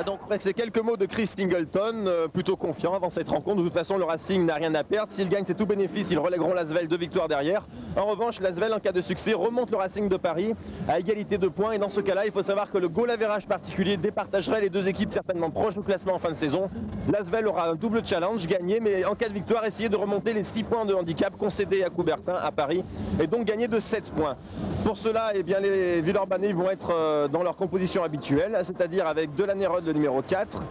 Donc c'est quelques mots de Chris Singleton, plutôt confiant avant cette rencontre. De toute façon, le Racing n'a rien à perdre. S'il gagne, c'est tout bénéfice. Ils relègueront l'Asvel 2 victoires derrière. En revanche, l'Asvel, en cas de succès, remonte le Racing de Paris à égalité de points. Et dans ce cas-là, il faut savoir que le goal average particulier départagerait les deux équipes certainement proches du classement en fin de saison. L'Asvel aura un double challenge, gagner, mais en cas de victoire, essayer de remonter les 6 points de handicap concédés à Coubertin à Paris et donc gagner de 7 points. Pour cela, eh bien, les Villeurbanais vont être dans leur composition habituelle, c'est-à-dire avec Delanérode, le numéro 4,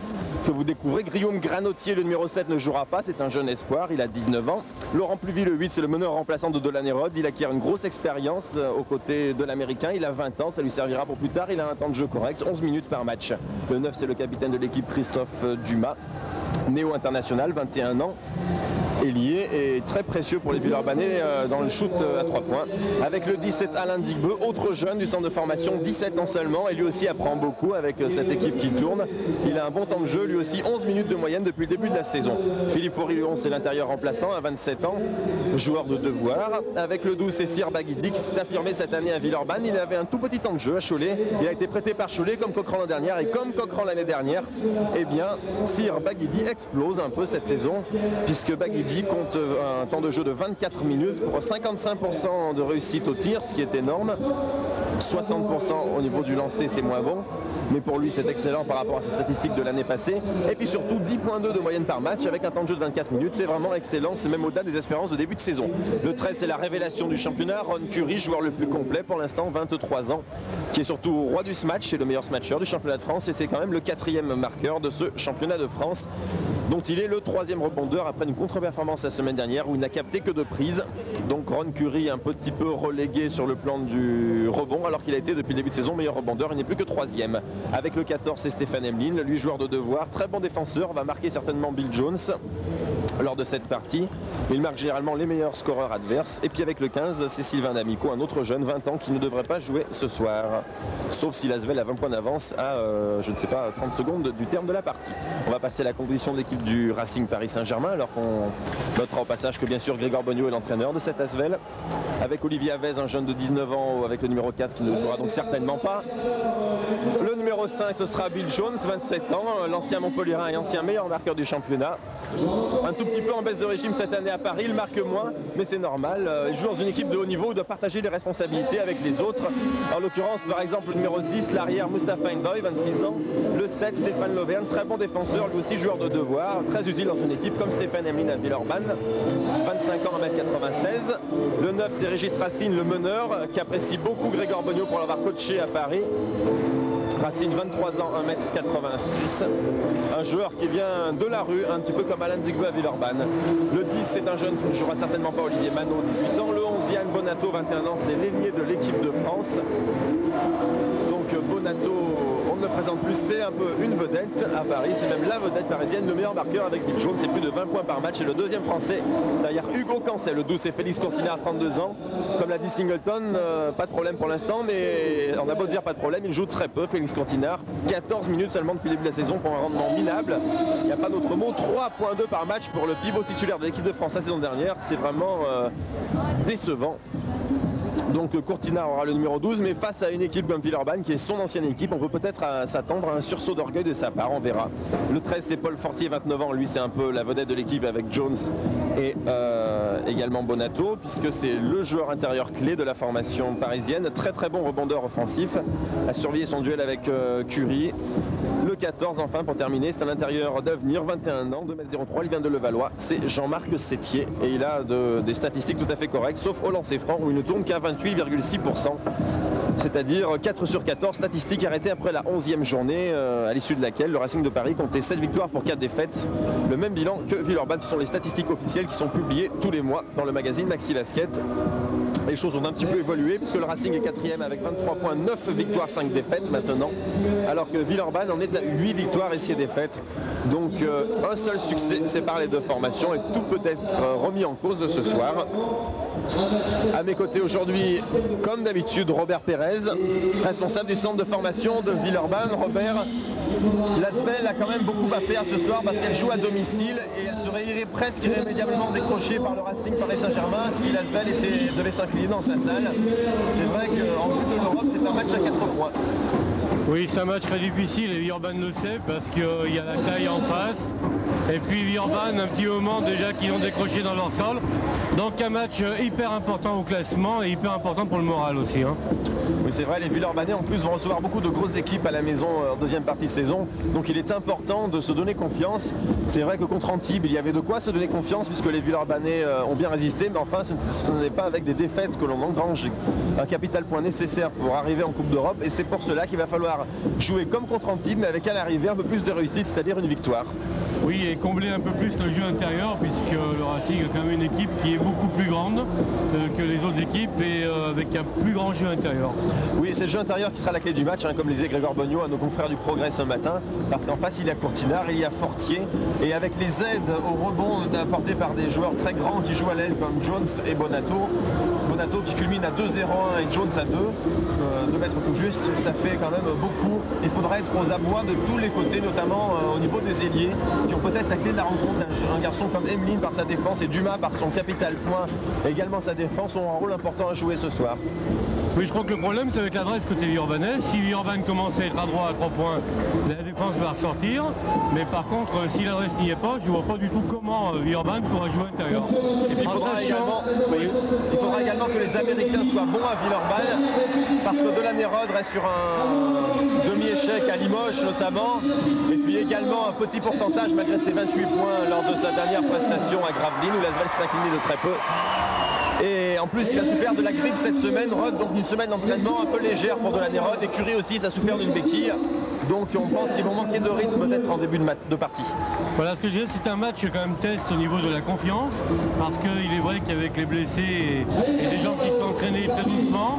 que vous découvrez. Guillaume Granotier, le numéro 7, ne jouera pas, c'est un jeune espoir, il a 19 ans. Laurent Pluvy, le 8, c'est le meneur remplaçant de Delanérode. Il acquiert une grosse expérience aux côtés de l'Américain, il a 20 ans, ça lui servira pour plus tard. Il a un temps de jeu correct, 11 minutes par match. Le 9, c'est le capitaine de l'équipe, Christophe Dumas, néo-international, 21 ans. Ailier et très précieux pour les Villeurbanais dans le shoot à 3 points. Avec le 17, Alain Digbeu, autre jeune du centre de formation, 17 ans seulement, et lui aussi apprend beaucoup avec cette équipe qui tourne. Il a un bon temps de jeu, lui aussi 11 minutes de moyenne depuis le début de la saison. Philippe Forillon, c'est l'intérieur remplaçant à 27 ans, joueur de devoir. Avec le 12, c'est Cyr Baguidi qui s'est affirmé cette année à Villeurbanne. Il avait un tout petit temps de jeu à Cholet. Il a été prêté par Cholet comme Coquerand l'année dernière, et comme Coquerand l'année dernière, eh bien Cyr Baguidi explose un peu cette saison, puisque Baguidi compte un temps de jeu de 24 minutes pour 55% de réussite au tir, ce qui est énorme. 60% au niveau du lancer, c'est moins bon, mais pour lui c'est excellent par rapport à ses statistiques de l'année passée. Et puis surtout 10.2 de moyenne par match avec un temps de jeu de 24 minutes, c'est vraiment excellent, c'est même au-delà des espérances de début de saison. Le 13, c'est la révélation du championnat, Ron Curry, joueur le plus complet pour l'instant, 23 ans, qui est surtout roi du smash, c'est le meilleur smatcher du championnat de France, et c'est quand même le 4e marqueur de ce championnat de France, dont il est le 3e rebondeur après une contre-performance la semaine dernière où il n'a capté que 2 prises. Donc Ron Curry un petit peu relégué sur le plan du rebond, alors qu'il a été depuis le début de saison meilleur rebondeur, il n'est plus que 3e. Avec le 14, c'est Stéphane Emlin, lui joueur de devoir, très bon défenseur, va marquer certainement Bill Jones lors de cette partie. Il marque généralement les meilleurs scoreurs adverses. Et puis avec le 15, c'est Sylvain D'Amico, un autre jeune, 20 ans, qui ne devrait pas jouer ce soir. Sauf si l'Asvel a 20 points d'avance à, je ne sais pas, 30 secondes du terme de la partie. On va passer à la composition de l'équipe du Racing Paris Saint-Germain, alors qu'on notera au passage que bien sûr Grégoire Bognaud est l'entraîneur de cet Asvel. Avec Olivier Avez, un jeune de 19 ans, avec le numéro 4 qui ne jouera donc certainement pas. Le numéro 5, ce sera Bill Jones, 27 ans, l'ancien Montpellierin et ancien meilleur marqueur du championnat. Un tout petit peu en baisse de régime cette année à Paris, il marque moins, mais c'est normal. Il joue dans une équipe de haut niveau où il doit partager les responsabilités avec les autres. En l'occurrence, par exemple, le numéro 6, l'arrière Moustapha Ndoye, 26 ans. Le 7, Stéphane Loverne, très bon défenseur, lui aussi joueur de devoir, très utile dans une équipe comme Stéphane Emlin à Villeurbanne, 25 ans, 1m96. Le 9, c'est Régis Racine, le meneur, qui apprécie beaucoup Grégoire Bognaud pour l'avoir coaché à Paris. Racine, 23 ans, 1m86, un joueur qui vient de la rue, un petit peu comme Alain Digbeu à Villeurbanne. Le 10, c'est un jeune qui ne jouera certainement pas, Olivier Manot, 18 ans. Le 11, Yann Bonato, 21 ans, c'est l'ailier de l'équipe de France. Donc Bonato, on ne le présente plus, c'est un peu une vedette à Paris, c'est même la vedette parisienne, le meilleur marqueur avec Bill Jones, c'est plus de 20 points par match, et le 2e français derrière Hugo Cancel. Le 12, c'est Félix Courtinard, 32 ans. Comme l'a dit Singleton, pas de problème pour l'instant, mais on a beau dire pas de problème, il joue très peu, Félix Courtinard, 14 minutes seulement depuis le début de la saison pour un rendement minable, il n'y a pas d'autre mot. 3.2 par match pour le pivot titulaire de l'équipe de France la saison dernière, c'est vraiment décevant. Donc Courtinard aura le numéro 12, mais face à une équipe comme Villeurbanne qui est son ancienne équipe, on peut peut-être s'attendre à un sursaut d'orgueil de sa part, on verra. Le 13, c'est Paul Fortier, 29 ans, lui c'est un peu la vedette de l'équipe avec Jones et également Bonato, puisque c'est le joueur intérieur clé de la formation parisienne, très très bon rebondeur offensif, a surveillé son duel avec Curie. Le 14, enfin, pour terminer, c'est un intérieur d'avenir, 21 ans, 2m03, il vient de Levallois, c'est Jean-Marc Sétier, et il a des statistiques tout à fait correctes, sauf au lancer franc où il ne tourne qu'à 28,6%, c'est-à-dire 4 sur 14 statistiques arrêtées après la 11e journée, à l'issue de laquelle le Racing de Paris comptait 7 victoires pour 4 défaites, le même bilan que Villeurbanne. Ce sont les statistiques officielles qui sont publiées tous les mois dans le magazine Maxi Basket. Les choses ont un petit peu évolué puisque le Racing est 4e avec 23 points, 9 victoires, 5 défaites maintenant, alors que Villeurbanne en est à 8 victoires et 6 défaites. Donc un seul succès sépare les deux formations et tout peut être remis en cause ce soir. À mes côtés aujourd'hui, comme d'habitude, Robert Pérez, responsable du centre de formation de Villeurbanne. Robert, l'Asvel a quand même beaucoup à perdre ce soir parce qu'elle joue à domicile et elle serait presque irrémédiablement décrochée par le Racing Paris Saint-Germain si l'Asvel devait s'incliner dans sa salle. C'est vrai qu'en vue de l'Europe, c'est un match à 4 points. Oui, c'est un match très difficile et Villeurbanne le sait parce qu'il y a la taille en face. Et puis Villeurbanne, un petit moment déjà qu'ils ont décroché dans leur sol. Donc un match hyper important au classement et hyper important pour le moral aussi. Hein. Oui, c'est vrai, les Villeurbanais en plus vont recevoir beaucoup de grosses équipes à la maison en deuxième partie de saison. Donc il est important de se donner confiance. C'est vrai que contre Antibes, il y avait de quoi se donner confiance puisque les Villeurbanais ont bien résisté. Mais enfin, ce n'est pas avec des défaites que l'on engrange un capital point nécessaire pour arriver en Coupe d'Europe. Et c'est pour cela qu'il va falloir jouer comme contre Antibes, mais avec à l'arrivée un peu plus de réussite, c'est-à-dire une victoire. Oui, et combler un peu plus le jeu intérieur, puisque le Racing est quand même une équipe qui est beaucoup plus grande que les autres équipes et avec un plus grand jeu intérieur. Oui, c'est le jeu intérieur qui sera la clé du match, hein, comme le disait Grégoire Bognaud à nos confrères du Progrès ce matin, parce qu'en face il y a Courtinard, il y a Fortier, et avec les aides au rebond apportées par des joueurs très grands qui jouent à l'aile comme Jones et Bonato, Bonato qui culmine à 2-0-1 et Jones à 2 mètres tout juste, ça fait quand même beaucoup. Il faudra être aux abois de tous les côtés, notamment au niveau des ailiers, qui ont peut-être la clé de la rencontre. Un garçon comme Emeline par sa défense et Dumas par son capital point, et également sa défense, ont un rôle important à jouer ce soir. Oui, je crois que le problème c'est avec l'adresse côté Villeurbanais. Si Villeurbanne commence à être à droit à 3 points, la défense va ressortir. Mais par contre, si l'adresse n'y est pas, je ne vois pas du tout comment Villeurbanne pourra jouer intérieur. Et puis il faudra également que les Américains soient bons à Villeurbanne, parce que Delaney-Rod reste sur un demi-échec à Limoges notamment. Et puis également un petit pourcentage malgré ses 28 points lors de sa dernière prestation à Gravelines, où l'Asvel s'est incliné de très peu. Et en plus, il a souffert de la grippe cette semaine, Rod, donc une semaine d'entraînement un peu légère pour Delaney-Rod. Et Curie aussi, ça a souffert d'une béquille. Donc on pense qu'ils vont manquer de rythme peut-être en début de partie. Voilà ce que je disais, c'est un match quand même test au niveau de la confiance, parce qu'il est vrai qu'avec les blessés et des gens qui sont entraînés très doucement,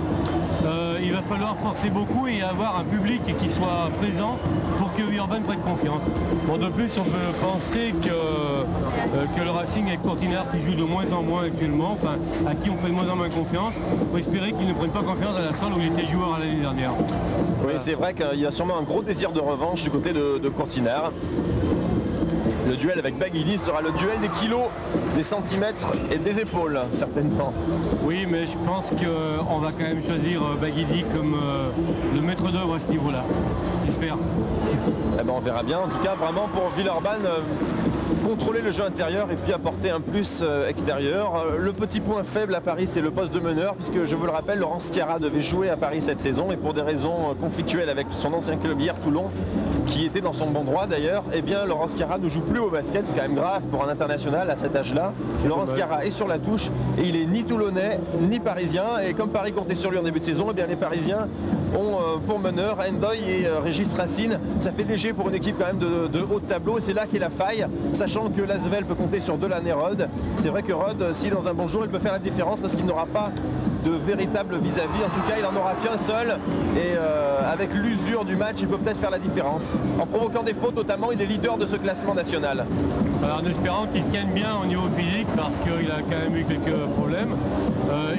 il va falloir forcer beaucoup et avoir un public qui soit présent pour que Villeurbanne prenne confiance. Bon, de plus, on peut penser que le Racing avec Courtinard qui joue de moins en moins actuellement, enfin, à qui on fait de moins en moins confiance, il faut espérer qu'il ne prenne pas confiance à la salle où il était joueur l'année dernière. Oui, voilà. C'est vrai qu'il y a sûrement un gros désir de revanche du côté de Courtinard. Le duel avec Baghidi sera le duel des kilos, des centimètres et des épaules, certainement. Oui, mais je pense qu'on va quand même choisir Baghidi comme le maître d'œuvre à ce niveau-là. J'espère. Eh ben, on verra bien. En tout cas, vraiment pour Villeurbanne, contrôler le jeu intérieur et puis apporter un plus extérieur. Le petit point faible à Paris, c'est le poste de meneur, puisque je vous le rappelle, Laurent Schiara devait jouer à Paris cette saison, et pour des raisons conflictuelles avec son ancien club hier, Toulon, qui était dans son bon droit d'ailleurs, eh bien Laurent Schiara ne joue plus au basket. C'est quand même grave pour un international à cet âge-là. Laurent Schiara est sur la touche et il est ni toulonnais ni parisien, et comme Paris comptait sur lui en début de saison, eh bien les Parisiens ont pour meneur Endoy et Régis Racine. Ça fait léger pour une équipe quand même de haut de tableau, et c'est là qu'est la faille, sachant que l'Asvel peut compter sur Delaney-Rod. C'est vrai que Rod, si dans un bon jour, il peut faire la différence parce qu'il n'aura pas de véritable vis-à-vis. En tout cas, il n'en aura qu'un seul, et avec l'usure du match, il peut peut-être faire la différence. En provoquant des fautes notamment, il est leader de ce classement national. Alors en espérant qu'il tienne bien au niveau physique, parce qu'il a quand même eu quelques problèmes.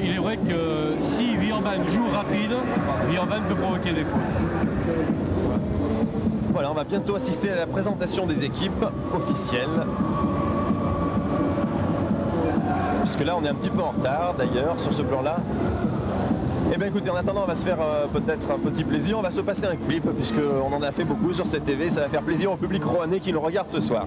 Il est vrai que si Villeurbanne joue rapide, Villeurbanne peut provoquer des fautes. Voilà, on va bientôt assister à la présentation des équipes officielles. Puisque là, on est un petit peu en retard d'ailleurs sur ce plan-là. Eh bien écoutez, en attendant, on va se faire peut-être un petit plaisir. On va se passer un clip, puisqu'on en a fait beaucoup sur cette TV. Ça va faire plaisir au public roannais qui le regarde ce soir.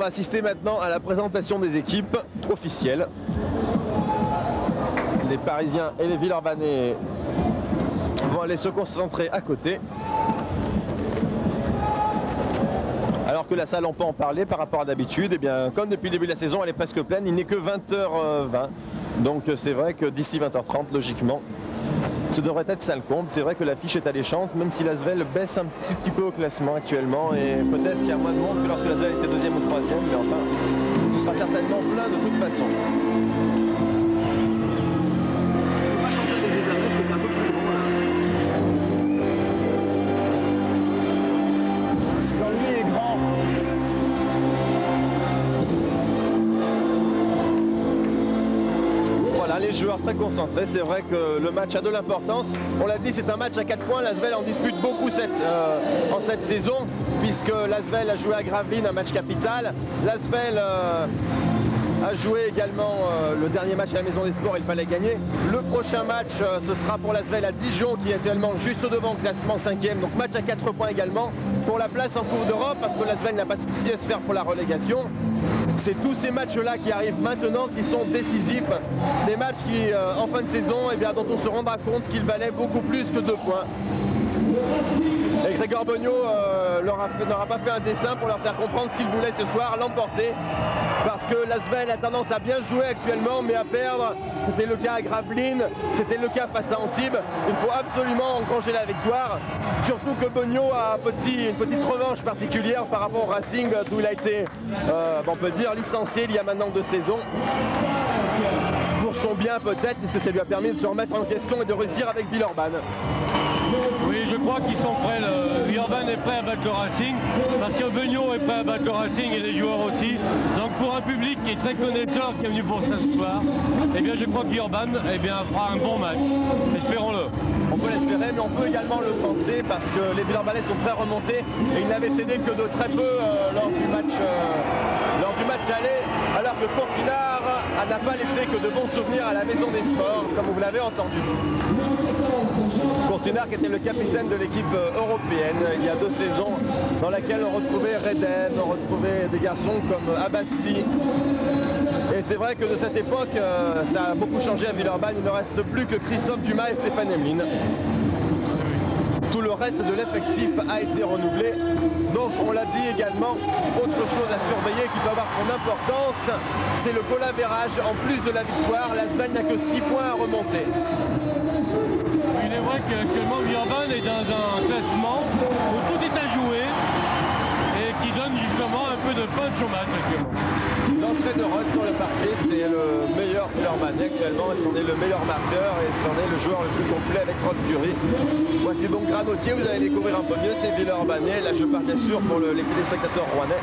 va assister maintenant à la présentation des équipes officielles. Les Parisiens et les Villeurbanais vont aller se concentrer à côté. Alors que la salle, on peut en parler par rapport à d'habitude. Et bien, comme depuis le début de la saison, elle est presque pleine. Il n'est que 20h20. Donc c'est vrai que d'ici 20h30, logiquement, ce devrait être salle comble. C'est vrai que l'affiche est alléchante, même si l'Asvel baisse un petit peu au classement actuellement. Et peut-être qu'il y a moins de monde que lorsque l'Asvel était deuxième ou troisième. Mais enfin, ce sera certainement plein de toute façon. Les joueurs très concentrés, c'est vrai que le match a de l'importance. On l'a dit, c'est un match à 4 points. L'Asvel en dispute beaucoup en cette saison, puisque l'Asvel a joué à Gravelines, un match capital. L'Asvel a joué également le dernier match à la Maison des Sports, il fallait gagner. Le prochain match, ce sera pour l'Asvel à Dijon, qui est actuellement juste devant, classement 5e. Donc match à 4 points également pour la place en Coupe d'Europe, parce que l'Asvel n'a pas de souci à se faire pour la relégation. C'est tous ces matchs-là qui arrivent maintenant qui sont décisifs. Des matchs qui, en fin de saison, eh bien, dont on se rendra compte qu'ils valaient beaucoup plus que 2 points. Et Grégoire Beugnot n'aura pas fait un dessin pour leur faire comprendre ce qu'il voulait ce soir, l'emporter. Parce que l'Asvel a tendance à bien jouer actuellement, mais à perdre. C'était le cas à Gravelines, c'était le cas face à Antibes. Il faut absolument engranger la victoire. Surtout que Beugnot a une petite revanche particulière par rapport au Racing, d'où il a été, on peut dire, licencié il y a maintenant 2 saisons. Pour son bien peut-être, puisque ça lui a permis de se remettre en question et de réussir avec Villeurbanne. Oui, je crois qu'ils sont prêts. Villeurbanne est prêt à battre le Racing, parce que Beugnot est prêt à battre le Racing et les joueurs aussi. Donc pour un public qui est très connaisseur, qui est venu pour ça ce soir, eh bien je crois que Villeurbanne fera un bon match. Espérons-le. On peut l'espérer, mais on peut également le penser, parce que les Villeurbanais sont très remontés et ils n'avaient cédé que de très peu lors du match aller, alors que Courtinard n'a pas laissé que de bons souvenirs à la Maison des Sports, comme vous l'avez entendu. Courtinard qui était le capitaine de l'équipe européenne il y a 2 saisons, dans laquelle on retrouvait Reden, on retrouvait des garçons comme Abbassi. Et c'est vrai que de cette époque, ça a beaucoup changé à Villeurbanne. Il ne reste plus que Christophe Dumas et Stéphane Emeline. Tout le reste de l'effectif a été renouvelé. Donc on l'a dit également, autre chose à surveiller qui peut avoir son importance, c'est le goal average. En plus de la victoire, l'Asvel n'a que 6 points à remonter. Il est vrai qu'actuellement Villeurbanne est dans un classement où tout est à jouer et qui donne justement un peu de punch au match actuellement. L'entrée de Rod sur le parquet, c'est le meilleur Villeurbanais actuellement, et c'en est le meilleur marqueur et c'en est le joueur le plus complet avec Rod Curie. Voici donc Granotier, vous allez découvrir un peu mieux ces Villeurbanais. Là je parle bien sûr pour les téléspectateurs rouennais.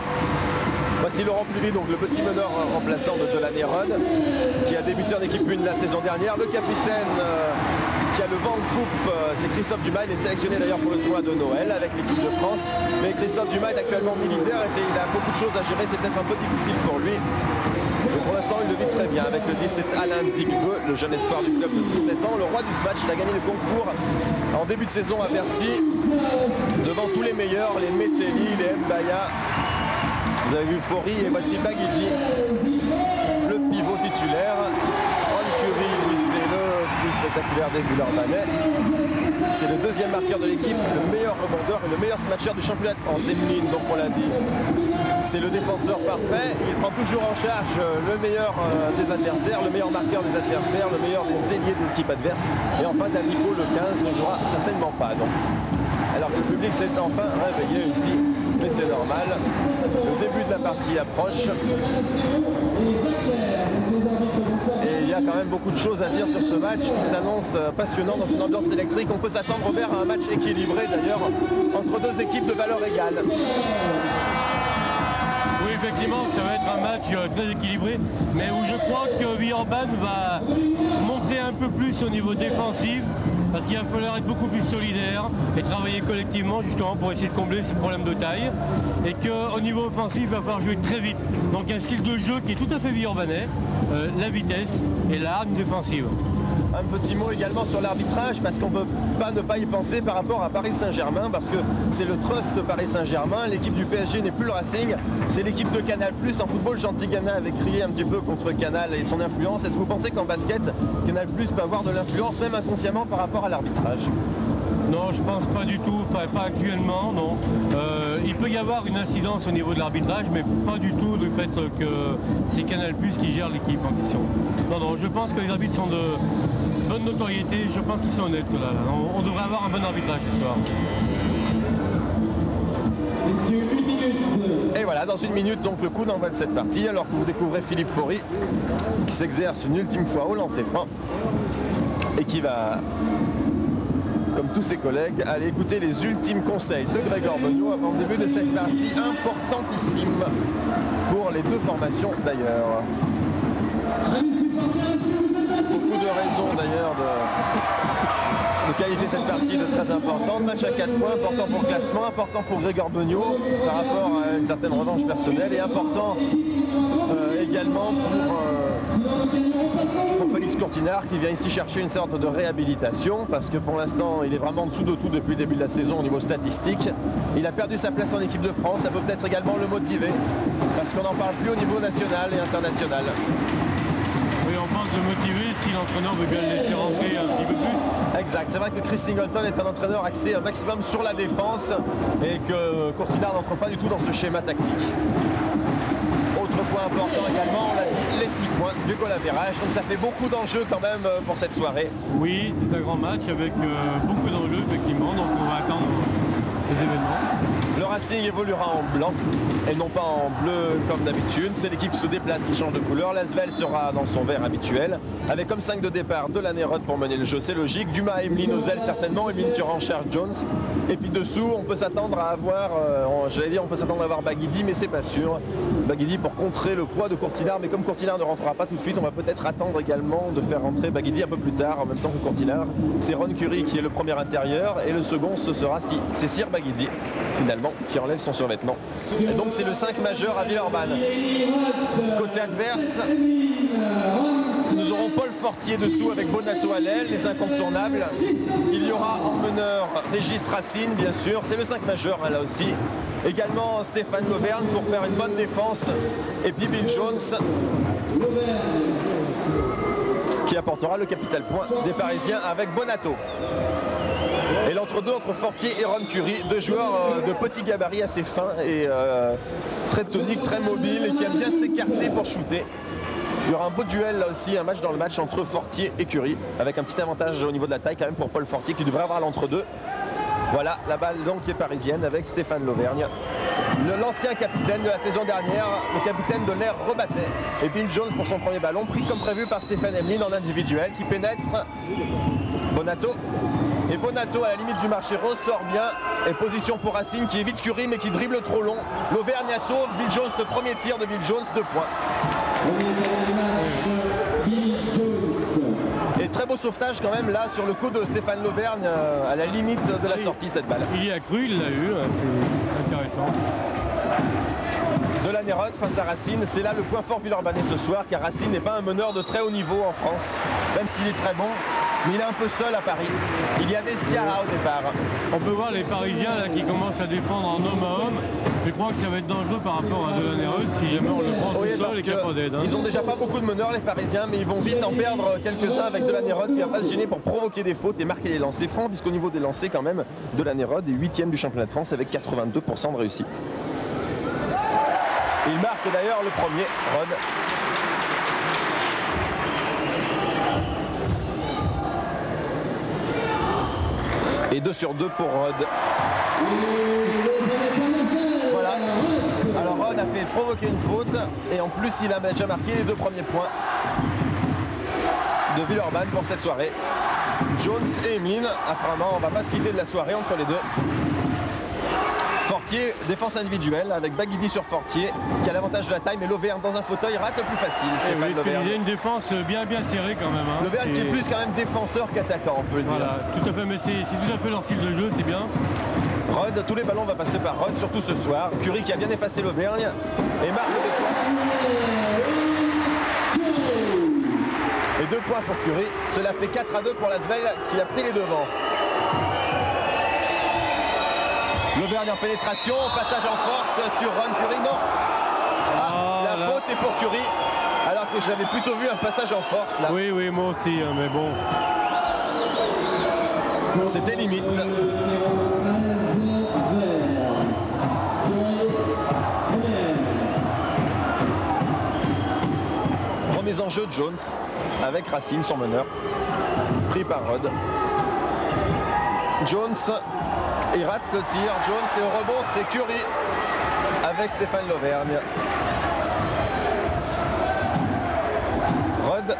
Voici Laurent Pluvy, donc le petit meneur remplaçant de Delaney-Rod, qui a débuté en équipe 1 la saison dernière. Le capitaine qui a le vent de coupe, c'est Christophe Dumas. Il est sélectionné d'ailleurs pour le tournoi de Noël avec l'équipe de France. Mais Christophe Dumas est actuellement militaire et il a beaucoup de choses à gérer. C'est peut-être un peu difficile pour lui. Mais pour l'instant, il le vit très bien avec le 17 Alain Digbeu, le jeune espoir du club de 17 ans. Le roi du smash, il a gagné le concours en début de saison à Bercy, devant tous les meilleurs, les Metelli, les Mbaya. Vous avez vu Fori et voici Baguidi, le pivot titulaire. Ron Curie, lui, c'est le plus spectaculaire des Villeurbanais. C'est le 2e marqueur de l'équipe, le meilleur rebondeur et le meilleur smatcher du championnat de France. Emeline, donc on l'a dit, c'est le défenseur parfait. Il prend toujours en charge le meilleur des adversaires, le meilleur marqueur des adversaires, le meilleur des ailiers des équipes adverses. Et enfin, D'Amico, le 15, ne jouera certainement pas. Donc. Alors que le public s'est enfin réveillé ici, mais c'est normal. Le début de la partie approche. Et il y a quand même beaucoup de choses à dire sur ce match qui s'annonce passionnant dans une ambiance électrique. On peut s'attendre, Robert, à un match équilibré d'ailleurs, entre 2 équipes de valeur égale. Oui, effectivement, ça va être un match très équilibré, mais où je crois que Villeurbanne va monter un peu plus au niveau défensif, parce qu'il va falloir être beaucoup plus solidaire et travailler collectivement justement pour essayer de combler ces problèmes de taille, et qu'au niveau offensif, il va falloir jouer très vite. Donc un style de jeu qui est tout à fait villeurbanais, la vitesse et l'arme défensive. Un petit mot également sur l'arbitrage, parce qu'on ne peut pas ne pas y penser par rapport à Paris Saint-Germain, parce que c'est le trust Paris Saint-Germain. L'équipe du PSG n'est plus le Racing, c'est l'équipe de Canal+. En football, Jean Tigana avait crié un petit peu contre Canal et son influence. Est-ce que vous pensez qu'en basket, Canal+ peut avoir de l'influence, même inconsciemment, par rapport à l'arbitrage? Non, je pense pas du tout, enfin pas actuellement, non. Il peut y avoir une incidence au niveau de l'arbitrage, mais pas du tout du fait que c'est Canal+ qui gère l'équipe en question. Non, non, je pense que les arbitres sont de bonne notoriété, je pense qu'ils sont honnêtes là. On devrait avoir un bon arbitrage ce soir. Et voilà, dans une minute, donc le coup d'envoi de cette partie, alors que vous découvrez Philippe Faury, qui s'exerce une ultime fois au lancer franc, et qui va, comme tous ses collègues, aller écouter les ultimes conseils de Grégoire Beugnot avant le début de cette partie importantissime pour les deux formations d'ailleurs. Beaucoup de raisons d'ailleurs de qualifier cette partie de très importante. Match à 4 points, important pour le classement, important pour Grégoire Beugnot par rapport à une certaine revanche personnelle, et important également pour Félix Courtinard, qui vient ici chercher une sorte de réhabilitation, parce que pour l'instant il est vraiment en dessous de tout depuis le début de la saison au niveau statistique. Il a perdu sa place en équipe de France, ça peut peut-être également le motiver, parce qu'on n'en parle plus au niveau national et international. Oui, on pense le motiver si l'entraîneur veut bien le laisser rentrer un petit peu plus. Exact, c'est vrai que Chris Singleton est un entraîneur axé un maximum sur la défense, et que Courtinard n'entre pas du tout dans ce schéma tactique. Autre point important également, on l'a dit, les 6 points du goal average, donc ça fait beaucoup d'enjeux quand même pour cette soirée. Oui, c'est un grand match avec beaucoup d'enjeux effectivement, donc on va attendre les événements. Le Racing évoluera en blanc et non pas en bleu comme d'habitude. C'est l'équipe qui se déplace qui change de couleur. L'Asvel sera dans son vert habituel, avec comme 5 de départ de la Nérotte pour mener le jeu. C'est logique. Dumas, Emeline aux ailes certainement. Emeline Turan, Charles Jones. Et puis dessous, on peut s'attendre à avoir, on peut s'attendre à avoir Baguidi, mais c'est pas sûr. Baguidi pour contrer le poids de Courtinard, mais comme Courtinard ne rentrera pas tout de suite, on va peut-être attendre également de faire rentrer Baguidi un peu plus tard, en même temps que Courtinard. C'est Ron Curry qui est le premier intérieur, et le second ce sera c'est Sir Baguidi finalement qui enlève son survêtement. Et donc c'est le 5 majeur à Villeurbanne. Côté adverse, nous aurons Paul Fortier dessous avec Bonato à l'aile, les incontournables. Il y aura en meneur Régis Racine, bien sûr, c'est le 5 majeur hein, là aussi. Également Stéphane Lauvergne pour faire une bonne défense, et puis Bill Jones qui apportera le capital point des Parisiens avec Bonato. Et l'entre-deux entre Fortier et Ron Curry, deux joueurs de petit gabarit assez fins et très toniques, très mobiles, et qui aiment bien s'écarter pour shooter. Il y aura un beau duel là aussi, un match dans le match entre Fortier et Curry, avec un petit avantage au niveau de la taille quand même pour Paul Fortier qui devrait avoir l'entre-deux. Voilà, la balle donc qui est parisienne avec Stéphane Lauvergne. L'ancien capitaine de la saison dernière, le capitaine de l'Air Rebattais. Et Bill Jones pour son premier ballon, pris comme prévu par Stéphane Emeline en individuel, qui pénètre Bonato. Et Bonato à la limite du marché ressort bien. Et position pour Racine qui évite Curry mais qui dribble trop long. L'Auvergne à sauve, Bill Jones, le premier tir de Bill Jones, 2 points. Et très beau sauvetage quand même là sur le coup de Stéphane Lauvergne à la limite de la sortie cette balle. Il y a cru, il l'a eu, c'est intéressant. De la Nérotte face à Racine, c'est là le point fort villeurbanais ce soir, car Racine n'est pas un meneur de très haut niveau en France, même s'il est très bon, mais il est un peu seul à Paris. Il y avait Schiara au départ. On peut voir les Parisiens là, qui commencent à défendre en homme à homme. Je crois que ça va être dangereux par rapport à De la Nérotte si jamais on le prend tout seul et qu'il n'y a pas d'aide. Ils ont déjà pas beaucoup de meneurs les Parisiens, mais ils vont vite en perdre quelques-uns avec De la Nérotte qui va pas se gêner pour provoquer des fautes et marquer les lancers francs, puisqu'au niveau des lancers quand même, De la Nérotte est 8e du championnat de France avec 82% de réussite. Il marque d'ailleurs le premier, Rod. Et 2 sur 2 pour Rod. Voilà. Alors Rod a fait provoquer une faute et en plus il a déjà marqué les 2 premiers points de Villeurbanne pour cette soirée. Jones et Emeline, apparemment on va pas se quitter de la soirée entre les deux. Fortier, défense individuelle avec Baguidi sur Fortier qui a l'avantage de la taille, mais l'Auvergne dans un fauteuil rate le plus facile. Oui, il y a une défense bien serrée quand même. Hein. L'Auvergne qui est plus quand même défenseur qu'attaquant, on peut le dire. Voilà, tout à fait, mais c'est tout à fait leur style de jeu, c'est bien. Rod, tous les ballons vont passer par Rod, surtout ce soir. Curry qui a bien effacé l'Auvergne et marque des points. Et 2 points pour Curie. Cela fait 4-2 pour l'Asvel qui a pris les devants. L'Auvergne en pénétration, passage en force sur Ron Curie. Non, la faute est pour Curie. Alors que j'avais plutôt vu un passage en force là. Oui, oui, moi aussi, hein, mais bon. C'était limite. Remise en jeu de Jones avec Racine, son meneur. Pris par Rod. Jones, il rate le tir. Jones et au rebond, c'est Curie avec Stéphane L'Auvergne. Rod.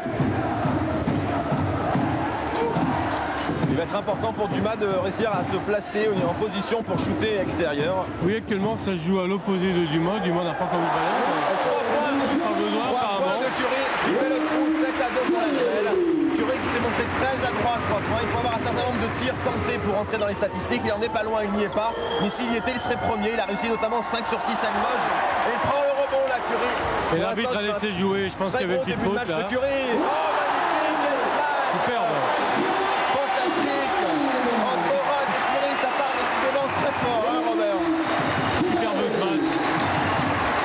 Il va être important pour Dumas de réussir à se placer en position pour shooter extérieur. Oui, actuellement ça se joue à l'opposé de Dumas. Dumas n'a pas encore eu de ballon. 3 points de Curie. Il met le trou, 7-2 pour l'Asvel. Curie qui s'est montré très adroit à 3 points. Il faut avoir un certain nombre de tirs tentés pour entrer dans les statistiques. Il n'en est pas loin, il n'y est pas. Mais s'il y était, il serait premier. Il a réussi notamment 5 sur 6 à Limoges. Et il prend le rebond, la Curie. Et l'arbitre a laissé jouer. Je pense qu'il y avait une petite faute là. Curie. Oh, magnifique, quelle flash. Superbe. Fantastique. Entre Rod et Curie, ça part décidément très fort, hein, Robert. Superbe ce match.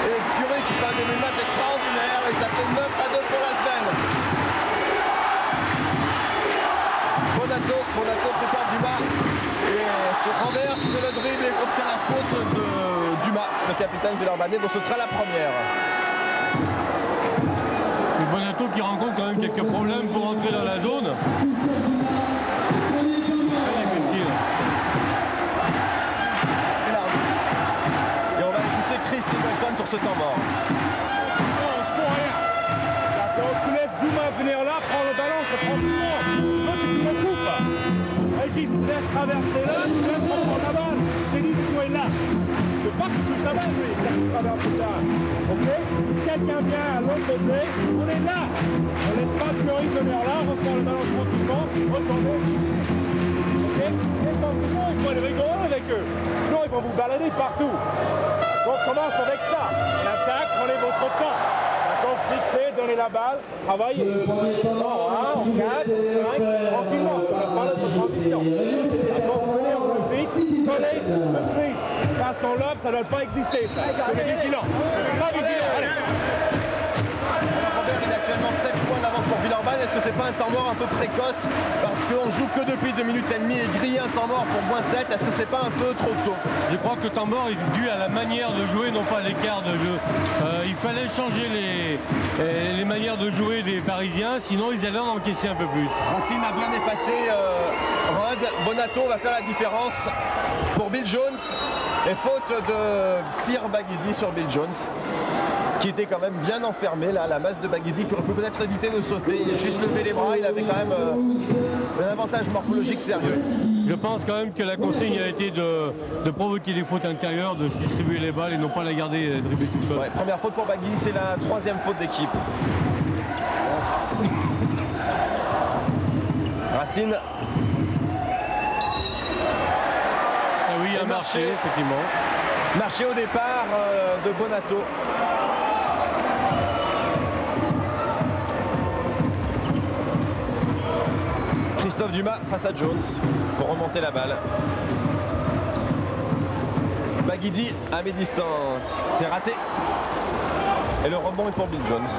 Et Curie qui fait un début de match extraordinaire. Et ça fait 9-2 pour l'Asvel. Bonato prépare Dumas et se renverse le dribble et obtient la faute de Dumas, le capitaine Villeurbanne, donc ce sera la première. Et Bonato qui rencontre quand même quelques problèmes pour entrer dans la zone. Difficile. Et on va écouter Chris Singleton sur ce temps mort. Tu laisses Dumas venir là, prends le ballon, ça prend du temps. Toi, tu te coupes. Tu laisses traverser là, tu laisses prendre la balle. J'ai dit que tu es là. Je veux pas que tu touches la balle, lui, quand tu traverses là. Ok? Si quelqu'un vient à l'autre côté, on est là. On laisse pas Curie venir là, reprend le ballon tranquillement, retourner. Ok? Et quand c'est bon, il faut aller rigoler avec eux. Sinon, ils vont vous balader partout. Donc, on commence avec ça. L'attaque, prenez votre temps. Donc fixer, donner la balle, travailler. En 1, en 4, 5, tranquillement, ça ne va pas notre transition. D'accord, vous venez en musique, collez tout de suite. Passe en lobe, ça ne doit pas exister, ça. Soyez vigilant. Pas vigilant, allez. Il a actuellement 7 points d'avance pour Villeurbanne. Est-ce que c'est pas un temps mort un peu précoce parce qu'on joue que depuis 2 minutes et demie et griller un temps mort pour moins 7, est-ce que c'est pas un peu trop tôt? Je crois que le temps mort est dû à la manière de jouer, non pas à l'écart de jeu. Il fallait changer les manières de jouer des Parisiens, sinon ils allaient en encaisser un peu plus. Racine a bien effacé Rod. Bonato va faire la différence pour Bill Jones. Et faute de Sir Baguidi sur Bill Jones, qui était quand même bien enfermé là, la masse de Baguidi, qui aurait pu peut-être éviter de sauter. Il a juste levé les bras, il avait quand même un avantage morphologique sérieux. Je pense quand même que la consigne a été de provoquer des fautes intérieures, de se distribuer les balles et non pas la garder dribbler tout seul. Ouais, première faute pour Baguidi, c'est la 3e faute d'équipe. Racine. Ah oui, un marché, effectivement. Marché au départ de Bonato. Christophe Dumas face à Jones pour remonter la balle. Baguidi à mi-distance, c'est raté. Et le rebond est pour Bill Jones.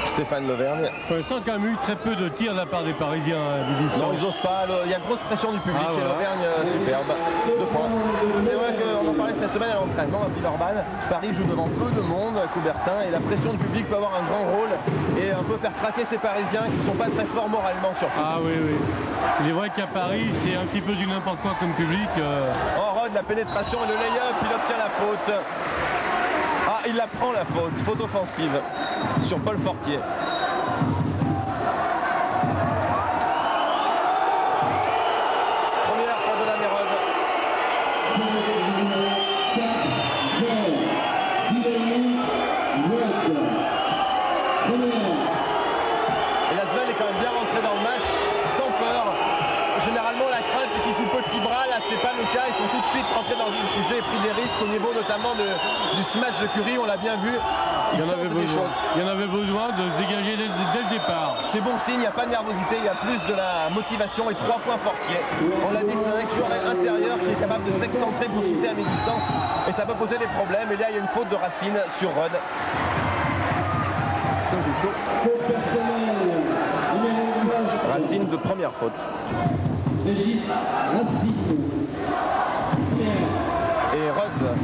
Stéphane L'Auvergne. On sent quand même eu très peu de tirs de la part des Parisiens. Non, ils osent pas. Il y a grosse pression du public. Voilà. Et L'Auvergne superbe. 2 points. C'est vrai qu'on en parlait cette semaine à l'entraînement à Villeurbanne. Paris joue devant peu de monde à Coubertin et la pression du public peut avoir un grand rôle et un peu faire craquer ces Parisiens qui ne sont pas très forts moralement surtout. Ah oui, oui. Il est vrai qu'à Paris, c'est un petit peu du n'importe quoi comme public. En Rod, la pénétration et le lay-up, il obtient la faute. Ah, il la prend la faute. Faute offensive sur Paul Fortier. Première pour de la Mérode. Et l'Asvel est quand même bien rentré dans le match, sans peur. Généralement, la crainte, c'est qu'ils jouent petit bras. Là, c'est pas le cas. Ils sont tout de suite rentrés dans le sujet et pris des risques. risque au niveau notamment du smash de Curry, on l'a bien vu. Il y en avait besoin de se dégager dès le départ. C'est bon signe, il n'y a pas de nervosité, il y a plus de la motivation et 3 points Fortier. On l'a dit, c'est un joueur intérieur qui est capable de s'excentrer pour shooter à mi-distance et ça peut poser des problèmes. Et là, il y a une faute de Racine sur Rod. Racine de première faute. Et Rod,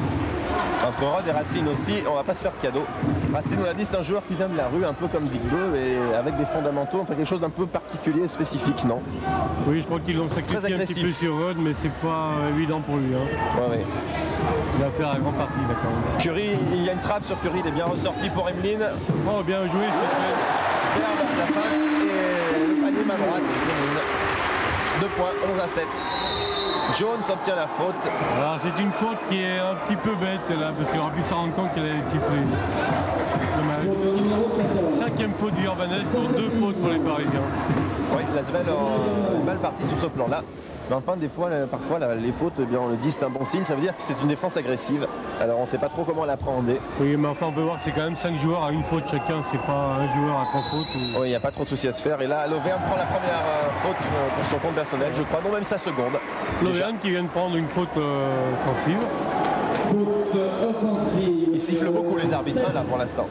entre Rod et Racine aussi, on va pas se faire de cadeau. Racine, on l'a dit, c'est un joueur qui vient de la rue, un peu comme Dick Beu, et avec des fondamentaux, enfin quelque chose d'un peu particulier, spécifique, non? Oui, je crois qu'ils l'ont sacrifié un petit peu sur Rod, mais c'est pas évident pour lui. Hein. Ouais. Il va faire la grande partie, d'accord. Curry, il y a une trappe sur Curry, il est bien ressorti pour Emeline. Oh, bien joué, Superbe la feinte et le panier main droite, Emeline. 2 points, 11-7. Jones obtient la faute. Alors c'est une faute qui est un petit peu bête celle-là, parce qu'il aurait pu s'en rendre compte qu'elle avait sifflé. Dommage. 5e faute du Urbanès pour 2 fautes pour les Parisiens. Oui, l'Asvel est mal parti sur ce plan-là. Mais enfin, parfois, les fautes, eh bien, on le dit, c'est un bon signe. Ça veut dire que c'est une défense agressive. Alors, on ne sait pas trop comment l'appréhender. Oui, mais enfin, on peut voir que c'est quand même 5 joueurs à une faute chacun. C'est pas un joueur à 3 fautes. Oui, il n'y a pas trop de soucis à se faire. Et là, l'Auvergne prend la première faute pour son compte personnel, je crois. Non, même sa seconde. L'Auvergne qui vient de prendre une faute offensive. Ils sifflent beaucoup les arbitres là pour l'instant.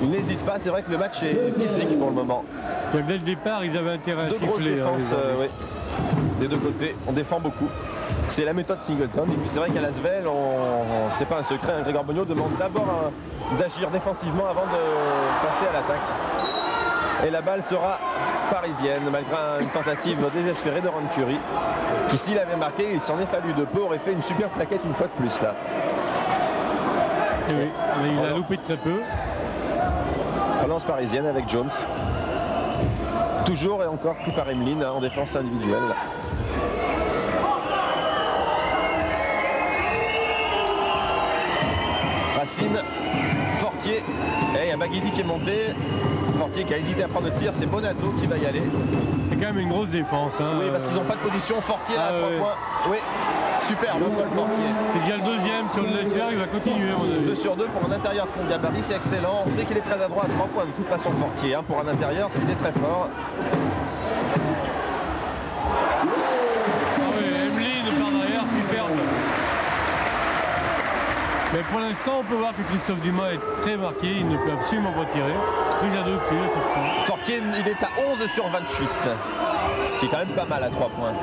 Ils n'hésitent pas, c'est vrai que le match est physique pour le moment. Dès le départ, ils avaient intérêt à siffler. Deux grosses défenses des deux côtés, on défend beaucoup. C'est la méthode Singleton. Et puis c'est vrai qu'à l'Asvel, c'est pas un secret, hein, Grégoire Beugnot demande d'abord d'agir défensivement avant de passer à l'attaque. Et la balle sera parisienne, malgré une tentative désespérée de Ron Curry, qui s'il avait marqué, il s'en est fallu de peu, aurait fait une super plaquette une fois de plus là. Oui, il a loupé de très peu. Relance parisienne avec Jones. Toujours et encore pris par Emeline en défense individuelle. Racine, Fortier, et il y a Baguidi qui est monté. Fortier qui a hésité à prendre le tir, c'est Bonato qui va y aller. C'est quand même une grosse défense. Hein, oui, parce qu'ils n'ont pas de position. Fortier là à 3 points. Oui, superbe Paul Fortier. C'est déjà le deuxième, si on le laisse faire, il va continuer. 2 sur 2 pour un intérieur de fond de gabarit, c'est excellent. On sait qu'il est très adroit à 3 points de toute façon Fortier. Hein, pour un intérieur, s'il est très fort. Mais pour l'instant, on peut voir que Christophe Dumas est très marqué, il ne peut absolument pas tirer. Il a 2 pieds. Fortier, il est à 11 sur 28, ce qui est quand même pas mal à 3 points.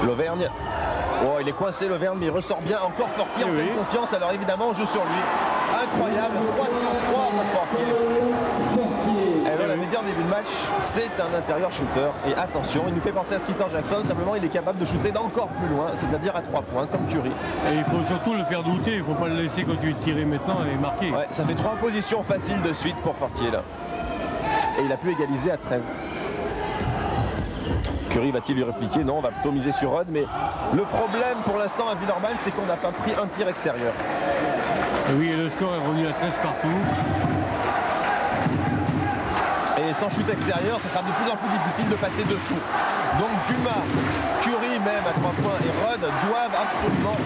L'Auvergne, oh, il est coincé l'Auvergne, mais il ressort bien. Encore Fortier en pleine confiance, alors évidemment on joue sur lui. Incroyable, 3 sur 3 pour Fortier. On l'avait dit en début de match, c'est un intérieur shooter. Et attention, il nous fait penser à Skeeter Jackson, simplement il est capable de shooter d'encore plus loin, c'est-à-dire à 3 points, comme Curry. Et il faut surtout le faire douter, il ne faut pas le laisser continuer de tirer maintenant et marquer. Ouais, ça fait 3 positions faciles de suite pour Fortier là. Et il a pu égaliser à 13. Curry va-t-il lui répliquer? Non, on va plutôt miser sur Rod, mais le problème pour l'instant à Villeurbanne, c'est qu'on n'a pas pris un tir extérieur. Et oui, et le score est revenu à 13 partout. Et sans shoot extérieur, ce sera de plus en plus difficile de passer dessous. Donc Dumas, Curry même à 3 points et Rod doivent absolument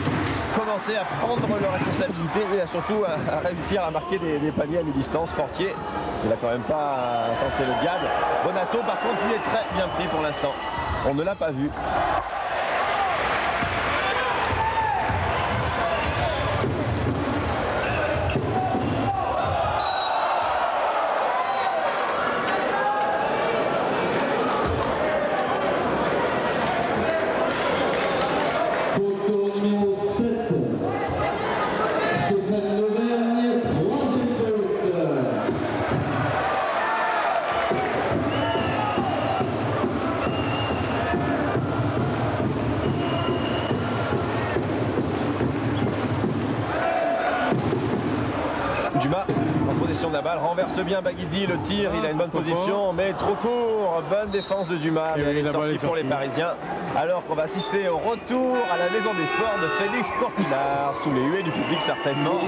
commencer à prendre leurs responsabilités et surtout à réussir à marquer des paniers à mi-distance. Fortier, il va quand même pas tenter le diable. Bonato par contre lui est très bien pris pour l'instant. On ne l'a pas vu. Dumas en possession de la balle, renverse bien Baguidi, le tir, il a une bonne position, mais trop court. Bonne défense de Dumas, mais elle est sortie pour les Parisiens. Alors qu'on va assister au retour à la Maison des Sports de Félix Courtinard, sous les huées du public certainement.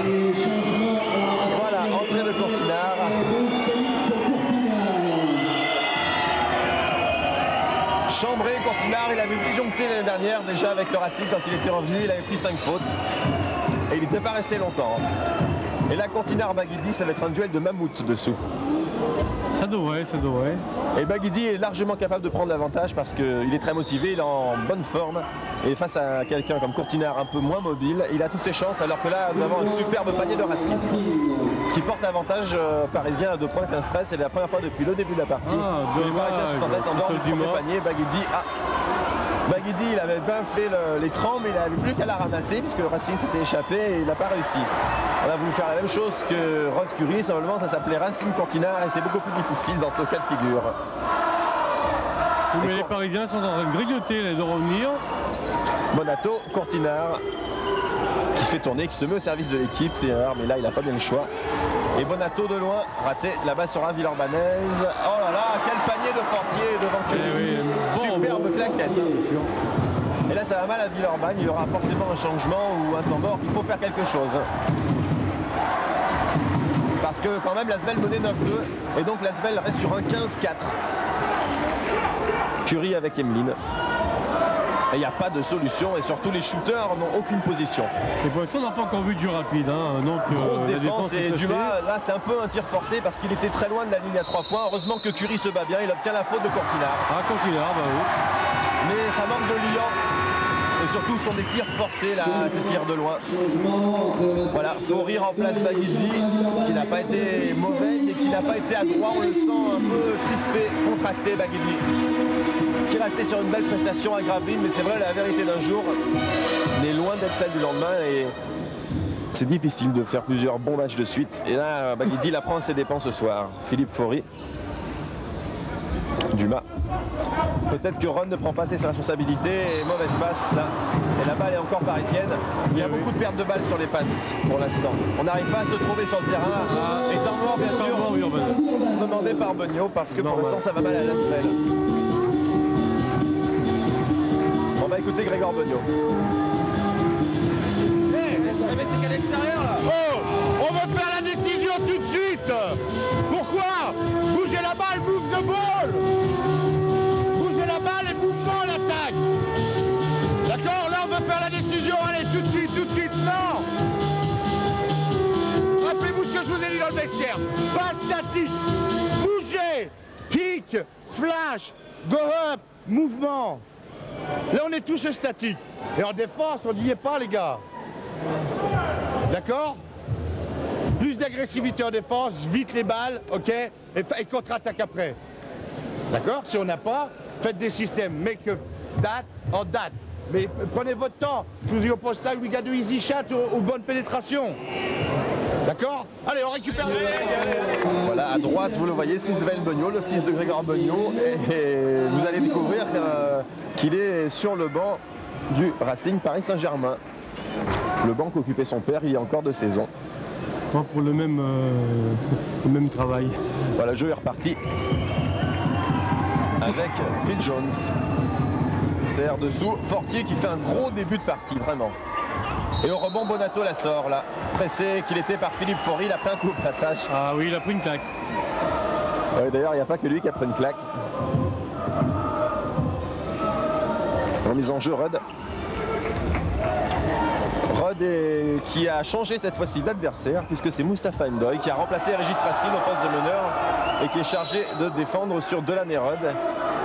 Voilà, entrée de Courtinard. chambré Courtinard, il avait disjoncté l'année dernière déjà avec le Racing quand il était revenu, il avait pris 5 fautes et il n'était pas resté longtemps. Et là Courtinard-Baguidi, ça va être un duel de mammouth dessous. Ça devrait. Et Baguidi est largement capable de prendre l'avantage parce qu'il est très motivé, il est en bonne forme. Et face à quelqu'un comme Courtinard un peu moins mobile, il a toutes ses chances, alors que là nous avons un superbe panier de Racing qui porte l'avantage parisien à 2 points, 15-13. C'est la première fois depuis le début de la partie que les Parisiens sont en tête en dehors du premier panier. Baguidi, il avait bien fait l'écran, mais il n'avait plus qu'à la ramasser puisque Racing s'était échappé et il n'a pas réussi. On a voulu faire la même chose que Rod Curry, simplement ça s'appelait Racing Courtinard et c'est beaucoup plus difficile dans ce cas de figure. Mais les Parisiens sont en train de grignoter de revenir. Bonato, Courtinard qui fait tourner, qui se met au service de l'équipe, c'est rare, mais là il n'a pas bien le choix. Et Bonato de loin, raté, la balle sera Villeurbannaise. Oh là là, quel panier de Fortier devant Curry. Superbe claquette. Et là ça va mal à Villeurbanne, il y aura forcément un changement ou un temps mort, il faut faire quelque chose. Parce que quand même l'Asvel menait 9-2 et donc l'Asvel reste sur un 15-4. Curry avec Emeline. Et il n'y a pas de solution et surtout les shooters n'ont aucune position. Et pour l'instant on n'a pas encore vu du rapide. Hein. Donc, grosse défense et Dumas, là c'est un peu un tir forcé parce qu'il était très loin de la ligne à 3 points. Heureusement que Curry se bat bien, il obtient la faute de Courtinard. Ah Courtinard, bah oui. Mais ça manque de liant. Et surtout ce sont des tirs forcés là, ces tirs de loin. Voilà, Faury remplace Baguidi qui n'a pas été mauvais mais qui n'a pas été adroit. On le sent un peu crispé, contracté Baguidi. Qui restait sur une belle prestation à Gravelines, mais c'est vrai la vérité d'un jour n'est loin d'être celle du lendemain et c'est difficile de faire plusieurs bons matchs de suite. Et là Baguidi la prend à ses dépens ce soir. Philippe Faury. Dumas. Peut-être que Ron ne prend pas ses responsabilités et mauvaise passe là. Et la balle est encore parisienne. Il y a beaucoup de pertes de balles sur les passes pour l'instant. On n'arrive pas à se trouver sur le terrain. Et temps mort bien sûr demandé par Beugnot parce que pour l'instant ça va mal à l'Asvel. On va écouter Grégor Beugnot. C'est qu'à l'extérieur là. Oh, on veut faire la décision tout de suite. Pourquoi? Bougez la balle, move the ball. Bougez la balle et mouvement l'attaque. D'accord, là on veut faire la décision, allez tout de suite, non. Rappelez-vous ce que je vous ai dit dans le vestiaire. Pas statique. Bougez. Kick, flash, go up, mouvement. Là on est tous statiques. Et en défense, on n'y est pas les gars. D'accord? Plus d'agressivité en défense, vite les balles, ok? Et contre-attaque après. D'accord? Si on n'a pas, faites des systèmes. Make that en date. Mais prenez votre temps. To the opposite side, we got the easy shot aux bonnes pénétrations. D'accord? Allez, on récupère. Voilà, à droite, vous le voyez, Sisvel Beugnot, le fils de Grégor Beugnot. Et vous allez découvrir qu'il est sur le banc du Racing Paris Saint-Germain. Le banc qu'occupait son père il y a encore 2 saisons. Pour le même travail. Voilà, le jeu est reparti avec Bill Jones. Serre dessous, Fortier qui fait un gros début de partie, vraiment. Et au rebond, Bonato la sort là, pressé qu'il était par Philippe Faury, il a pris un coup au passage. Ah oui, il a pris une claque. Ouais, d'ailleurs, il n'y a pas que lui qui a pris une claque. Remise en jeu, Rod. Qui a changé cette fois-ci d'adversaire puisque c'est Mustapha Ndoye qui a remplacé Régis Racine au poste de meneur et qui est chargé de défendre sur Delaney Rod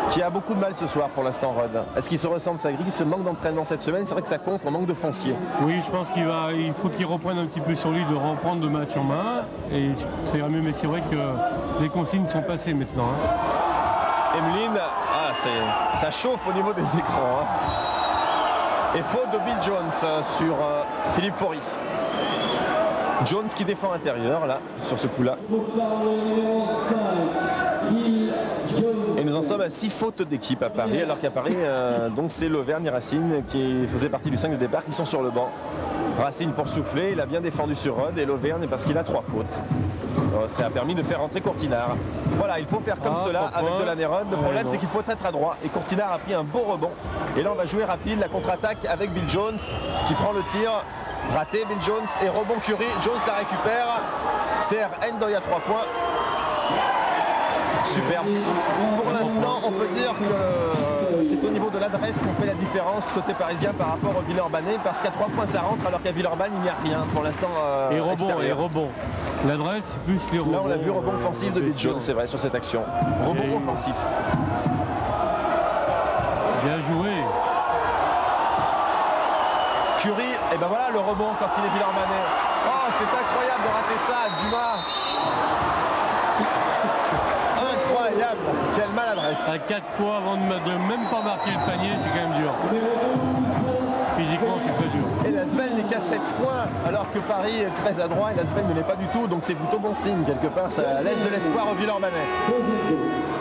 qui a beaucoup de mal ce soir pour l'instant. Rod, est-ce qu'il se ressent de sa grille, ce manque d'entraînement cette semaine? C'est vrai que ça compte, on manque de foncier. Oui, je pense il faut qu'il reprenne un petit peu sur lui de reprendre le match en main et ça ira mieux, mais c'est vrai que les consignes sont passées maintenant. Emeline, ça chauffe au niveau des écrans. Et faute de Bill Jones sur Philippe Faury. Jones qui défend intérieur là, sur ce coup-là. Et nous en sommes à 6 fautes d'équipe à Paris, alors qu'à Paris, donc c'est l'Auvergne et Racine qui faisait partie du 5 de départ, qui sont sur le banc. Racine pour souffler, il a bien défendu sur Rod et l'Auvergne parce qu'il a 3 fautes. Ça a permis de faire rentrer Courtinard. Voilà, il faut faire comme cela avec Delaney Rod. Le problème c'est qu'il faut être adroit et Courtinard a pris un beau rebond. Et là on va jouer rapide, la contre-attaque avec Bill Jones qui prend le tir. Raté Bill Jones et rebond Curry. Jones la récupère. Serre Ndoye à 3 points. Superbe. Pour l'instant, on peut dire que c'est au niveau de l'adresse qu'on fait la différence côté parisien par rapport au Villeurbanais, parce qu'à 3 points ça rentre, alors qu'à Villeurbanne il n'y a rien pour l'instant. Et rebond. L'adresse plus les rebonds. Là on l'a vu, rebond offensif de Bill Jones, c'est vrai, sur cette action. Rebond offensif. Bien joué. Curry, et ben voilà le rebond quand il est Villeurbanais. Oh, c'est incroyable de rater ça, Dumas. Incroyable, quelle maladresse. À 4 fois avant de même pas marquer le panier, c'est quand même dur. Physiquement, c'est très dur. Et l'Asvel n'est qu'à 7 points, alors que Paris est très adroit et l'Asvel ne l'est pas du tout. Donc c'est plutôt bon signe, quelque part. Ça laisse de l'espoir au Villeurbanais.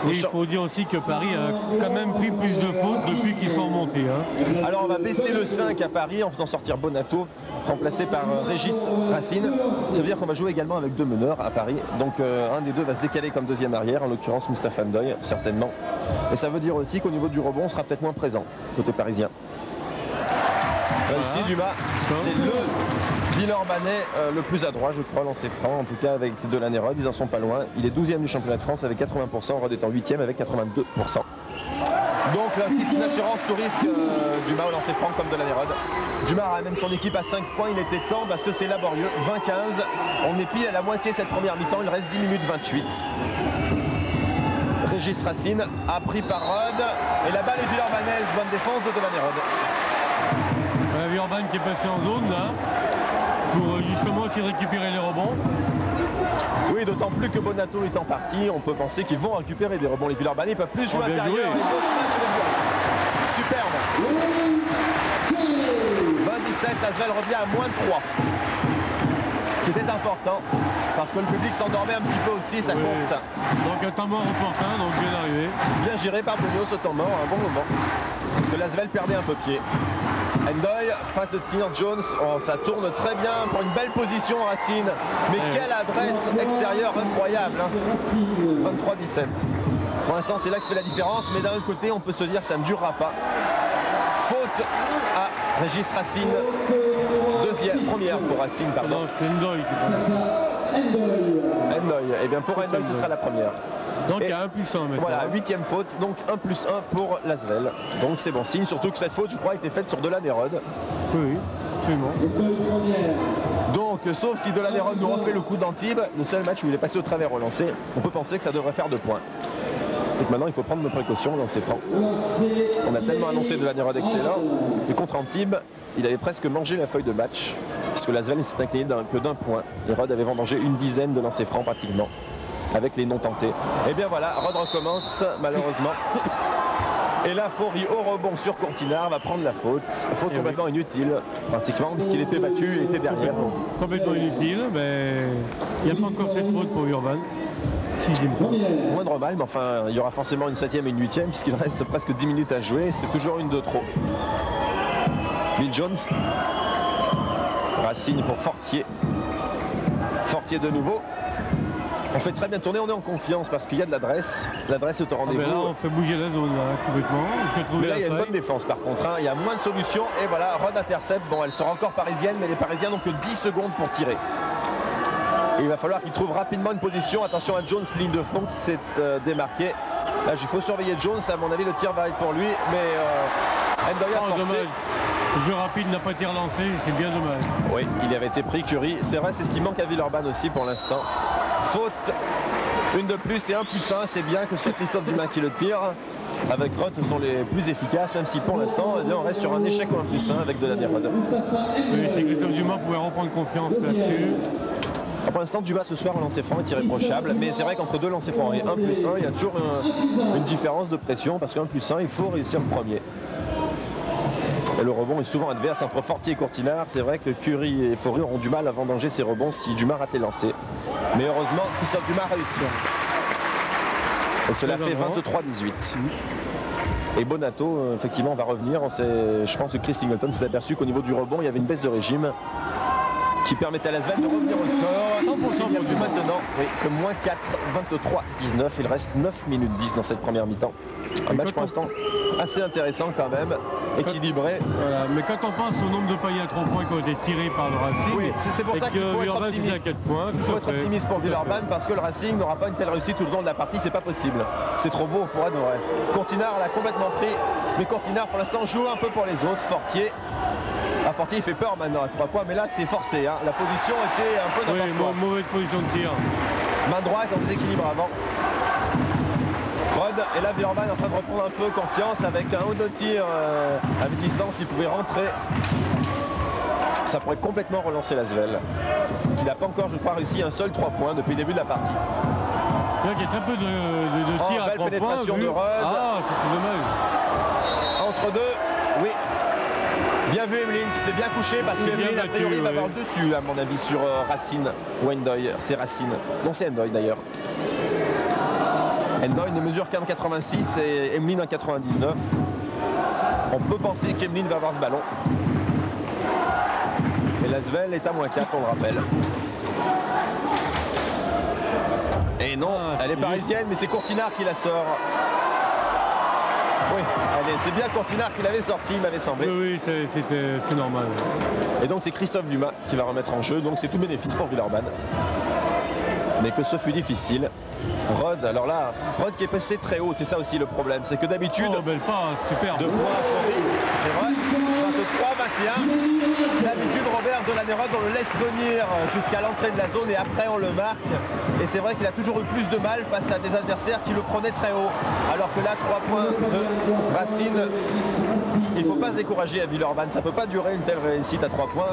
Et il faut dire aussi que Paris a quand même pris plus de fautes depuis qu'ils sont montés. Hein. Alors on va baisser le 5 à Paris en faisant sortir Bonato, remplacé par Régis Racine. Ça veut dire qu'on va jouer également avec 2 meneurs à Paris. Donc un des deux va se décaler comme deuxième arrière, en l'occurrence Mustapha Ndoye, certainement. Et ça veut dire aussi qu'au niveau du rebond, on sera peut-être moins présent, côté parisien. Ici Dumas, c'est le Villeurbanais le plus adroit, je crois, lancé franc, en tout cas avec Delaney-Rod, ils en sont pas loin. Il est 12e du championnat de France avec 80%, Rod étant 8e avec 82%. Donc là, c'est une assurance tout risque, Dumas au lancer franc comme Delaney-Rod. Dumas ramène son équipe à 5 points, il était temps parce que c'est laborieux, 20-15. On est pile à la moitié cette première mi-temps, il reste 10 minutes 28. Régis Racine a pris par Rod et la balle est villeurbannaise, bonne défense de Delaney-Rod. Villeurbanne qui est passé en zone là pour justement aussi récupérer les rebonds. Oui, d'autant plus que Bonato est en partie, on peut penser qu'ils vont récupérer des rebonds. Les Villeurbanais ne peuvent plus jouer intérieur. Superbe. 27, l'Asvel revient à moins de 3. C'était important parce que le public s'endormait un petit peu aussi, ça compte. Donc un temps mort opportun, donc bien arrivé. Bien géré par Bonios au temps mort, un bon moment. Parce que l'Asvel perdait un peu pied. Ndoye, feinte le tir, Jones, oh, ça tourne très bien pour une belle position Racine. Mais quelle adresse extérieure incroyable. Hein. 23-17. Pour l'instant c'est là que se fait la différence, mais d'un autre côté on peut se dire que ça ne durera pas. Faute à Régis Racine. Première pour Racine, pardon. Non, c'est Ndoye qui prend. Ndoye, et bien pour Ndoye ce sera la première. Donc il y a 1 plus 1 maintenant. Voilà, 8e faute, donc 1 plus 1 pour l'Asvel. Donc c'est bon signe, surtout que cette faute, je crois, a été faite sur Delaney-Rod. Oui, absolument. Donc, sauf si Delaney-Rod nous refait le coup d'Antibes, le seul match où il est passé au travers au lancer, on peut penser que ça devrait faire 2 points. C'est que maintenant, il faut prendre nos précautions dans ces francs. On a tellement annoncé Delaney-Rod excellent, et contre Antibes, il avait presque mangé la feuille de match, parce que l'Asvel s'est incliné que d'1 point. Et Rod avait vendangé une dizaine de lancers francs pratiquement, avec les non tentés. Et bien voilà, Rod recommence malheureusement. Et là, Faury au rebond sur Courtinard va prendre la faute. Faute complètement inutile, pratiquement, puisqu'il était battu, il était derrière. Complètement inutile, mais il n'y a pas encore cette faute pour Urban. 6e point. Moindre mal, mais enfin, il y aura forcément une 7e et une 8e, puisqu'il reste presque 10 minutes à jouer. C'est toujours une de trop. Bill Jones. Racine pour Fortier. Fortier de nouveau. On fait très bien tourner, on est en confiance parce qu'il y a de l'adresse. L'adresse est au rendez-vous. Là, on fait bouger la zone là, complètement. Mais là, il y a une bonne défense par contre. Hein. Il y a moins de solutions. Et voilà, Rod intercepte. Bon, elle sera encore parisienne, mais les Parisiens n'ont que 10 secondes pour tirer. Et il va falloir qu'il trouve rapidement une position. Attention à Jones, ligne de fond qui s'est démarquée. Là, il faut surveiller Jones. À mon avis, le tir va être pour lui. Mais Ndoye a forcé. Dommage. Le jeu rapide n'a pas été relancé, c'est bien dommage. Oui, il avait été pris, Curry. C'est vrai, c'est ce qui manque à Villeurbanne aussi pour l'instant. Faute, une de plus et 1 plus 1. C'est bien que ce soit Christophe Dumas qui le tire. Avec Rod, ce sont les plus efficaces, même si pour l'instant, on reste sur un échec au 1 plus 1 avec Delaney-Rod. Oui, si Christophe Dumas pouvait reprendre confiance là-dessus. Pour l'instant, Dumas ce soir, au lancer franc est irréprochable. Mais c'est vrai qu'entre 2 lancers francs et 1 plus 1, il y a toujours une différence de pression. Parce qu'un plus 1, il faut réussir le premier. Et le rebond est souvent adverse entre Fortier et Courtinard. C'est vrai que Curry et Faury auront du mal à vendanger ces rebonds si Dumas rate les lancers. Mais heureusement, Christophe Dumas réussit. Et cela fait 23-18. Et Bonato, effectivement, va revenir. Je pense que Chris Singleton s'est aperçu qu'au niveau du rebond, il y avait une baisse de régime. qui permettait à Lasvel de revenir au score. 100% Il n'y a pour plus Dumas. maintenant oui, que moins 4, 23-19. Il reste 9 minutes 10 dans cette première mi-temps. Un match pour l'instant assez intéressant quand même, équilibré. Voilà. Mais quand on pense au nombre de paniers à 3 points qui ont été tirés par le Racing, Oui, c'est pour ça qu'il faut être Villeurbanne était à optimiste. 4 points. Il faut être optimiste pour Villeurbanne parce que le Racing n'aura pas une telle réussite tout le long de la partie, c'est pas possible. C'est trop beau pour être vrai. Courtinard l'a complètement pris, mais Courtinard pour l'instant joue un peu pour les autres. Fortier. Ah, Fortier il fait peur maintenant à 3 points, mais là c'est forcé. Hein. La position était un peu n'importe quoi. Mauvaise position de tir. Main droite en déséquilibre avant. Rod, et là Villeurbanne en train de reprendre un peu confiance avec un haut de tir à mi-distance, il pouvait rentrer. Ça pourrait complètement relancer Lasvel, qui n'a pas encore, je crois, réussi un seul 3 points depuis le début de la partie. Là, il y a très peu de tirs à belle 3 pénétration points. de Rod. Ah, c'était dommage. Entre deux, oui. Bien vu Emeline qui s'est bien couché parce que Il est bien Emeline a battu, priori va ouais. avoir le dessus à mon avis sur Racine ou Endoy. C'est Racine. Non, c'est Endoy d'ailleurs. Endoy ne mesure qu'un 86 et Emeline un 99. On peut penser qu'Emeline va avoir ce ballon. Et Lasvel est à moins 4, on le rappelle. Et non, elle est parisienne, mais c'est Courtinard qui la sort. Oui, c'est bien Courtinard qui l'avait sorti, il m'avait semblé. Oui, c'est normal. Et donc c'est Christophe Dumas qui va remettre en jeu, donc c'est tout bénéfice pour Villeurbanne. Mais que ce fut difficile. Rod, alors là, Rod qui est passé très haut, c'est ça aussi le problème, c'est que d'habitude, Oh, belle passe, super. 2 points pour Rick, c'est Rod, 23-21. D'habitude, Robert Delanerode, on le laisse venir jusqu'à l'entrée de la zone et après on le marque. Et c'est vrai qu'il a toujours eu plus de mal face à des adversaires qui le prenaient très haut. Alors que là, 3 points de Racine. Il ne faut pas se décourager à Villeurbanne, ça ne peut pas durer une telle réussite à 3 points.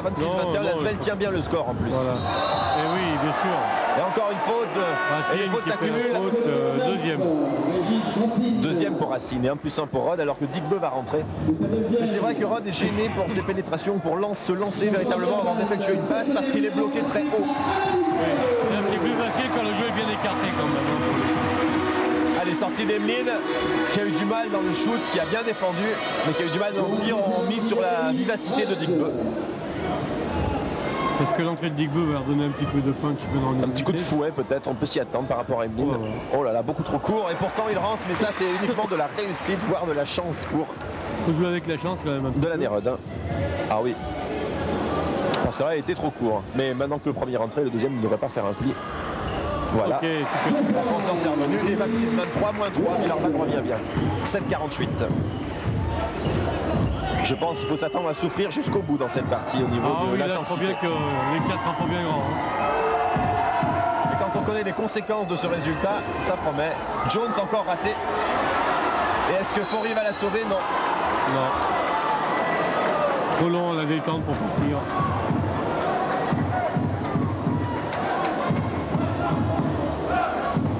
26-21, Lasvel tient bien le score en plus. Voilà. Et oui, bien sûr. Et encore une faute, et les fautes s'accumulent. Deuxième pour Racine et 1+1 pour Rod alors que Digbeu va rentrer. Mais c'est vrai que Rod est gêné pour ses pénétrations, pour se lancer véritablement avant d'effectuer une passe parce qu'il est bloqué très haut. Oui. C'est plus facile quand le jeu est bien écarté quand même. Allez, sortie d'Emeline qui a eu du mal dans le shoot, qui a bien défendu, mais qui a eu du mal dans le tir. On mise sur la vivacité de Digbeu. Est-ce que l'entrée de Digbeu va redonner un petit peu de punch? Un petit coup de fouet peut-être, on peut s'y attendre par rapport à Emeline. Ouais, ouais. Oh là là, beaucoup trop court et pourtant il rentre, mais ça c'est uniquement de la réussite, voire de la chance pour Faut jouer avec la chance quand même. Delanerode. Hein. Ah oui. Parce que là il était trop court. Mais maintenant que le premier est rentré, le deuxième ne devrait pas faire un pli. Voilà. Ok, La confiance est revenue et 26-23, moins 3, Villeurbanne revient bien. 7-48. Je pense qu'il faut s'attendre à souffrir jusqu'au bout dans cette partie au niveau de là, je crois l'intensité. bien que l'écart sera pas bien grand. Hein. Et quand on connaît les conséquences de ce résultat, ça promet. Jones encore raté. Et est-ce que Faury va la sauver? Non. Non. Trop long la détente pour partir.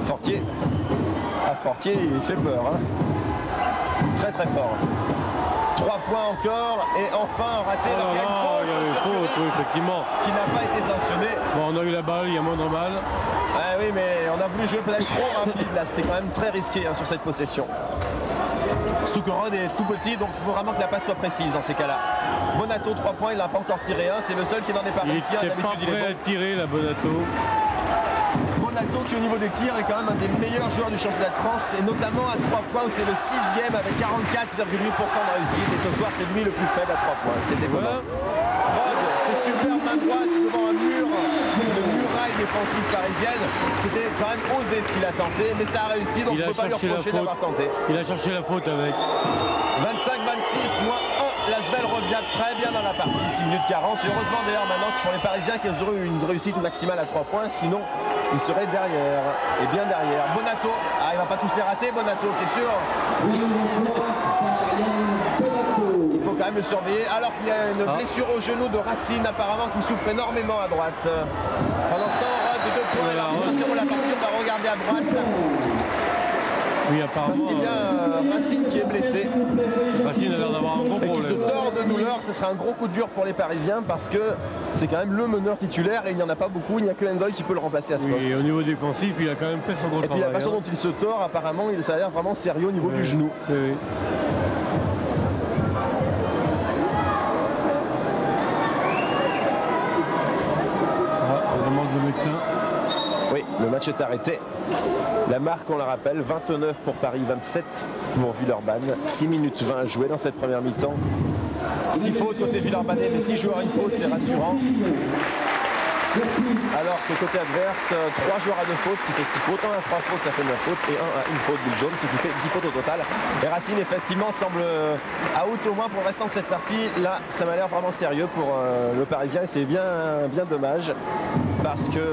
Fortier. Ah, Fortier, il fait peur. Hein. Très très fort. 3 points encore et enfin raté. Oh là là, il y avait faute, oui, effectivement. Qui n'a pas été sanctionné. Bon, on a eu la balle, il y a moindre mal. Ah oui, mais on a voulu jouer peut-être trop rapide là. C'était quand même très risqué hein, sur cette possession. Surtout que Rod est tout petit, donc il faut vraiment que la passe soit précise dans ces cas-là. Bonato, 3 points, il n'a pas encore tiré un. C'est le seul qui n'en est pas Il réussi. n'était pas prêt à tirer la Bonato. Bonato qui au niveau des tirs est quand même un des meilleurs joueurs du championnat de France et notamment à 3 points où c'est le 6e avec 44,8% de réussite et ce soir c'est lui le plus faible à 3 points. C'est déconnant. Rod, c'est super main droite devant un mur, une muraille défensive parisienne. C'était quand même osé ce qu'il a tenté mais ça a réussi donc on ne peut pas lui reprocher d'avoir tenté. Il a cherché la faute avec. 25-26, moins 1, Lasvel revient très bien dans la partie, 6 minutes 40. Et heureusement d'ailleurs maintenant pour les Parisiens qu'ils auraient eu une réussite maximale à 3 points, sinon ils seraient derrière, et bien derrière. Bonato, ah il va pas tous les rater Bonato, c'est sûr. Il faut quand même le surveiller, alors qu'il y a une blessure au genou de Racine apparemment qui souffre énormément à droite. Pendant ce temps, Rod de 2 points, l'arbitre interrompt la partie, on va regarder à droite. Oui, apparemment. Parce qu'il y a Racine qui est blessé. Racine a l'air d'avoir un gros problème. Et qui se tord de douleur, ce sera un gros coup dur pour les Parisiens parce que c'est quand même le meneur titulaire et il n'y en a pas beaucoup, il n'y a que Endoy qui peut le remplacer à ce poste. Et au niveau défensif, il a quand même fait son gros travail. Et puis la façon dont il se tord, apparemment, ça a l'air vraiment sérieux au niveau du genou. Oui. match est arrêté. La marque, on la rappelle, 29 pour Paris, 27 pour Villeurbanne. 6 minutes 20 à jouer dans cette première mi-temps. 6 fautes côté Villeurbanais, mais 6 joueurs à une faute, c'est rassurant. Alors que côté adverse, 3 joueurs à 2 fautes, ce qui fait 6 fautes, 1 à 3 fautes, ça fait 9 fautes, et 1 à 1 faute Bill Jones, ce qui fait 10 fautes au total. Et Racine, effectivement, semble out au moins pour le restant de cette partie. Là, ça m'a l'air vraiment sérieux pour le Parisien, et c'est bien dommage, parce que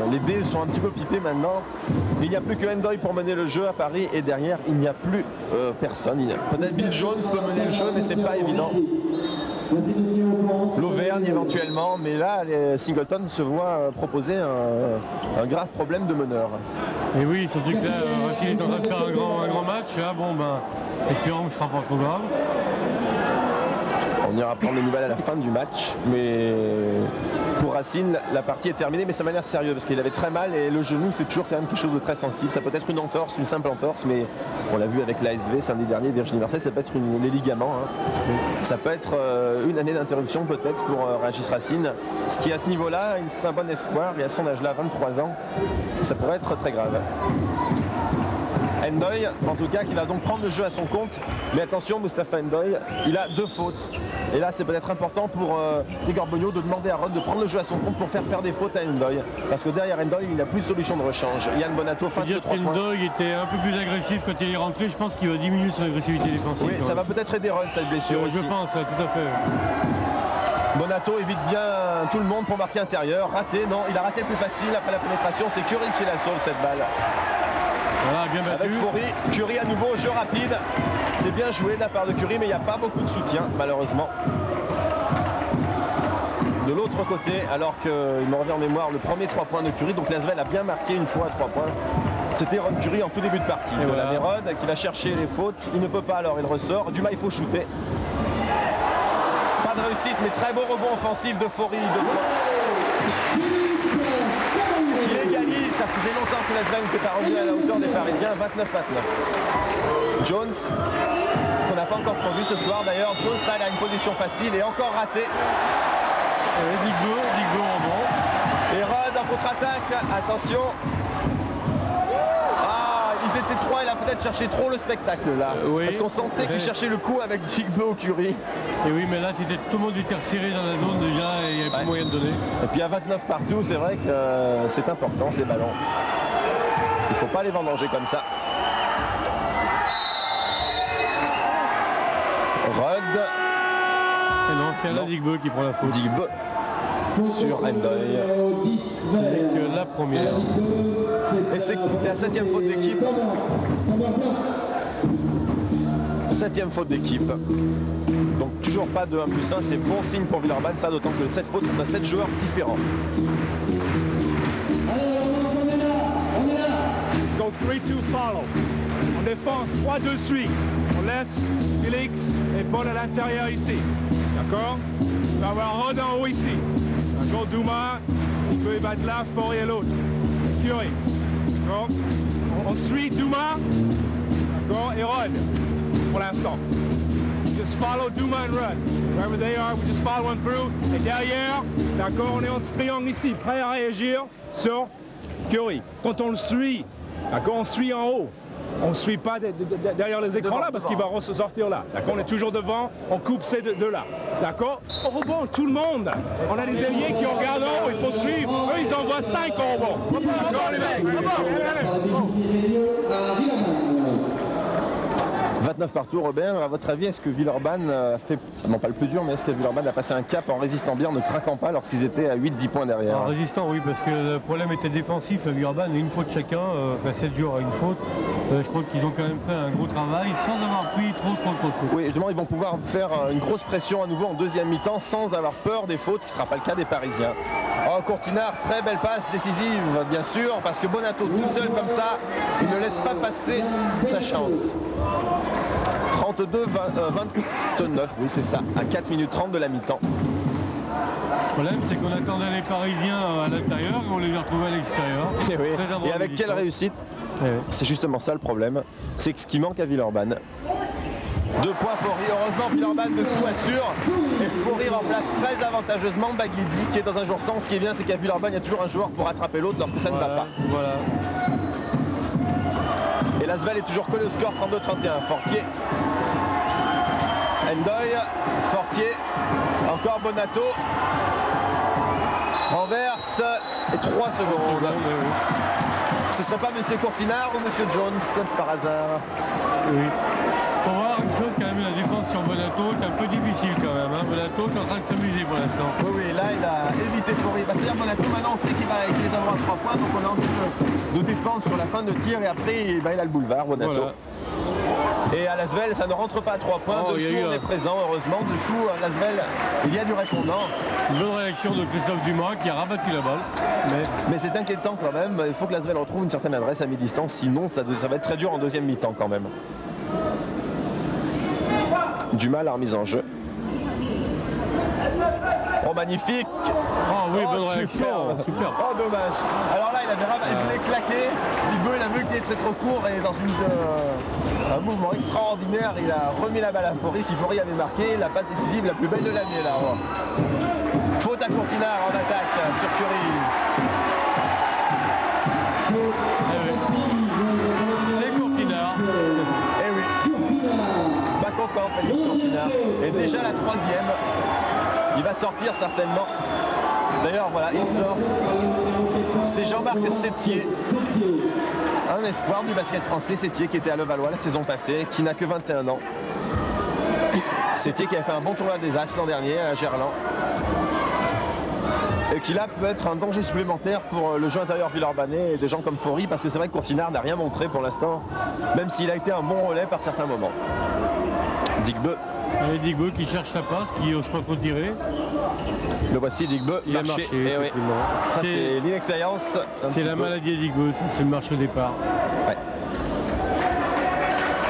les dés sont un petit peu pipés maintenant. Il n'y a plus que Ndoye pour mener le jeu à Paris, et derrière, il n'y a plus personne. Peut-être Bill Jones peut mener le jeu, mais c'est pas évident. L'Auvergne éventuellement, mais là Singleton se voit proposer un grave problème de meneur. Et oui, surtout que là Racine est en train de faire un grand match, là, bon ben espérons que ce sera pas trop grave. On ira prendre les nouvelles à la fin du match, mais pour Racine, la partie est terminée, mais ça m'a l'air sérieux parce qu'il avait très mal et le genou c'est toujours quand même quelque chose de très sensible. Ça peut être une entorse, une simple entorse, mais on l'a vu avec l'ASV samedi dernier, Virginie Marseille, ça peut être les ligaments. Hein. Ça peut être une année d'interruption peut-être pour Régis Racine, ce qui à ce niveau-là, c'est un bon espoir et à son âge-là, 23 ans, ça pourrait être très grave. Ndoye, en tout cas, qui va donc prendre le jeu à son compte. Mais attention, Moustapha Ndoye, il a 2 fautes. Et là, c'est peut-être important pour Grégor Beugnot de demander à Rod de prendre le jeu à son compte pour faire des fautes à Ndoye. Parce que derrière Ndoye, il n'a plus de solution de rechange. Yann Bonato, fin de 3 points. Ndoye était un peu plus agressif quand il est rentré. Je pense qu'il va diminuer son agressivité défensive. Oui, ça va peut-être aider Rod, cette blessure aussi. Je pense, tout à fait. Bonato évite bien tout le monde pour marquer intérieur. Raté, non, il a raté le plus facile après la pénétration. C'est Curie qui la sauve, cette balle. Voilà, bien battu. Avec Faury, Curie à nouveau, jeu rapide. C'est bien joué de la part de Curie, mais il n'y a pas beaucoup de soutien, malheureusement. De l'autre côté, alors qu'il me revient en mémoire le premier 3 points de Curie, donc Lasvel a bien marqué une fois à 3 points. C'était Rod Curie en tout début de partie. Et voilà, Rod qui va chercher les fautes. Il ne peut pas, alors il ressort. Dumas, il faut shooter. Pas de réussite, mais très beau rebond offensif de Faury. Qui égalise, ça faisait longtemps que Lasvel n'était pas revenu à la hauteur des Parisiens, 29-29. Jones, qu'on n'a pas encore trop vu ce soir d'ailleurs, Jones là, il a une position facile et encore raté. Digbo en bon. Et Rod en contre-attaque, attention. Ah, ils étaient 3, il a peut-être cherché trop le spectacle là. Oui, parce qu'on sentait qu'il cherchait le coup avec Digbo Curie. Et oui, mais là c'était tout le monde était resserré dans la zone déjà et il n'y avait plus moyen de donner. Et puis à 29 partout, c'est vrai que c'est important ces ballons. Il ne faut pas les vendanger comme ça. Rod. Et non, c'est Alain Digbo qui prend la faute. Digbo sur Ndoye. C'est la première. Et c'est la 7e faute d'équipe. 7e faute d'équipe. Donc toujours pas de 1+1, c'est bon signe pour Villeurbanne, ça d'autant que les 7 fautes sont à 7 joueurs différents. Let's go 3-2 follow. On défense 3-2 suite. On laisse Félix et Paul à l'intérieur ici. D'accord? On va avoir Rod en haut ici. D'accord? Dumas, il peut y battre là, Faury et l'autre. Curie. D'accord? On suit Dumas. D'accord? Et Rod. Pour l'instant. Just follow Dumas and Rod. Wherever they are, we just follow them through. Et derrière, d'accord, on est en triangle ici, prêt à réagir sur Curie. Quand on le suit, d'accord, on suit en haut. On ne suit pas derrière les écrans là parce qu'il va ressortir là. D'accord, on est toujours devant, on coupe ces deux-là. D'accord? Au rebond, tout le monde. On a des ailiers qui regardent en haut, il faut suivre. Eux, ils envoient 5 au rebond. D'accord, les mecs? Rebond. 29 partout, Robert. À votre avis, est-ce que Villeurbanne a fait, non pas le plus dur, mais est-ce que Villeurbanne a passé un cap en résistant bien, en ne craquant pas lorsqu'ils étaient à 8-10 points derrière? En résistant, oui, parce que le problème était défensif à Villeurbanne, une faute chacun, 7 joueurs à une faute. Je crois qu'ils ont quand même fait un gros travail sans avoir pris trop de fautes. Oui, justement, ils vont pouvoir faire une grosse pression à nouveau en deuxième mi-temps sans avoir peur des fautes, ce qui ne sera pas le cas des Parisiens. Oh, Courtinard, très belle passe décisive, bien sûr, parce que Bonato, tout seul comme ça, il ne laisse pas passer sa chance. 32-29, oui c'est ça, à 4 minutes 30 de la mi-temps. Le problème c'est qu'on attendait les Parisiens à l'intérieur et on les a retrouvés à l'extérieur. Et avec quelle réussite? C'est justement ça le problème, c'est que ce qui manque à Villeurbanne. 2 points Faury. Heureusement, Villeurbanne dessous assure. Et Faury remplace très avantageusement Baguidi qui est dans un jour sans. Ce qui est bien, c'est qu'à Villeurbanne, il y a toujours un joueur pour rattraper l'autre lorsque ça ne va pas. Voilà. Et l'Asvel est toujours collé au score 32-31. Fortier. Endoy. Fortier. Encore Bonato. Renverse. Et 3 secondes. Ce serait pas Monsieur Courtinard ou Monsieur Jones par hasard? Oui. Faut voir une chose quand même, la défense sur Bonato est un peu difficile quand même. Hein. Bonato est en train de s'amuser pour l'instant. Oui, là il a évité Faury. C'est-à-dire Bonato maintenant on sait qu'il est d'avoir 3 points, donc on a envie de défendre sur la fin de tir et après il a le boulevard Bonato. Voilà. Et à l'Asvel ça ne rentre pas à 3 points, dessous on est présent heureusement, dessous à l'Asvel il y a du répondant. Une bonne réaction de Christophe Dumas qui a rabattu la balle. Mais c'est inquiétant quand même, il faut que l'Asvel retrouve une certaine adresse à mi-distance, sinon ça va être très dur en deuxième mi-temps quand même. Dumas la remise en jeu. Oh magnifique. Oh oui, bonne réaction. Super. Oh dommage. Alors là il voulait claquer. Thibaut il a vu qu'il était trop court et dans un mouvement extraordinaire il a remis la balle à Faury. Si Faury avait marqué, la passe décisive la plus belle de l'année là. Oh. Faute à Courtinard en attaque sur Curie. C'est Courtinard. Eh oui. Pas content Félix Courtinard. Et déjà la 3e. Il va sortir certainement. D'ailleurs, voilà, il sort. C'est Jean-Marc Sétier. Un espoir du basket français, Sétier, qui était à Levallois la saison passée, qui n'a que 21 ans. Sétier qui a fait un bon tournoi des As l'an dernier à Gerland. Et qui là peut être un danger supplémentaire pour le jeu intérieur villeurbanais et des gens comme Faury, parce que c'est vrai que Courtinard n'a rien montré pour l'instant, même s'il a été un bon relais par certains moments. Digbeu. Et Digbeu qui cherche sa passe, qui n'ose pas trop tirer. Le voici, Digbeu. Il a marché. Eh oui. Ça c'est l'inexpérience. C'est la maladie à Digbeu, c'est le marche au départ. Ouais.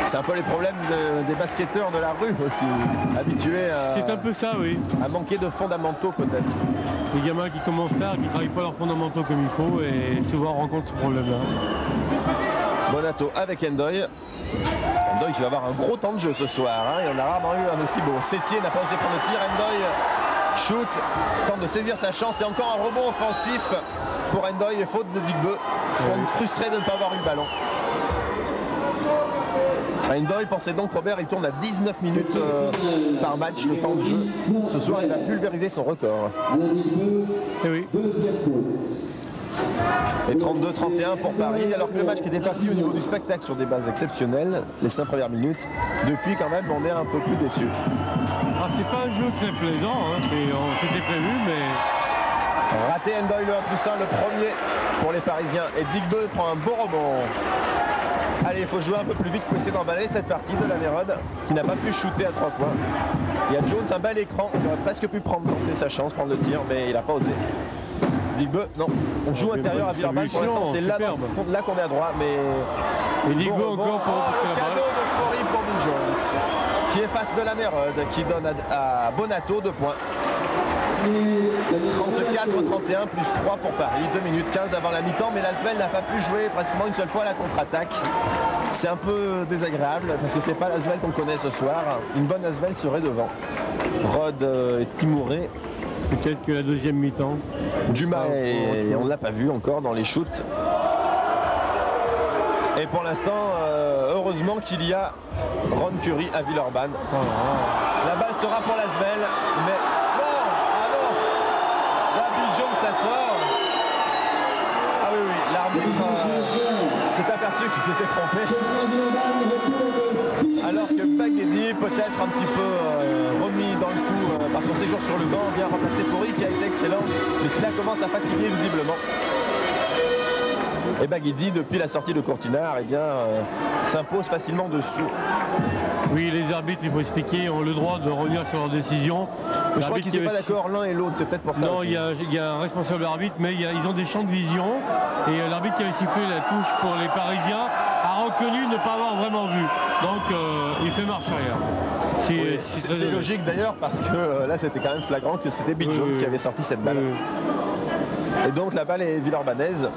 C'est un peu les problèmes des basketteurs de la rue aussi, habitués c'est un peu ça, oui. À manquer de fondamentaux peut-être. Les gamins qui commencent tard, qui ne travaillent pas leurs fondamentaux comme il faut et souvent rencontrent ce problème-là. Bonato avec Endoy. Endoy qui va avoir un gros temps de jeu ce soir. Hein. Il en a rarement eu un aussi beau. Sétier n'a pas osé prendre le tir. Endoy shoot, tente de saisir sa chance et encore un rebond offensif pour Endoy et faute de Digbeu. Frustré de ne pas avoir eu le ballon. Endoy pensait donc, Robert, il tourne à 19 minutes par match le temps de jeu. Ce soir, il va pulvériser son record. Et oui. Et 32-31 pour Paris, alors que le match qui était parti au niveau du spectacle sur des bases exceptionnelles, les 5 premières minutes, depuis quand même on est un peu plus déçu. Ah, c'est pas un jeu très plaisant, hein, c'était prévu, mais... Raté Endoy le 1+1, le premier pour les Parisiens. Et Digbeu prend un beau rebond. Allez, il faut jouer un peu plus vite, il faut essayer d'emballer cette partie de la Nérode qui n'a pas pu shooter à 3 points. Il y a Jones, un bel écran, il aurait presque pu tenter sa chance, prendre le tir, mais il n'a pas osé. Digbeu, non, on joue intérieur à Villeurbanne pour l'instant, c'est là qu'on est à droit, mais... Et Digbeu encore pour le cadeau de Faury pour Bill Jones, qui efface de la Nérode, qui donne à Bonato 2 points. 34-31 plus 3 pour Paris, 2 minutes 15 avant la mi-temps, mais l'Asvel n'a pas pu jouer pratiquement une seule fois à la contre-attaque. C'est un peu désagréable parce que c'est pas l'Asvel qu'on connaît ce soir. Une bonne Asvel serait devant. Rod et Timouré. Peut-être que la deuxième mi-temps. Dumas, et on ne l'a pas vu encore dans les shoots. Et pour l'instant, heureusement qu'il y a Ron Curry à Villeurbanne. La balle sera pour l'Asvel, mais... Jones la sort. Ah oui, l'arbitre s'est aperçu qu'il s'était trompé. Alors que Baguedi, peut-être un petit peu remis dans le coup par son séjour sur le banc, vient remplacer Faury qui a été excellent, mais qui là commence à fatiguer visiblement. Et Baguedi, depuis la sortie de Courtinard, eh bien, s'impose facilement dessous. Oui, les arbitres, il faut expliquer, ont le droit de revenir sur leur décision. Je crois qu'ils n'étaient pas d'accord l'un et l'autre, c'est peut-être pour ça. Non, il y a un responsable arbitre, mais ils ont des champs de vision. Et l'arbitre qui avait sifflé la touche pour les Parisiens a reconnu ne pas avoir vraiment vu. Donc il fait marche arrière. C'est logique d'ailleurs parce que là c'était quand même flagrant que c'était Bill Jones qui avait sorti cette balle. Et donc la balle est villeurbannaise.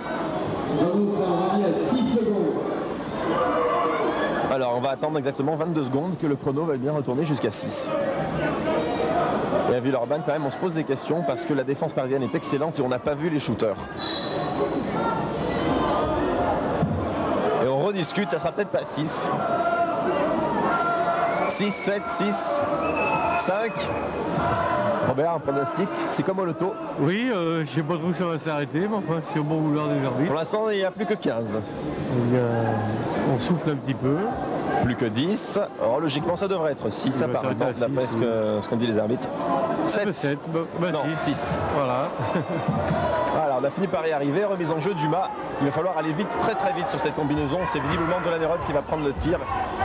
Alors on va attendre exactement 22 secondes que le chrono va bien retourner jusqu'à 6. Et à Villeurbanne quand même on se pose des questions parce que la défense parisienne est excellente et on n'a pas vu les shooters. Et on rediscute, ça sera peut-être pas 6. 6, 7, 6, 5. Robert, un pronostic, c'est comme au loto. Oui, je sais pas trop où ça va s'arrêter, mais enfin c'est au bon vouloir des arbitres. Pour l'instant il n'y a plus que 15. On souffle un petit peu. Plus que 10. Alors, logiquement ça devrait être 6 apparemment d'après ce qu'ont dit les arbitres. 7. 7. Bah, non, 6. Voilà. Voilà, on a fini par y arriver. Remise en jeu Dumas. Il va falloir aller vite, très très vite sur cette combinaison. C'est visiblement Dolan-Hérode qui va prendre le tir.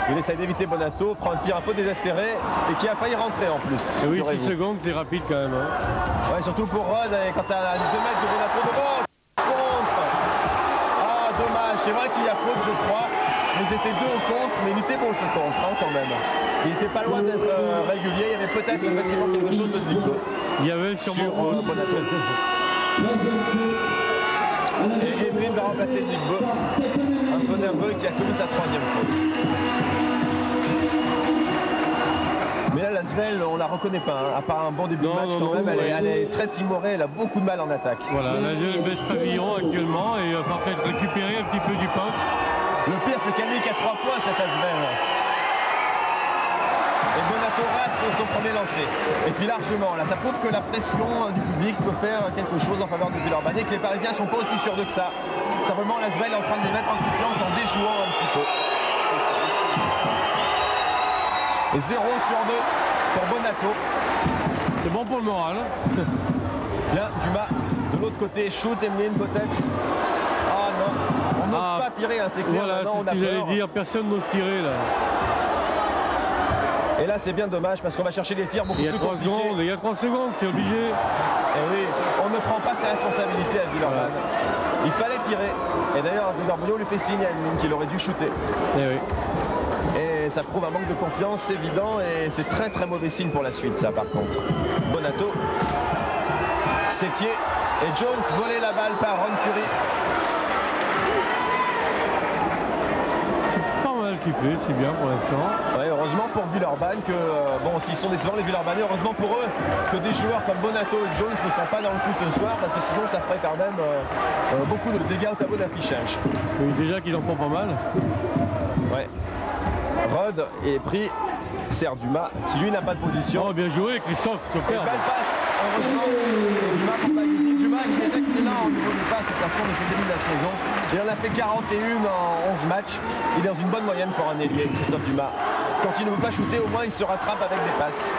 Il essaye d'éviter Bonato, prend un tir un peu désespéré et qui a failli rentrer en plus. Et oui, 6 secondes, c'est rapide quand même. Hein. Ouais, surtout pour Rod, quand tu as 2 mètres de Bonato devant. Contre. Ah, dommage. C'est vrai qu'il y a faute, je crois. Mais c'était 2 au contre, mais il était beau ce contre hein, quand même. Il n'était pas loin d'être régulier. Il y avait peut-être effectivement quelque chose de Digbo. Il y avait sûrement Bonato. Et Emeline va remplacer Digbo. Un peu nerveux qui a commis sa 3e faute. Mais là, Lasvel, on la reconnaît pas. Hein. À part un bon début de match, quand même, elle est très timorée. Elle a beaucoup de mal en attaque. Voilà, Lasvel baisse pavillon actuellement et va peut-être récupérer un petit peu du punch. Le pire, c'est qu'elle n'est qu'à 3 points, cette Lasvel. Et Bonato rate son premier lancer. Et puis largement, là, ça prouve que la pression du public peut faire quelque chose en faveur de Villeurbanne et que les Parisiens ne sont pas aussi sûrs d'eux que ça. Simplement, Lasvel est en train de les mettre en confiance en déjouant un petit peu. Et 0 sur 2 pour Bonato. C'est bon pour le moral. Bien, Dumas de l'autre côté, shoot, Emeline peut-être. Ah non, on n'ose pas tirer, hein, c'est clair. Voilà, c'est ce que j'allais dire, personne n'ose tirer là. Et là c'est bien dommage parce qu'on va chercher des tirs beaucoup plus compliqués. Il y a 3 secondes, c'est obligé. Et oui, on ne prend pas ses responsabilités à Villeurbanne. Voilà. Il fallait tirer. Et d'ailleurs, Villeurbanne lui fait signe à Emeline qu'il aurait dû shooter. Et oui. Et ça prouve un manque de confiance, c'est évident, et c'est très très mauvais signe pour la suite, ça par contre. Bonato, Sétier, et Jones volait la balle par Ron Curry. C'est pas mal sifflé, c'est bien pour l'instant. Ouais, heureusement pour Villeurbanne que, bon, s'ils sont décevants les Villeurbanais, heureusement pour eux que des joueurs comme Bonato et Jones ne sont pas dans le coup ce soir, parce que sinon ça ferait quand même beaucoup de dégâts au tableau d'affichage. Oui, déjà qu'ils en font pas mal. Ouais. Rod est pris, Serre Dumas qui lui n'a pas de position. Oh, bien joué Christophe, super. Belle passe, heureusement. Dumas qui est excellent au niveau du passe de toute façon depuis le début de la saison. Il en a fait 41 en 11 matchs. Il est dans une bonne moyenne pour un ailier, Christophe Dumas. Quand il ne veut pas shooter, au moins il se rattrape avec des passes.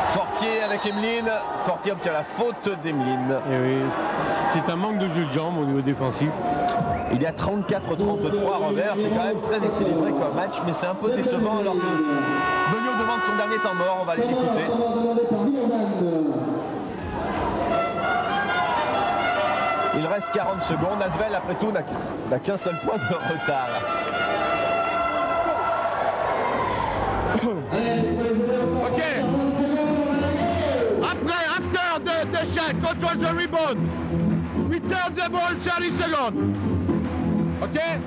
Fortier avec Emeline. Fortier obtient la faute d'Emeline. Et oui, c'est un manque de jeu de jambes au niveau défensif. Il y a 34-33 Robert, c'est quand même très équilibré comme match, mais c'est un peu décevant alors que Beugnot demande son dernier temps mort, on va aller l'écouter. Il reste 40 secondes, Lasvel après tout n'a qu'un seul point de retard. Ok. After the shot, control the rebound. Return the ball 30 seconds. Okay?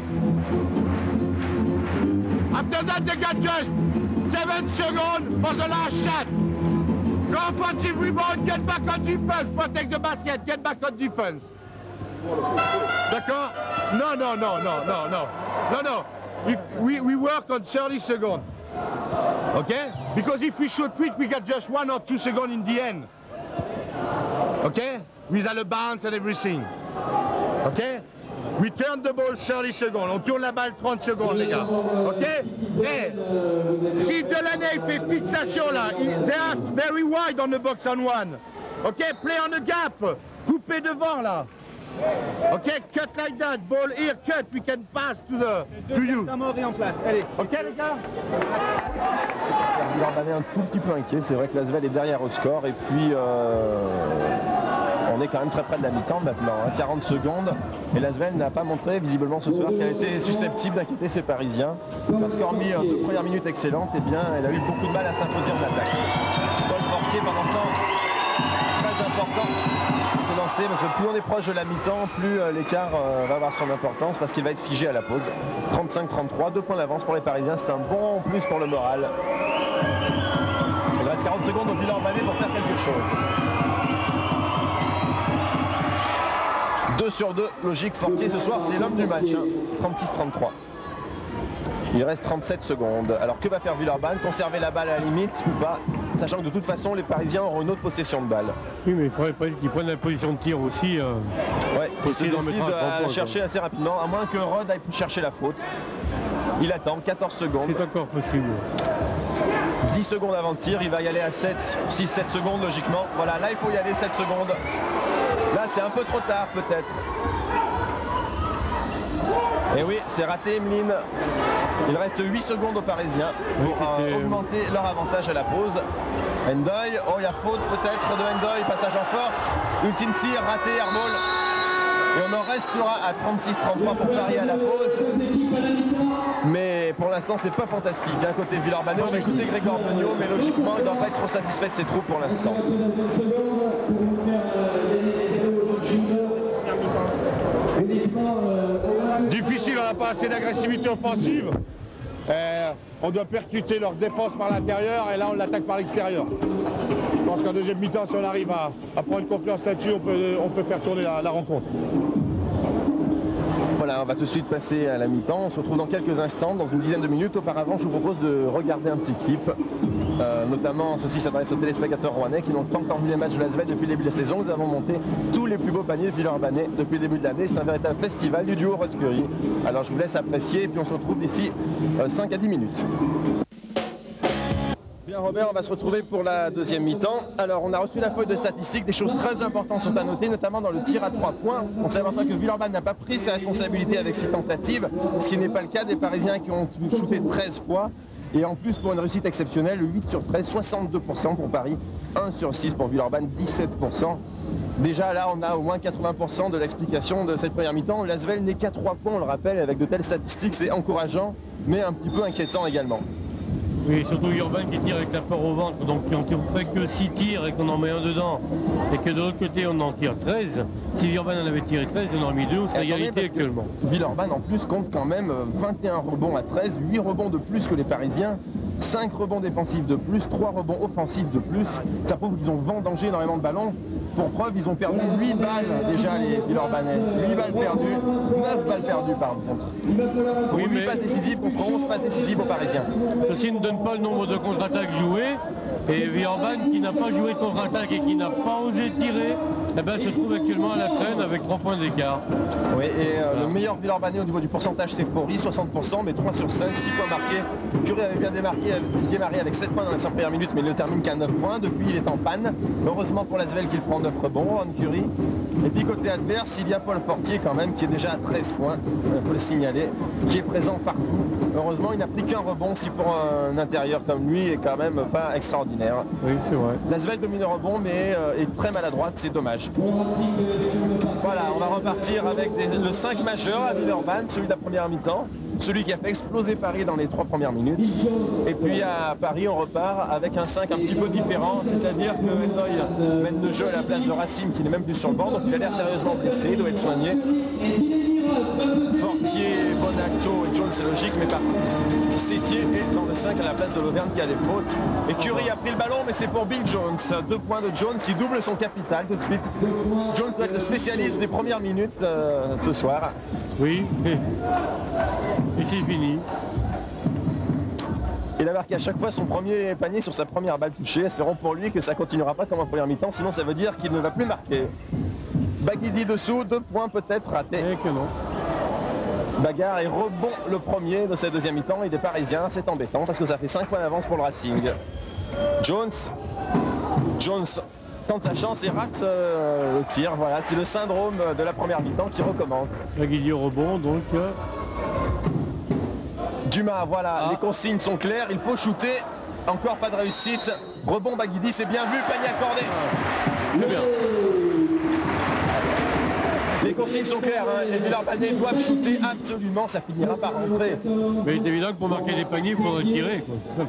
After that, they got just 7 seconds for the last shot. Go offensive rebound, get back on defense, protect the basket, get back on defense. D'accord? No. We work on 30 seconds. Okay? Because if we shoot quick, we got just 1 or 2 seconds in the end. Okay? With the bounce and everything. Okay? We turn the ball 30 secondes. On tourne la balle 30 secondes, les gars. OK? Et si Delaney fait fixation là, they are very wide on the box on one. OK? Play on the gap. Coupez devant là. OK? Cut like that. Ball here, cut. We can pass to you. En place. Allez. OK, les gars? Villeurbanne est un tout petit peu inquiet. C'est vrai que Lasvel est derrière au score. Et puis... on est quand même très près de la mi-temps maintenant, hein, 40 secondes. Et Lasvel n'a pas montré visiblement ce soir qu'elle était susceptible d'inquiéter ses Parisiens. Parce qu'hormis 2 premières minutes excellentes, eh bien, elle a eu beaucoup de mal à s'imposer en attaque. Paul Fortier, pendant ce temps, très important, s'est lancé inverser parce que plus on est proche de la mi-temps, plus l'écart va avoir son importance parce qu'il va être figé à la pause. 35-33, 2 points d'avance pour les Parisiens, c'est un bon plus pour le moral. Il reste 40 secondes au Villeurbanne pour faire quelque chose. 2 sur 2, logique. Fortier ce soir, c'est l'homme du match. 36-33. Il reste 37 secondes. Alors que va faire Villeurbanne? Conserver la balle à la limite ou pas? Sachant que de toute façon, les Parisiens auront une autre possession de balle. Oui, mais il faudrait pas qu'ils prennent la position de tir aussi. Ouais, il se décide à la chercher assez rapidement, à moins que Rod aille chercher la faute. Il attend, 14 secondes. C'est encore possible. 10 secondes avant le tir, il va y aller à 7, 6-7 secondes logiquement. Voilà, là il faut y aller 7 secondes. Là c'est un peu trop tard peut-être. Et oui, c'est raté Emeline. Il reste 8 secondes aux Parisiens pour augmenter leur avantage à la pause. Endoy, oh il y a faute peut-être de Endoy, passage en force. Ultime tir, raté, airball. Et on en restera à 36-33 pour Paris à la pause. Mais pour l'instant, c'est pas fantastique. D'un côté Villeurbanne, on va écouter Grégoire Beugnot, mais logiquement, il ne doit pas être trop satisfait de ses troupes pour l'instant. Difficile, on n'a pas assez d'agressivité offensive. On doit percuter leur défense par l'intérieur et là on l'attaque par l'extérieur. Je pense qu'en deuxième mi-temps, si on arrive à prendre confiance là-dessus, on peut faire tourner la rencontre. Voilà, on va tout de suite passer à la mi-temps. On se retrouve dans quelques instants, dans une dizaine de minutes. Auparavant, je vous propose de regarder un petit clip. Notamment, ceci s'adresse aux téléspectateurs rouennais qui n'ont pas encore vu les matchs de l'ASVEL depuis le début de la saison. Nous avons monté tous les plus beaux paniers Villeurbanne depuis le début de l'année. C'est un véritable festival du duo Rod-Curie. Alors je vous laisse apprécier et puis on se retrouve d'ici 5 à 10 minutes. Bien Robert, on va se retrouver pour la deuxième mi-temps. Alors on a reçu la feuille de statistiques, des choses très importantes sont à noter, notamment dans le tir à 3 points. On s'aperçoit que Villeurbanne n'a pas pris ses responsabilités avec 6 tentatives, ce qui n'est pas le cas des Parisiens qui ont shooté 13 fois. Et en plus pour une réussite exceptionnelle, 8 sur 13, 62% pour Paris, 1 sur 6 pour Villeurbanne, 17%. Déjà là on a au moins 80% de l'explication de cette première mi-temps. L'ASVEL n'est qu'à 3 points, on le rappelle, avec de telles statistiques, c'est encourageant, mais un petit peu inquiétant également. Oui, surtout Villeurbanne qui tire avec la peur au ventre, donc quand on fait que 6 tirs et qu'on en met un dedans, et que de l'autre côté on en tire 13, si Villeurbanne en avait tiré 13, on en aurait mis 2, c'est égalité actuellement. Villeurbanne en plus compte quand même 21 rebonds à 13, 8 rebonds de plus que les Parisiens, 5 rebonds défensifs de plus, 3 rebonds offensifs de plus. Ça prouve qu'ils ont vendangé énormément de ballons. Pour preuve, ils ont perdu 8 balles déjà les Villeurbanais. 8 balles perdues, 9 balles perdues par contre. Oui, 8 passes décisives contre 11 passes décisives aux Parisiens. Ceci ne donne pas le nombre de contre-attaques jouées. Et Villeurbanne qui n'a pas joué de contre-attaque et qui n'a pas osé tirer, eh ben, se trouve actuellement à la traîne avec 3 points d'écart. Oui, et le meilleur Villeurbanais au niveau du pourcentage c'est Faury, 60%, mais 3 sur 5, 6 points marqués. Curie avait bien démarré avec 7 points dans les 5 premières minutes, mais il ne termine qu'à 9 points. Depuis, il est en panne. Heureusement pour l'ASVEL qu'il prend 9 rebonds, Ron Curie. Et puis côté adverse, il y a Paul Fortier quand même, qui est déjà à 13 points, il faut le signaler, qui est présent partout. Heureusement, il n'a pris qu'un rebond, ce qui pour un intérieur comme lui est quand même pas extraordinaire. Oui, c'est vrai. L'ASVEL domine le rebond, mais est très maladroite, c'est dommage. Voilà, on va repartir avec le 5 majeur à Villeurbanne, celui de la première mi-temps, celui qui a fait exploser Paris dans les 3 premières minutes. Et puis à Paris, on repart avec un 5 un petit peu différent, c'est-à-dire que Endoy mène le jeu à la place de Racine, qui n'est même plus sur le banc, donc il a l'air sérieusement blessé, il doit être soigné. Fortier, Bonacto et Jones, c'est logique, mais par contre, Sétier est dans le 5 à la place de l'Auvergne qui a des fautes. Et Curie a pris le ballon, mais c'est pour Bill Jones. 2 points de Jones qui double son capital tout de suite. Jones doit être le spécialiste des premières minutes ce soir. Oui, et c'est fini. Il a marqué à chaque fois son premier panier sur sa première balle touchée. Espérons pour lui que ça continuera pas comme en première mi-temps, sinon ça veut dire qu'il ne va plus marquer. Baguidi dessous, 2 points peut-être ratés. Et que non. Bagarre et rebond le premier de cette deuxième mi-temps et des Parisiens, c'est embêtant parce que ça fait 5 points d'avance pour le Racing. Jones tente sa chance et rate le tir. Voilà, c'est le syndrome de la première mi-temps qui recommence. Baguidi au rebond, donc... Dumas, voilà, les consignes sont claires, il faut shooter. Encore pas de réussite. Rebond Baguidi, c'est bien vu, panier accordé. Très bien. Les consignes sont claires, hein. Les Villeurbanais doivent shooter absolument, ça finira par rentrer. Mais il est évident que pour marquer des paniers, il faudrait tirer. C'est ça.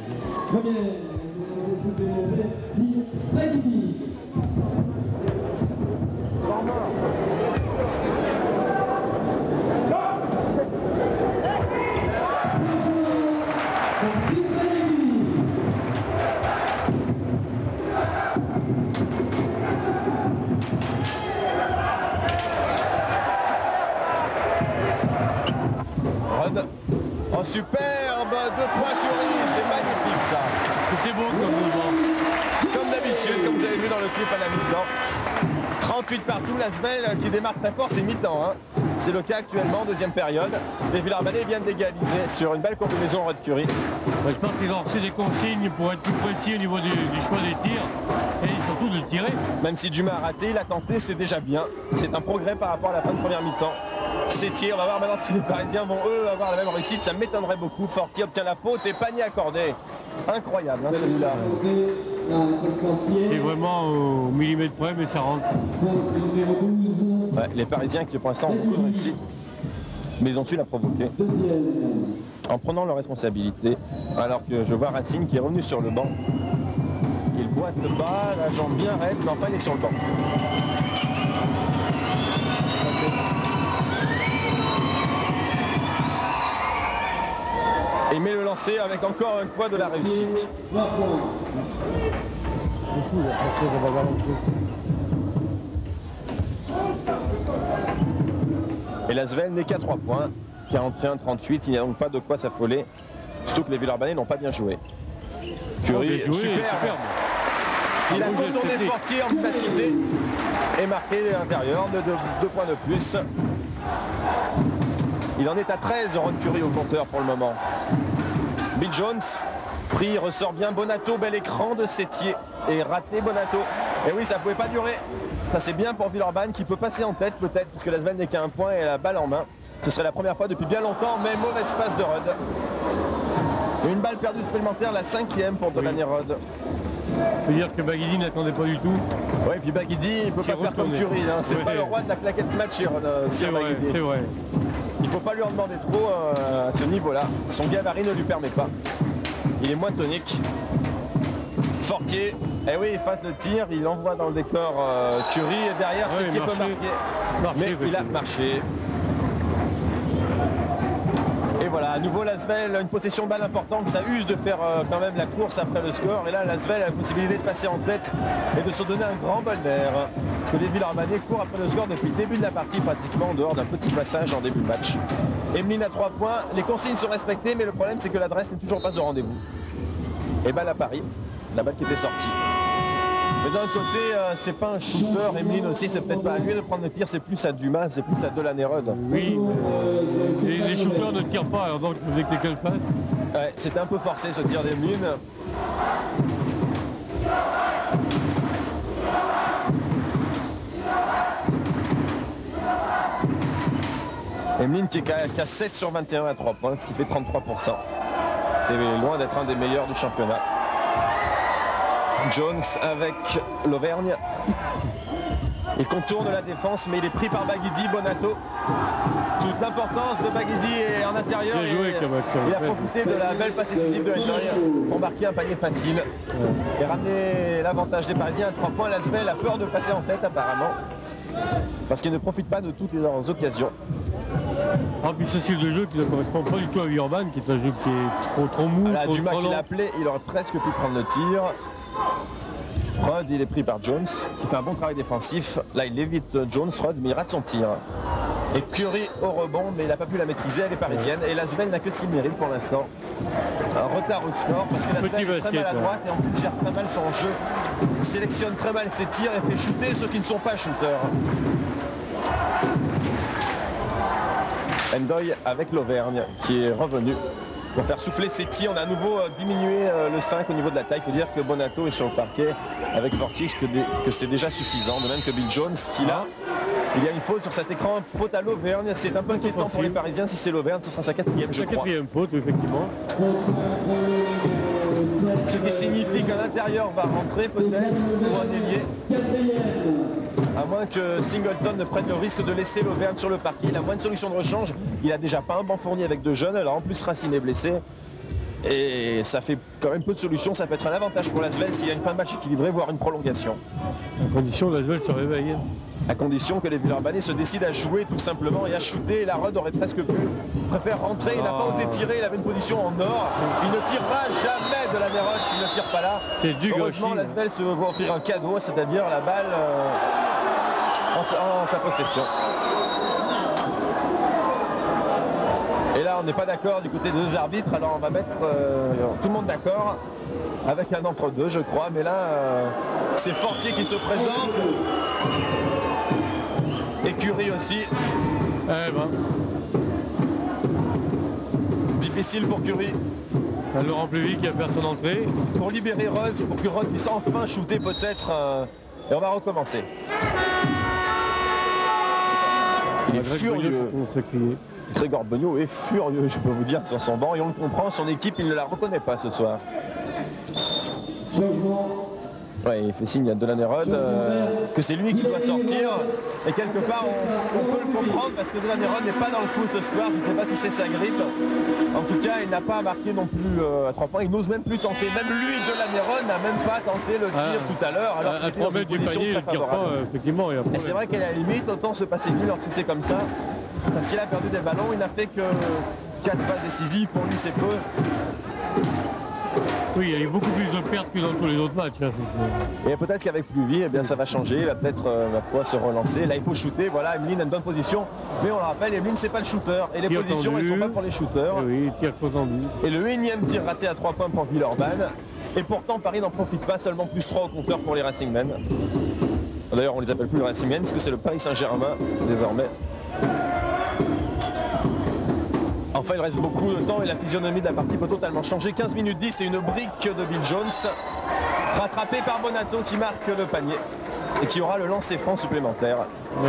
superbe 2 points Curie, c'est magnifique ça. Et c'est beau comme mouvement. Comme d'habitude, comme vous avez vu dans le clip à la mi-temps. 38 partout, l'Asvel qui démarre très fort, c'est mi-temps. Hein. C'est le cas actuellement, deuxième période. Les Villeurbanais viennent d'égaliser sur une belle combinaison Rod Curie. Je pense qu'ils ont reçu des consignes pour être plus précis au niveau du choix des tirs et surtout de le tirer. Même si Dumas a raté, il a tenté, c'est déjà bien. C'est un progrès par rapport à la fin de première mi-temps. Ces tirs, on va voir maintenant si les Parisiens vont eux avoir la même réussite, ça m'étonnerait beaucoup. Fortier obtient la faute et panier accordé. Incroyable hein, celui-là. C'est vraiment au millimètre près, mais ça rentre. Ouais, les Parisiens qui pour l'instant ont beaucoup de réussite, mais ils ont su la provoquer en prenant leurs responsabilités. Alors que je vois Racine qui est revenu sur le banc. Il boite bas, la jambe bien raide, mais enfin il est sur le banc. Et met le lancer avec encore une fois de la réussite. Et l'Asvel n'est qu'à 3 points, 41-38, il n'y a donc pas de quoi s'affoler. Surtout que les Villeurbanais n'ont pas bien joué. Curie, superbe. Il a contourné Fortier en capacité et marqué l'intérieur de 2 points de plus. Il en est à 13, Rod Curie au compteur pour le moment. Bill Jones, pris, ressort bien Bonato, bel écran de Sétier et raté Bonato. Et oui, ça ne pouvait pas durer. Ça c'est bien pour Villeurbanne qui peut passer en tête peut-être, puisque l'Asvel n'est qu'à 1 point et la balle en main. Ce serait la première fois depuis bien longtemps, mais mauvaise passe de Rod. Une balle perdue supplémentaire, la 5e pour Delaney Rod. On peut dire que Baguidi n'attendait pas du tout. Oui, puis Baguidi, il ne peut pas faire comme Curie. Hein. C'est pas le roi de la claquette match, c'est vrai. Il ne faut pas lui en demander trop à ce niveau-là. Son gabarit ne lui permet pas. Il est moins tonique. Fortier, eh oui, il feinte le tir, il envoie dans le décor Curie et derrière Sétier peut marquer. Mais il a marché. Et voilà, à nouveau l'Asvel, une possession de balle importante, ça use de faire quand même la course après le score. Et là, l'Asvel a la possibilité de passer en tête et de se donner un grand bol d'air. Parce que les Villeurbanais courent après le score depuis le début de la partie, pratiquement en dehors d'un petit passage en début de match. Emeline à 3 points, les consignes sont respectées, mais le problème c'est que l'adresse n'est toujours pas au rendez-vous. Et balle à Paris, la balle qui était sortie. Mais d'un autre côté, c'est pas un shooter, Emeline aussi, c'est peut-être pas à lui de prendre le tir, c'est plus à Dumas, c'est plus à Delaney Rod. Oui, les shooters ne tirent pas, alors donc il faudrait que quelqu'un le fasse. Ouais, c'était un peu forcé ce tir d'Emeline. Emeline qui est qu'à 7 sur 21 à 3 points, ce qui fait 33%. C'est loin d'être un des meilleurs du championnat. Jones avec l'Auvergne. Il contourne la défense, mais il est pris par Baguidi, Bonato. Toute l'importance de Baguidi est en intérieur. Il a profité de la belle passe décisive de Henry pour marquer un panier facile et ramener l'avantage des Parisiens à 3 points. L'Asvel a peur de passer en tête apparemment, parce qu'il ne profite pas de toutes leurs occasions. Ah, puis ce style de jeu qui ne correspond pas du tout à Villeurbanne, qui est un jeu qui est trop mou. Voilà, Dumas qui l'a appelé, il aurait presque pu prendre le tir. Rod, il est pris par Jones, qui fait un bon travail défensif. Là, il évite Jones, Rod, mais il rate son tir. Et Curie au rebond, mais il n'a pas pu la maîtriser, elle est parisienne. Et l'Asvel n'a que ce qu'il mérite pour l'instant. Un retard au score, parce que l'Asvel est très maladroite et en plus gère très mal son jeu. Il sélectionne très mal ses tirs et fait shooter ceux qui ne sont pas shooters. Ndoye avec l'Auvergne qui est revenu pour faire souffler ses tirs. On a à nouveau diminué le 5 au niveau de la taille. Il faut dire que Bonato est sur le parquet avec Fortier, que c'est déjà suffisant. De même que Bill Jones qui là, il y a une faute sur cet écran, faute à l'Auvergne. C'est un peu inquiétant pour les Parisiens. Si c'est l'Auvergne, ce sera sa 4e, je crois. 4e faute, effectivement. Ce qui signifie qu'un intérieur va rentrer peut-être, ou un ailier. À moins que Singleton ne prenne le risque de laisser l'Auvergne sur le parquet. Il a moins de solutions de rechange. Il a déjà pas un banc fourni avec 2 jeunes. Alors en plus Racine est blessé. Et ça fait quand même peu de solutions. Ça peut être un avantage pour l'Asvel s'il y a une fin de match équilibrée, voire une prolongation. À condition que l'Asvel se réveille. À condition que les Villeurbanais se décident à jouer tout simplement et à shooter. Et la Rod aurait presque pu. Préfère rentrer. Il n'a pas osé tirer. Il avait une position en or. Il ne tirera jamais de la Rod s'il ne tire pas là. Heureusement, l'Asvel se va offrir un cadeau, c'est-à-dire la balle en sa possession. Et là, on n'est pas d'accord du côté des deux arbitres, alors on va mettre tout le monde d'accord avec un entre-deux, je crois. Mais là, c'est Fortier qui se présente. Et Curie aussi. Eh ben. Difficile pour Curie. Laurent Pluvy qui a fait son entrée. Pour libérer Rhodes, pour que Rhodes puisse enfin shooter peut-être. Et on va recommencer. Il est furieux. Grégor Beugnot est furieux, je peux vous dire, sur son banc. Et on le comprend, son équipe, il ne la reconnaît pas ce soir. Ouais, il fait signe à Delaney-Rhodes que c'est lui qui doit sortir. Et quelque part, on peut le comprendre parce que Delaney-Rhodes n'est pas dans le coup ce soir. Je ne sais pas si c'est sa grippe. En tout cas, il n'a pas marqué non plus à 3 points. Il n'ose même plus tenter. Même lui, Delaney-Rhodes, n'a même pas tenté le tir tout à l'heure. Alors à 3 mètres du panier, il ne tire pas, effectivement. Et c'est vrai qu'à la limite, autant se passer de lui lorsque c'est comme ça. Parce qu'il a perdu des ballons. Il n'a fait que 4 passes décisives. Pour lui, c'est peu. Oui, il y a eu beaucoup plus de pertes que dans tous les autres matchs. Hein, et peut-être qu'avec Pluvy, eh bien, ça va changer. Il va peut-être, ma foi, se relancer. Là, il faut shooter. Voilà, Emeline a une bonne position. Mais on le rappelle, Emeline, c'est pas le shooter. Et les positions, elles ne sont pas pour les shooters. Et oui, tir trop tendu. Et le énième tir raté à 3 points pour Villeurbanne. Et pourtant, Paris n'en profite pas. Seulement plus 3 au compteur pour les Racingmen. D'ailleurs, on les appelle plus les Racingmen, puisque c'est le Paris Saint-Germain, désormais. Enfin, il reste beaucoup de temps et la physionomie de la partie peut totalement changer. 15 minutes 10 et une brique de Bill Jones. Rattrapé par Bonato qui marque le panier et qui aura le lancer franc supplémentaire.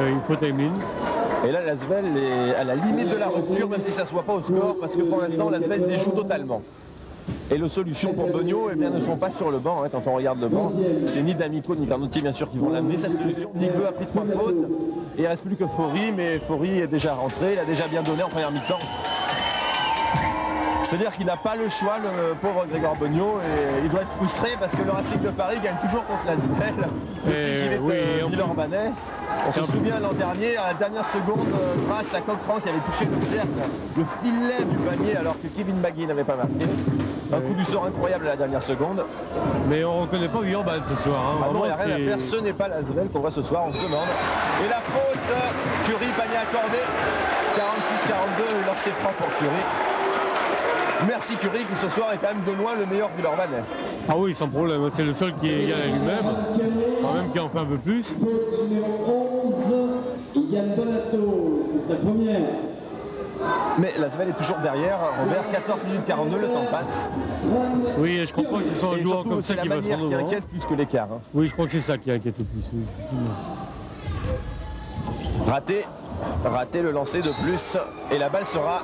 Il faut Emeline. Et là, l'Asvel est à la limite de la rupture, même si ça ne se voit pas au score, parce que pour l'instant, l'Asvel déjoue totalement. Et les solutions pour Beugnot, eh bien, ne sont pas sur le banc. Hein, quand on regarde le banc, c'est ni D'Amico ni Carnotti, bien sûr, qui vont l'amener. Cette solution, Digue a pris 3 fautes. Et il ne reste plus que Faury, mais Faury est déjà rentré. Il a déjà bien donné en première mi-temps. C'est-à-dire qu'il n'a pas le choix, le pauvre Grégor Beugnot, et il doit être frustré parce que le Racing de Paris gagne toujours contre l'Asvel depuis qu'il est Villeurbanais. On se souvient l'an dernier, à la dernière seconde, grâce à Coquerand qui avait touché le cercle, le filet du panier alors que Kevin Magui n'avait pas marqué. Un coup du sort incroyable à la dernière seconde. Mais on ne reconnaît pas Villeurbanne ce soir. Hein. Ah non, il n'y a rien à faire, ce n'est pas l'Asvel qu'on voit ce soir, on se demande. Et la faute, Curie, panier accordé, 46-42, lancer franc pour Curie. Merci Curie qui ce soir est quand même de loin le meilleur Villeurbanais. Ah oui, sans problème, c'est le seul qui est égal à lui-même, quand même qui en fait un peu plus. Numéro 11, Yann Bonato, c'est sa première. Mais l'Asvel est toujours derrière, Robert, 14 minutes 42, le temps passe. Oui, je comprends que ce soit un joueur comme ça qui va se rendre qui inquiète plus que l'écart. Hein. Oui, je crois que c'est ça qui inquiète le plus. Oui. Raté le lancer de plus, et la balle sera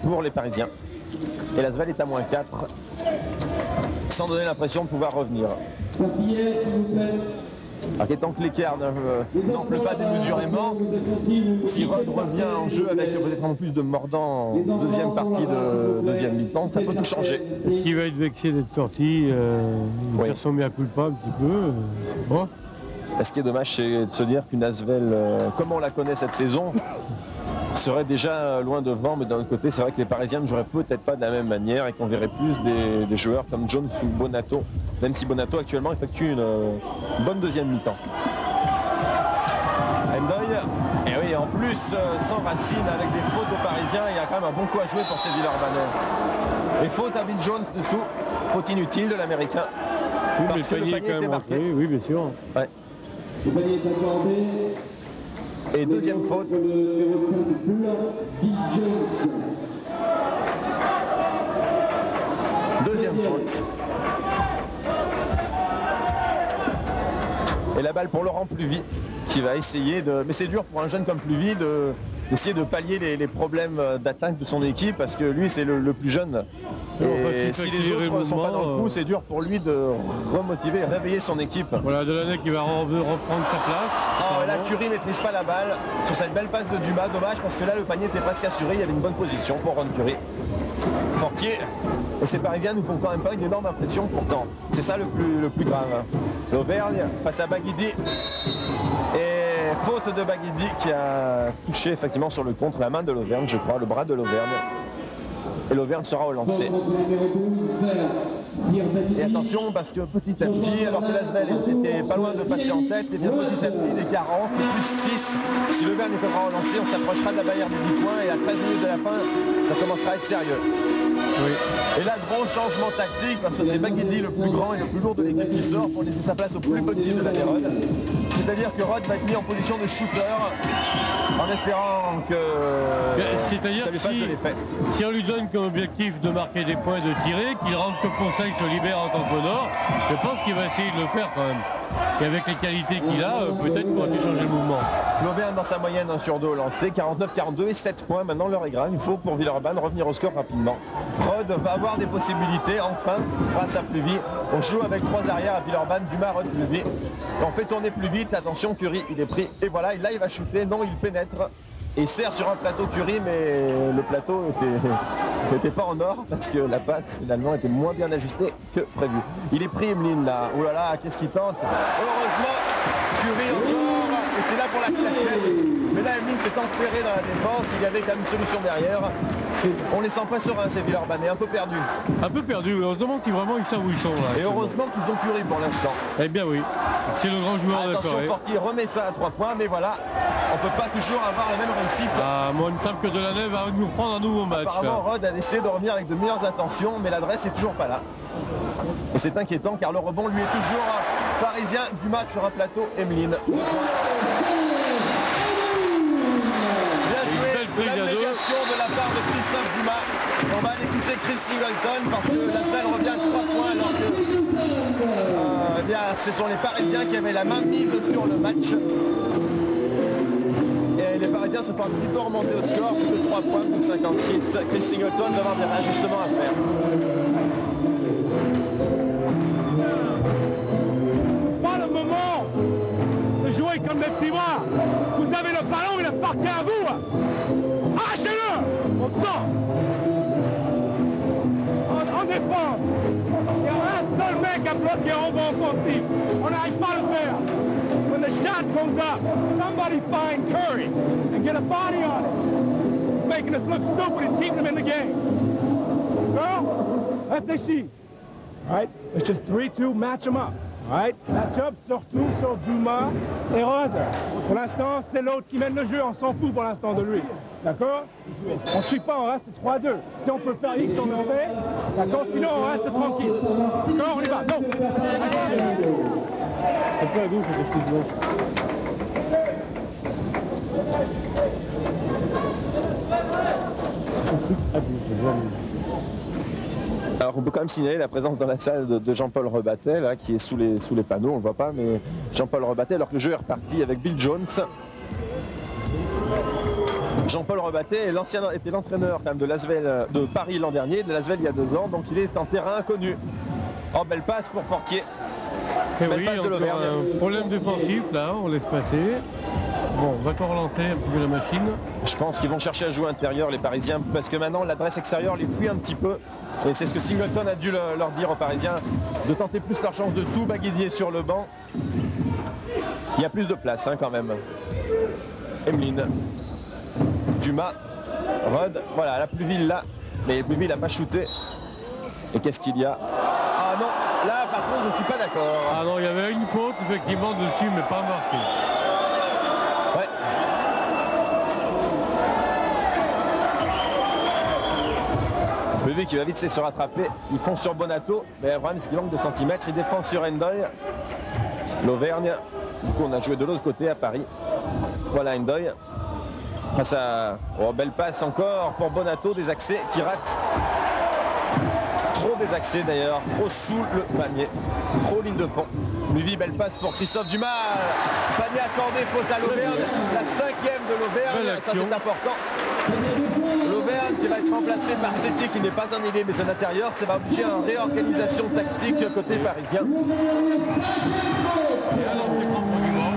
pour les Parisiens. Et l'Asvel est à moins 4, sans donner l'impression de pouvoir revenir. Alors tant que l'écart n'enfle pas démesurément, si Rhodes revient en jeu avec peut-être un peu plus de mordant en deuxième partie de deuxième mi-temps, ça peut tout changer. Est-ce qu'il va être vexé d'être sorti, faire son mea culpa un petit peu, c'est pas. Ce qui est dommage, c'est de se dire qu'une Asvel, comme on la connaît cette saison, serait déjà loin devant, mais d'un autre côté, c'est vrai que les Parisiens ne joueraient peut-être pas de la même manière et qu'on verrait plus des joueurs comme Jones ou Bonato, même si Bonato actuellement effectue une bonne deuxième mi-temps. Endoy, et oui, en plus, sans Racine, avec des fautes aux Parisiens, il y a quand même un bon coup à jouer pour ces Villeurbanais. Et faute à Bill Jones dessous, faute inutile de l'Américain, oui, parce que le panier était marqué. Oui, bien sûr. Ouais. Le panier est accordé. Et deuxième faute. Deuxième faute. Et la balle pour Laurent Pluvy qui va essayer de... Mais c'est dur pour un jeune comme Pluvy d'essayer de pallier les problèmes d'attaque de son équipe parce que lui c'est le plus jeune. Et si les autres ne sont pas dans le coup, c'est dur pour lui de remotiver et réveiller son équipe. Voilà, Delaney qui va reprendre sa place. Oh, là, Curie ne maîtrise pas la balle sur cette belle passe de Dumas. Dommage parce que là, le panier était presque assuré. Il y avait une bonne position pour Ron Curie. Fortier et ces Parisiens ne font quand même pas une énorme impression pourtant. C'est ça le plus grave. L'Auvergne face à Baguidi. Et faute de Baguidi qui a touché effectivement sur le contre la main de l'Auvergne, je crois, le bras de l'Auvergne. Et l'Auvergne sera relancé. Et attention parce que petit à petit, alors que l'Asvel était pas loin de passer en tête, et bien petit à petit l'écart fait plus 6. Si l'Auvergne était relancé, on s'approchera de la barrière des 10 points et à 13 minutes de la fin, ça commencera à être sérieux. Oui. Et là, gros changement tactique parce que c'est Baguidi le plus grand et le plus lourd de l'équipe qui sort pour laisser sa place au plus petit de la Rod. C'est-à-dire que Rod va être mis en position de shooter en espérant que ça lui fasse de l'effet. Si on lui donne comme objectif de marquer des points, de tirer, qu'il rentre que pour ça, il se libère en tant que nord, je pense qu'il va essayer de le faire quand même. Et avec les qualités qu'il a, peut-être qu'il aurait pu changer le mouvement. L'Auvergne dans sa moyenne 1 sur 2 au lancer, 49-42 et 7 points. Maintenant l'heure est grave, il faut pour Villeurbanne revenir au score rapidement. Rod va avoir des possibilités, enfin, grâce à Pluvy. On joue avec 3 arrières à Villeurbanne, Dumas, Rod, Pluvy. On fait tourner plus vite, attention, Curie, il est pris. Et voilà, là il va shooter, non, il pénètre. Et sert sur un plateau Curie, mais le plateau n'était pas en or parce que la passe finalement était moins bien ajustée que prévu. Il est pris Emeline là, oh là là, qu'est-ce qu'il tente. Heureusement, Curie encore était là pour la claquette. Mais là Emeline s'est enferré dans la défense, il y avait quand même une solution derrière. On les sent pas sereins ces Villeurbanais, un peu perdus. Un peu perdus, on se demande si vraiment ils savent où ils sont là. Et heureusement qu'ils ont Curie pour l'instant. Eh bien oui, c'est le grand joueur de la Corée. Attention, Fortier remet ça à 3 points, mais voilà, on peut pas toujours avoir la même réussite. Ah, moi il me semble que Delaney va nous prendre un nouveau match. Apparemment Rod a décidé de revenir avec de meilleures intentions, mais l'adresse est toujours pas là. Et c'est inquiétant car le rebond lui est toujours parisien. Dumas sur un plateau, Emeline. L'abnégation de la part de Christophe Dumas. On va l'écouter Chris Singleton parce que l'Asvel revient à 3 points alors que eh bien, ce sont les Parisiens qui avaient la main mise sur le match. Et les Parisiens se font un petit peu remonter au score, plus de 3 points, plus 56. Chris Singleton va avoir des réajustements à faire. Pas le moment de jouer comme des petits bras. Vous avez le ballon, il appartient à vous. Arrachez-le! On sort! En défense, il y a un seul mec à bloquer en rebond offensif. On n'arrive pas à le faire. When the shot comes up, somebody find Curry and get a body on it. He's making us look stupid. He's keeping him in the game. Girl, réfléchis. All right, it's just 3-2, match them up. All right, match-up surtout sur Dumas et Rod. Pour l'instant, c'est l'autre qui mène le jeu. On s'en fout pour l'instant de lui. D'accord? On ne suit pas, on reste 3-2. Si on peut faire X, on en fait. D'accord? Sinon, on reste tranquille. D'accord? On y va. Non. C'est pas à gauche, c'est ce que je veux. Alors on peut quand même signaler la présence dans la salle de Jean-Paul Rebattet là, qui est sous les panneaux, on ne le voit pas, mais Jean-Paul Rebattet alors que le jeu est reparti avec Bill Jones. Jean-Paul Rebattet était l'entraîneur quand même de Paris l'an dernier, de l'Asvel il y a 2 ans, donc il est en terrain inconnu. Oh, belle passe pour Fortier. Et oui, passe de l'Auvergne. Un problème défensif là, on laisse passer. Bon, on va pas relancer un petit peu la machine. Je pense qu'ils vont chercher à jouer intérieur les Parisiens parce que maintenant l'adresse extérieure les fuit un petit peu. Et c'est ce que Singleton a dû leur dire aux Parisiens, de tenter plus leur chance dessous. Baguidi est sur le banc. Il y a plus de place hein, quand même. Emeline. Dumas. Rod. Voilà, la Pluville là. Mais Pluville n'a pas shooté. Et qu'est-ce qu'il y a? Ah non, là par contre je ne suis pas d'accord. Ah non, il y avait une faute effectivement dessus, mais pas marqué. Ouais. Pluville qui va vite se rattraper. Ils font sur Bonato, mais le problème c'est qu'il manque de centimètres. Il défend sur Endoy. L'Auvergne. Du coup on a joué de l'autre côté à Paris. Voilà Endoy. Face à... Oh, belle passe encore pour Bonato, des accès qui ratent. Trop désaxé d'ailleurs, trop sous le panier, trop ligne de fond. Pluville, belle passe pour Christophe Dumas. Panier accordé, faute à l'Auvergne, la 5e de l'Auvergne, ça c'est important. L'Auvergne qui va être remplacé par Sétier qui n'est pas un ailier mais c'est un intérieur, ça va obliger à une réorganisation tactique côté parisien. Et alors c'est pas pour du vent.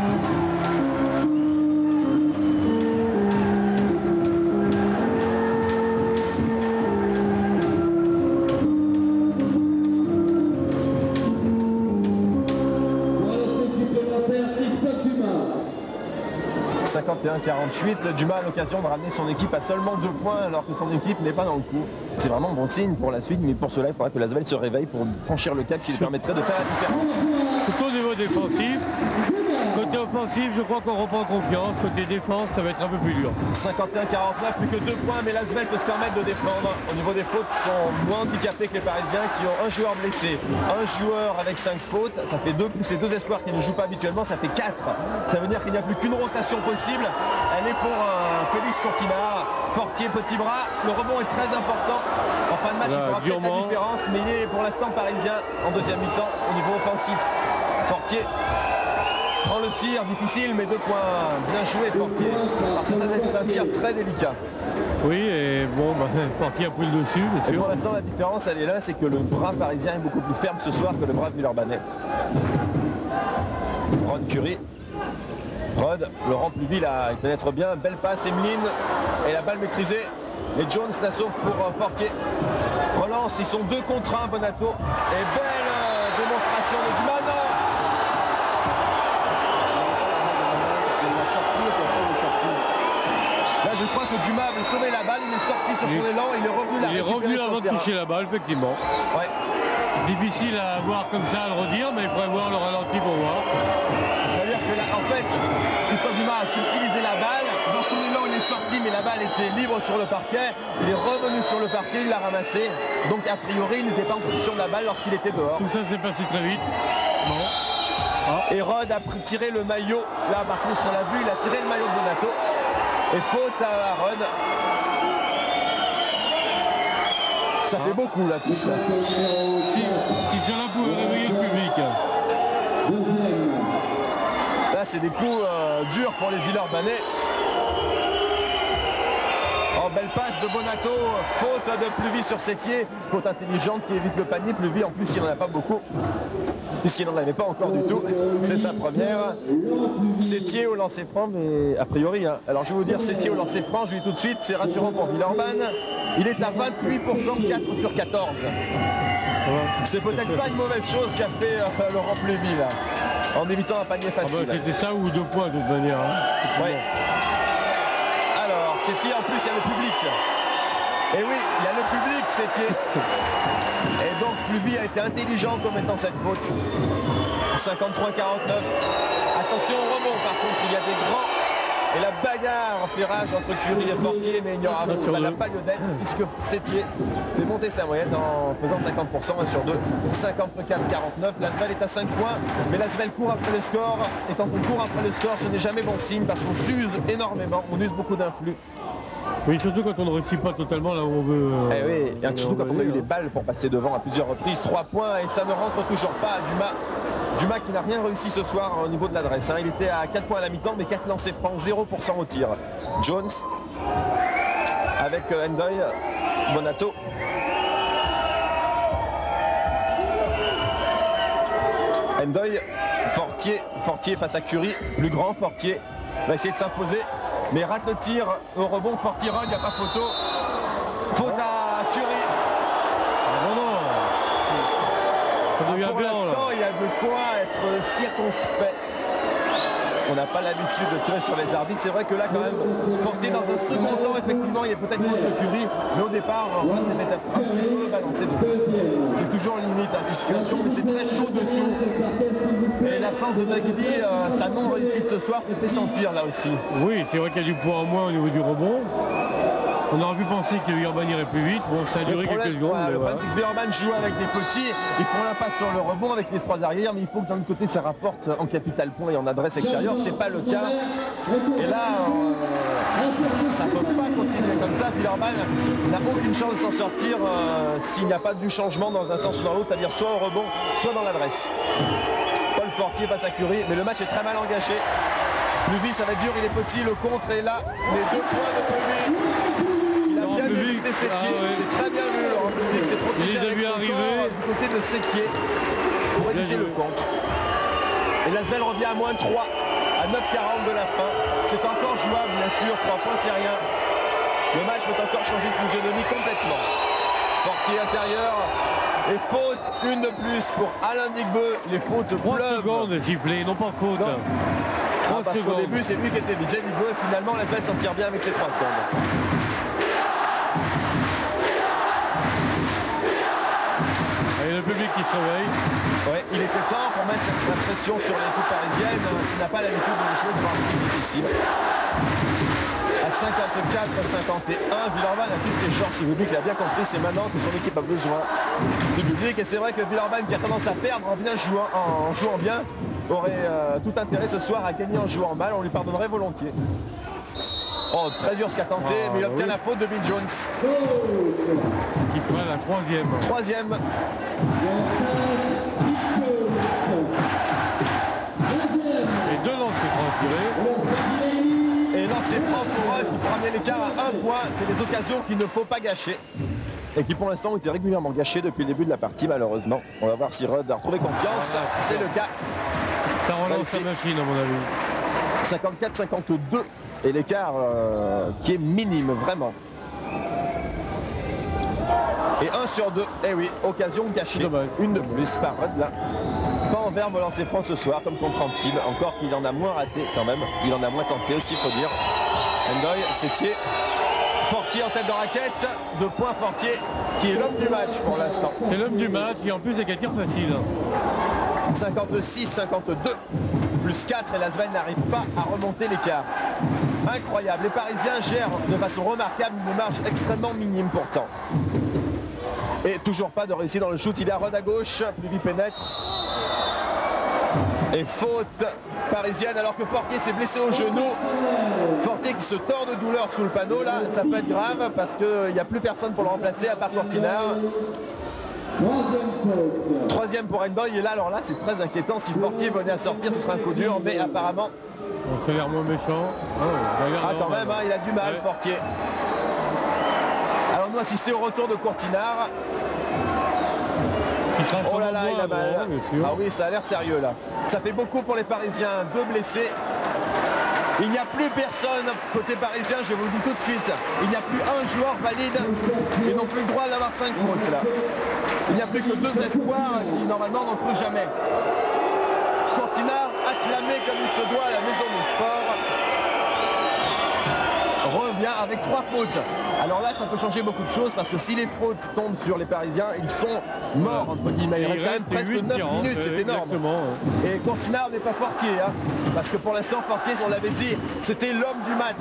51-48. Dumas a l'occasion de ramener son équipe à seulement 2 points alors que son équipe n'est pas dans le coup. C'est vraiment bon signe pour la suite, mais pour cela, il faudra que l'Asvel se réveille pour franchir le cap qui lui permettrait de faire la différence. Tout au niveau défensif. Côté offensif, je crois qu'on reprend confiance. Côté défense, ça va être un peu plus dur. 51-49, plus que 2 points, mais l'Asvel peut se permettre de défendre. Au niveau des fautes, ils sont moins handicapés que les Parisiens qui ont un joueur blessé, un joueur avec 5 fautes. Ça fait 2 plus ces 2 espoirs qui ne jouent pas habituellement, ça fait 4. Ça veut dire qu'il n'y a plus qu'une rotation possible. Elle est pour Félix Courtina. Fortier, petit bras. Le rebond est très important. En fin de match, il fera peut-être la différence, mais il est pour l'instant parisien en deuxième mi-temps au niveau offensif. Fortier prend le tir, difficile, mais 2 points. Bien joué, Fortier. Parce que ça, c'est un tir très délicat. Oui, et bon, Fortier a pris le dessus, bien sûr. Et pour l'instant, la différence, elle est là, c'est que le bras parisien est beaucoup plus ferme ce soir que le bras villeurbanais. Ron Curie. Rod, Laurent Pluville, il pénètre bien. Belle passe, Emeline. Et la balle maîtrisée. Et Jones la sauve pour Fortier. Relance, ils sont 2 contre 1, Bonato. Et belle démonstration de Dumas. Non, là, je crois que Dumas avait sauvé la balle, il est sorti sur son élan, il est revenu là. Il est revenu avant de toucher la balle, effectivement. Ouais. Difficile à voir comme ça, à le redire, mais il faudrait voir le ralenti pour voir. C'est-à-dire que là, en fait, Christophe Dumas a subtilisé la balle. Dans son élan, il est sorti, mais la balle était libre sur le parquet. Il est revenu sur le parquet, il l'a ramassé. Donc, a priori, il n'était pas en position de la balle lorsqu'il était dehors. Tout ça s'est passé très vite. Bon. Et Rod a tiré le maillot. Là, par contre, on l'a vu, il a tiré le maillot de Bonato. Et faute à Rod. Ça fait beaucoup là tout ça. Si cela pouvait réveiller le public. Là c'est des coups durs pour les Villeurbanais. Oh, belle passe de Bonato, faute de Pluvy sur Sétier. Faute intelligente qui évite le panier. Pluvy en plus il n'en a pas beaucoup. Puisqu'il n'en avait pas encore du tout. C'est sa première. Sétier au lancer franc, mais a priori. Hein. Alors je vais vous dire Sétier au lancer franc, je lui dis tout de suite, c'est rassurant pour Villeurbanne. Il est à 28%, 4 sur 14. C'est peut-être pas une mauvaise chose qu'a fait Laurent Pluvy là, en évitant un panier facile. C'était ça ou 2 points de toute manière. Hein. Ouais. Alors Sétier, en plus il y a le public. Et oui, il y a le public, Sétier. Et donc Pluvy a été intelligent en commettant cette faute. 53-49. Attention au rebond par contre, il y a des grands. Et la bagarre fait rage entre Curie et Fortier, mais il n'y aura pas lieu d'être puisque Sétier fait monter sa moyenne en faisant 50%, 1 sur 2. 54-49. L'Asvel est à 5 points, mais l'Asvel court après le score. Et quand on court après le score, ce n'est jamais bon signe parce qu'on s'use énormément, on use beaucoup d'influx. Oui, surtout quand on ne réussit pas totalement là où on veut. Oui, et surtout quand on a eu les balles pour passer devant à plusieurs reprises. 3 points et ça ne rentre toujours pas à Dumas. Dumas qui n'a rien réussi ce soir au niveau de l'adresse. Hein. Il était à 4 points à la mi-temps, mais 4 lancers francs, 0% au tir. Jones avec Endoy, Bonato. Endoy, Fortier face à Curie, plus grand Fortier, va essayer de s'imposer. Mais rate le tir au rebond, Fortier run, il n'y a pas photo. Faute à Curie. Non. Pour l'instant, il y a de quoi être circonspect. On n'a pas l'habitude de tirer sur les arbitres. C'est vrai que là, quand même, Fortier dans un second temps, effectivement, il y a peut-être moins de Curie. Mais au départ, Rod s'est fait un petit peu balancer dessus. C'est toujours limite à ces situations, mais c'est très chaud dessous. Et l'absence de Nagidi, sa non-réussite ce soir se fait sentir là aussi. Oui, c'est vrai qu'il y a du poids en moins au niveau du rebond. On aurait pu penser que Villeurbanne irait plus vite. Bon, ça a duré quelques secondes. Le problème, c'est que Villeurbanne joue avec des petits. Ils font l'impasse sur le rebond avec les 3 arrières, mais il faut que d'un autre côté, ça rapporte en capital point et en adresse extérieure. C'est pas le cas. Et là, ça ne peut pas continuer comme ça. Villeurbanne n'a aucune chance de s'en sortir s'il n'y a pas du changement dans un sens ou dans l'autre, c'est-à-dire soit au rebond, soit dans l'adresse. Paul Fortier passe à Curie, mais le match est très mal engagé. Pluvy, ça va être dur, il est petit, le contre est là. Les 2 points de Pluvy. Bien évité Sétier, c'est très bien vu, Laurent Pluvy s'est protégé avec son corps du côté de Sétier pour éviter le contre. Et l'Asvel revient à moins 3 à 9:40 de la fin. C'est encore jouable bien sûr, 3 points c'est rien. Le match peut encore changer de physionomie complètement. Fortier intérieur et faute, une de plus pour Alain Digbeu. Les fautes 3 pleuvent. 3 secondes sifflées, non pas faute. Non. Parce qu'au début, c'est lui qui était visé, Digbo, et finalement, l'Asvel s'en tire bien avec ses 3 secondes. Et le public qui se réveille. Ouais, il était temps pour mettre la pression sur l'équipe parisienne qui n'a pas l'habitude de jouer devant un public difficile. À 54-51, Villeurbanne a toutes ses chances. Le public l'a bien compris, c'est maintenant que son équipe a besoin du public. Et c'est vrai que Villeurbanne, qui a tendance à perdre en jouant bien, aurait tout intérêt ce soir à gagner en jouant mal. On lui pardonnerait volontiers. Oh, très dur ce qu'a tenté, mais il obtient la faute de Bill Jones. Qui fera la 3e. 3e. Et 2 lancers francs tirés. Et lancer franc pour Rose qui peut ramener l'écart à 1 point. C'est des occasions qu'il ne faut pas gâcher. Et qui pour l'instant ont été régulièrement gâchées depuis le début de la partie, malheureusement. On va voir si Rudd a retrouvé confiance. C'est le cas. Ça relance sa machine à mon avis. 54-52. Et l'écart qui est minime, vraiment. Et 1 sur 2. Eh oui, occasion gâchée. Une de plus par Rudd là. Pas en verbe au lancer franc ce soir, comme contre Antibes. Encore qu'il en a moins raté quand même. Il en a moins tenté aussi, il faut dire. Endoy, Sétier. Fortier en tête de raquette. 2 points Fortier, qui est l'homme du match pour l'instant. C'est l'homme du match et en plus c'est qu'un tir facile. 56-52. Plus 4 et l'Asvel n'arrive pas à remonter l'écart. Incroyable. Les Parisiens gèrent de façon remarquable une marge extrêmement minime pourtant. Et toujours pas de réussite dans le shoot. Il est à Rudd à gauche. Pluvy pénètre. Et faute parisienne alors que Fortier s'est blessé au genou. Fortier qui se tord de douleur sous le panneau. Là, ça peut être grave parce qu'il n'y a plus personne pour le remplacer à part Cortinard. 3e pour Endoy. Et là, alors là, c'est très inquiétant. Si Fortier venait à sortir, ce serait un coup dur. Mais apparemment... On s'est l'air moins méchant. Quand même, hein, il a du mal, Fortier. Alors nous assister au retour de Courtinard. Oh là là, il a mal. Ah oui, ça a l'air sérieux là. Ça fait beaucoup pour les Parisiens. 2 blessés. Il n'y a plus personne côté parisien, je vous le dis tout de suite. Il n'y a plus un joueur valide. Ils n'ont plus le droit d'avoir 5 fautes là. Il n'y a plus que 2 espoirs qui normalement n'en trouvent jamais. Courtinard acclamé comme il se doit à la Maison des Sports. Revient avec 3 fautes. Alors là, ça peut changer beaucoup de choses parce que si les fautes tombent sur les Parisiens, ils sont morts entre guillemets. Il reste quand même presque 9 minutes, c'est énorme. Et Courtinard n'est pas Fortier, hein, parce que pour l'instant, Fortier, on l'avait dit, c'était l'homme du match.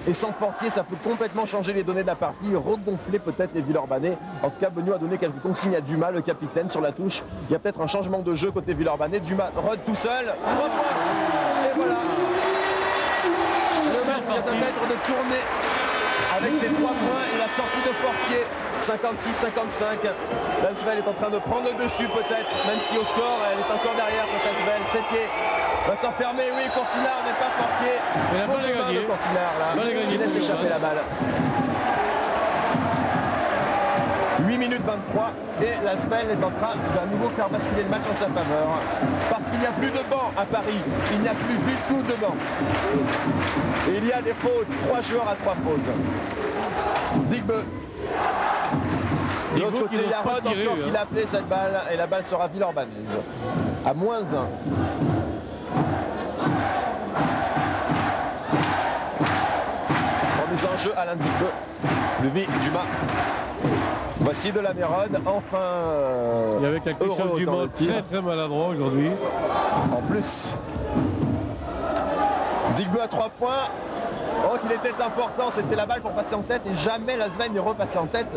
Et sans Fortier, ça peut complètement changer les données de la partie, regonfler peut-être les Villeurbanais. En tout cas, Benoît a donné quelques consignes à Dumas, le capitaine, sur la touche. Il y a peut-être un changement de jeu côté Villeurbanais. Dumas, Rudd tout seul, 3 points. Et voilà. Le match vient de mettre de tourner avec ses 3 points et la sortie de Fortier. 56-55. L'Asvel est en train de prendre le dessus peut-être, même si au score, elle est encore derrière cette Asvel. Sétier va s'enfermer, oui, Courtinard n'est pas Fortier. Et la balle est gagnée. De Courtinard là, qui laisse échapper la balle. 8 minutes 23 et l'Asvel est en train de nouveau faire basculer le match en sa faveur. Parce qu'il n'y a plus de banc à Paris, il n'y a plus du tout de banc. Et il y a des fautes, 3 joueurs à 3 fautes. Digbe. De l'autre côté, il y a Rudd encore qui l'a appelé cette balle et la balle sera villeurbannaise. À -1. Remise en jeu Alain Digbe. Levy, Dumas. Voici de la Mérode, enfin. Et avec un Christian Dumas très maladroit aujourd'hui. En plus. Digbe à 3 points. Oh, qu'il était important, c'était la balle pour passer en tête et jamais l'Asvel n'est repassé en tête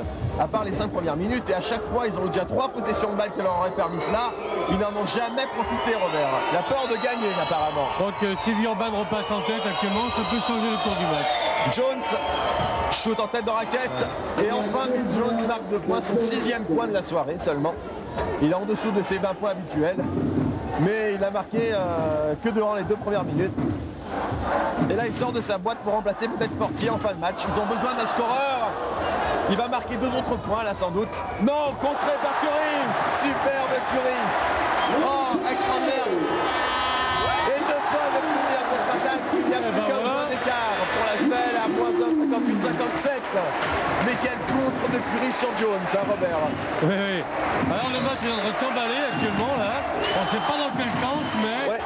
à part les 5 premières minutes et à chaque fois ils ont eu déjà 3 possessions de balles qui leur auraient permis cela. Ils n'en ont jamais profité, Robert. La peur de gagner apparemment. Donc si Villeurbanne repasse en tête actuellement, ça peut changer le cours du match. Jones shoot en tête de raquette et enfin Bill Jones marque 2 points, son 6e point de la soirée seulement. Il est en dessous de ses 20 points habituels, mais il a marqué que durant les 2 premières minutes. Et là il sort de sa boîte pour remplacer peut-être Fortier en fin de match. Ils ont besoin d'un scoreur. Il va marquer 2 autres points là sans doute. Non, contré par Curie. Superbe Curie. Oh, extraordinaire. Et 2 points de Curie à contre-attaque. Il n'y a plus qu'un point d'écart pour l'Asvel à -1, 58-57. Mais quel contre de Curie sur Jones, hein, Robert. Oui. Alors le match est en train de s'emballer actuellement là. On ne sait pas dans quel sens, mais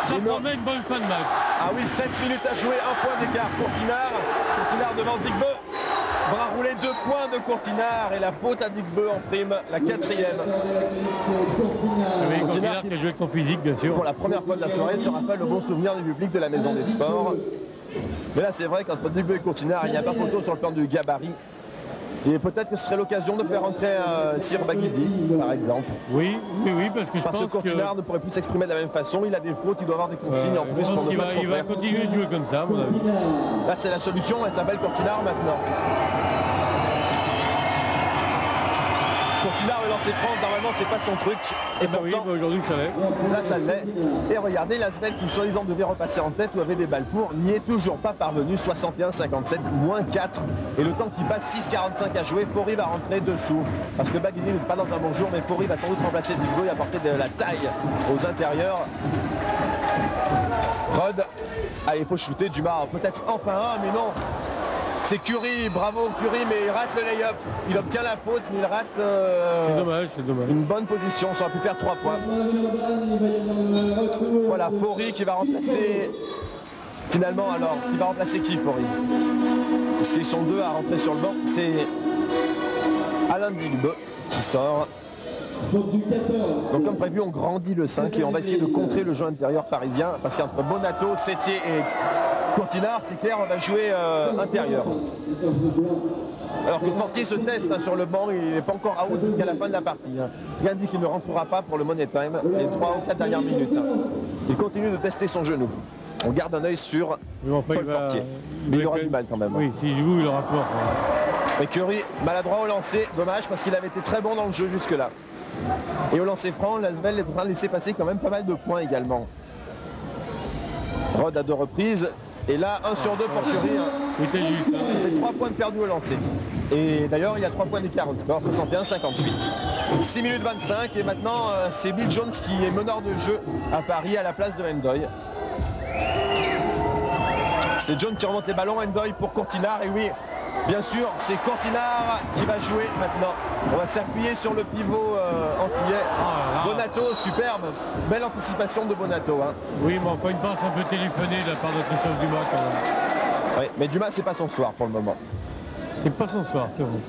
Ça promet une bonne fin de match. Ah oui, 7 minutes à jouer, 1 point d'écart. Courtinard devant Digbeu. Bras roulé, 2 points de Courtinard et la faute à Digbeu en prime, la 4e. Courtinard qui a joué avec son physique, bien sûr. Pour la première fois de la soirée, se rappelle le bon souvenir du public de la Maison des Sports. Mais là, c'est vrai qu'entre Digbeu et Courtinard, il n'y a pas photo sur le plan du gabarit. Et peut-être que ce serait l'occasion de faire entrer Sir Baguidi, par exemple. Oui, parce que je pense que Courtinard ne pourrait plus s'exprimer de la même façon. Il a des fautes, il doit avoir des consignes en plus pour ne pas il va continuer de jouer comme ça, à mon avis. Là, c'est la solution, elle s'appelle Courtinard maintenant. Courtinard, le lancer franc, normalement, c'est pas son truc. Et pourtant, oui, aujourd'hui, ça l'est. Là, ça l'est. Et regardez, l'Asvel qui, soi-disant, devait repasser en tête ou avait des balles pour, n'y est toujours pas parvenu. 61-57, moins 4. Et le temps qui passe, 6-45 à jouer. Faury va rentrer dessous. Parce que Baguidi n'est pas dans un bon jour, mais Faury va sans doute remplacer Digbeu et apporter de la taille aux intérieurs. Rod. Allez, il faut shooter. Dumas, peut-être enfin un, mais non. C'est Curry, bravo Curry, mais il rate le lay-up. Il obtient la faute, mais il rate c'est dommage. Une bonne position. Ça aurait pu faire 3 points. Voilà, Faury qui va remplacer... Finalement, alors, qui va remplacer qui, Faury? Parce qu'ils sont 2 à rentrer sur le banc. C'est Alain Digbeu qui sort. Donc comme prévu, on grandit le 5 et on va essayer de contrer le jeu intérieur parisien. Parce qu'entre Bonato, Sétier et Courtinard, c'est clair, on va jouer intérieur. Alors que Fortier se teste sur le banc, il n'est pas encore out jusqu'à la fin de la partie. Rien dit qu'il ne rentrera pas pour le Money Time, les 3 ou 4 dernières minutes. Il continue de tester son genou. On garde un œil sur Paul Fortier. Mais il aura du mal quand même. Oui, s'il joue, il aura peur. Et Curry, maladroit au lancer, dommage parce qu'il avait été très bon dans le jeu jusque-là. Et au lancer franc, l'Asvel est en train de laisser passer quand même pas mal de points également. Rod à 2 reprises. Et là, 1 sur 2 pour Curry. C'était juste. Ça fait 3 points de perdus au lancer. Et d'ailleurs, il y a 3 points d'écart au score, 61-58. 6 minutes 25. Et maintenant, c'est Bill Jones qui est meneur de jeu à Paris à la place de Ndoye. C'est Jones qui remonte les ballons. Ndoye pour Courtinard. Et oui, bien sûr, c'est Courtinard qui va jouer maintenant. On va s'appuyer sur le pivot antillais. Bonato, superbe. Belle anticipation de Bonato. Oui, mais enfin une passe un peu téléphonée de la part de Christophe Dumas quand même. Oui, mais Dumas, c'est pas son soir pour le moment. C'est pas son soir, c'est vrai.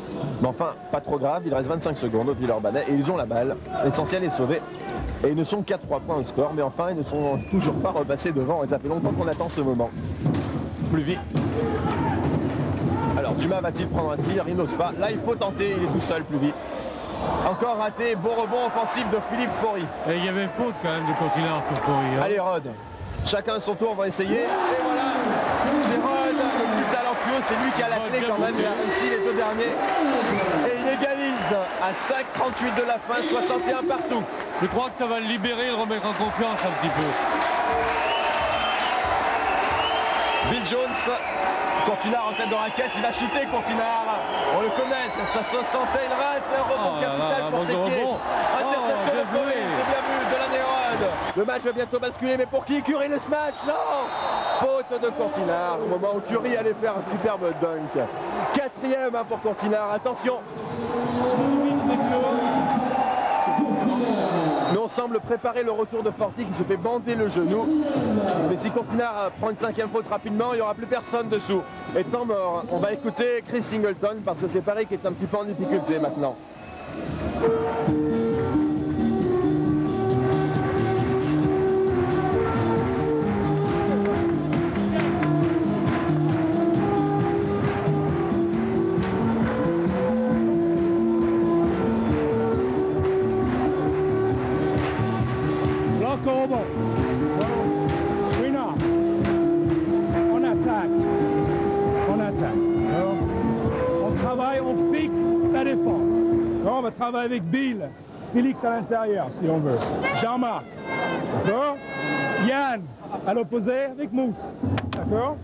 Mais enfin, pas trop grave. Il reste 25 secondes au Villeurbanais et ils ont la balle. L'essentiel est sauvé. Et ils ne sont qu'à 3 points au score. Mais enfin, ils ne sont toujours pas repassés devant. Et ça fait longtemps qu'on attend ce moment. Plus vite. Alors Dumas va-t-il prendre un tir? Il n'ose pas. Là, il faut tenter. Il est tout seul, plus vite. Encore raté. Beau rebond offensif de Philippe Faury. Et il y avait faute quand même de Courtinard sur Faury. Allez, Rod. Chacun à son tour va essayer. Et voilà. C'est Rod, le plus talentueux. C'est lui qui a la clé quand même. Il a réussi les 2 derniers. Et il égalise à 5:38 de la fin. 61 partout. Je crois que ça va le libérer, le remettre en confiance un petit peu. Bill Jones. Courtinard en tête de raquette, il va shooter Courtinard. On le connaît, ça se sentait, il rate. Un rebond capital pour Sétier. Interception de Faury, c'est bien vu de la Nérode. Le match va bientôt basculer, mais pour qui? Curry le smash? Non! Faute de Courtinard, au moment où Curry allait faire un superbe dunk. 4e pour Courtinard, attention. Mais on semble préparer le retour de Fortier qui se fait bander le genou. Mais si Courtinard prend une 5e faute rapidement, il n'y aura plus personne dessous. Et temps mort, on va écouter Chris Singleton parce que c'est Paris qui est un petit peu en difficulté maintenant. Encore au bon. Wina. On attaque. On attaque. Alors, on travaille, on fixe la défense. Alors, on va travailler avec Bill. Félix à l'intérieur, si on veut. Jean-Marc. D'accord? Yann à l'opposé avec Mousse. D'accord?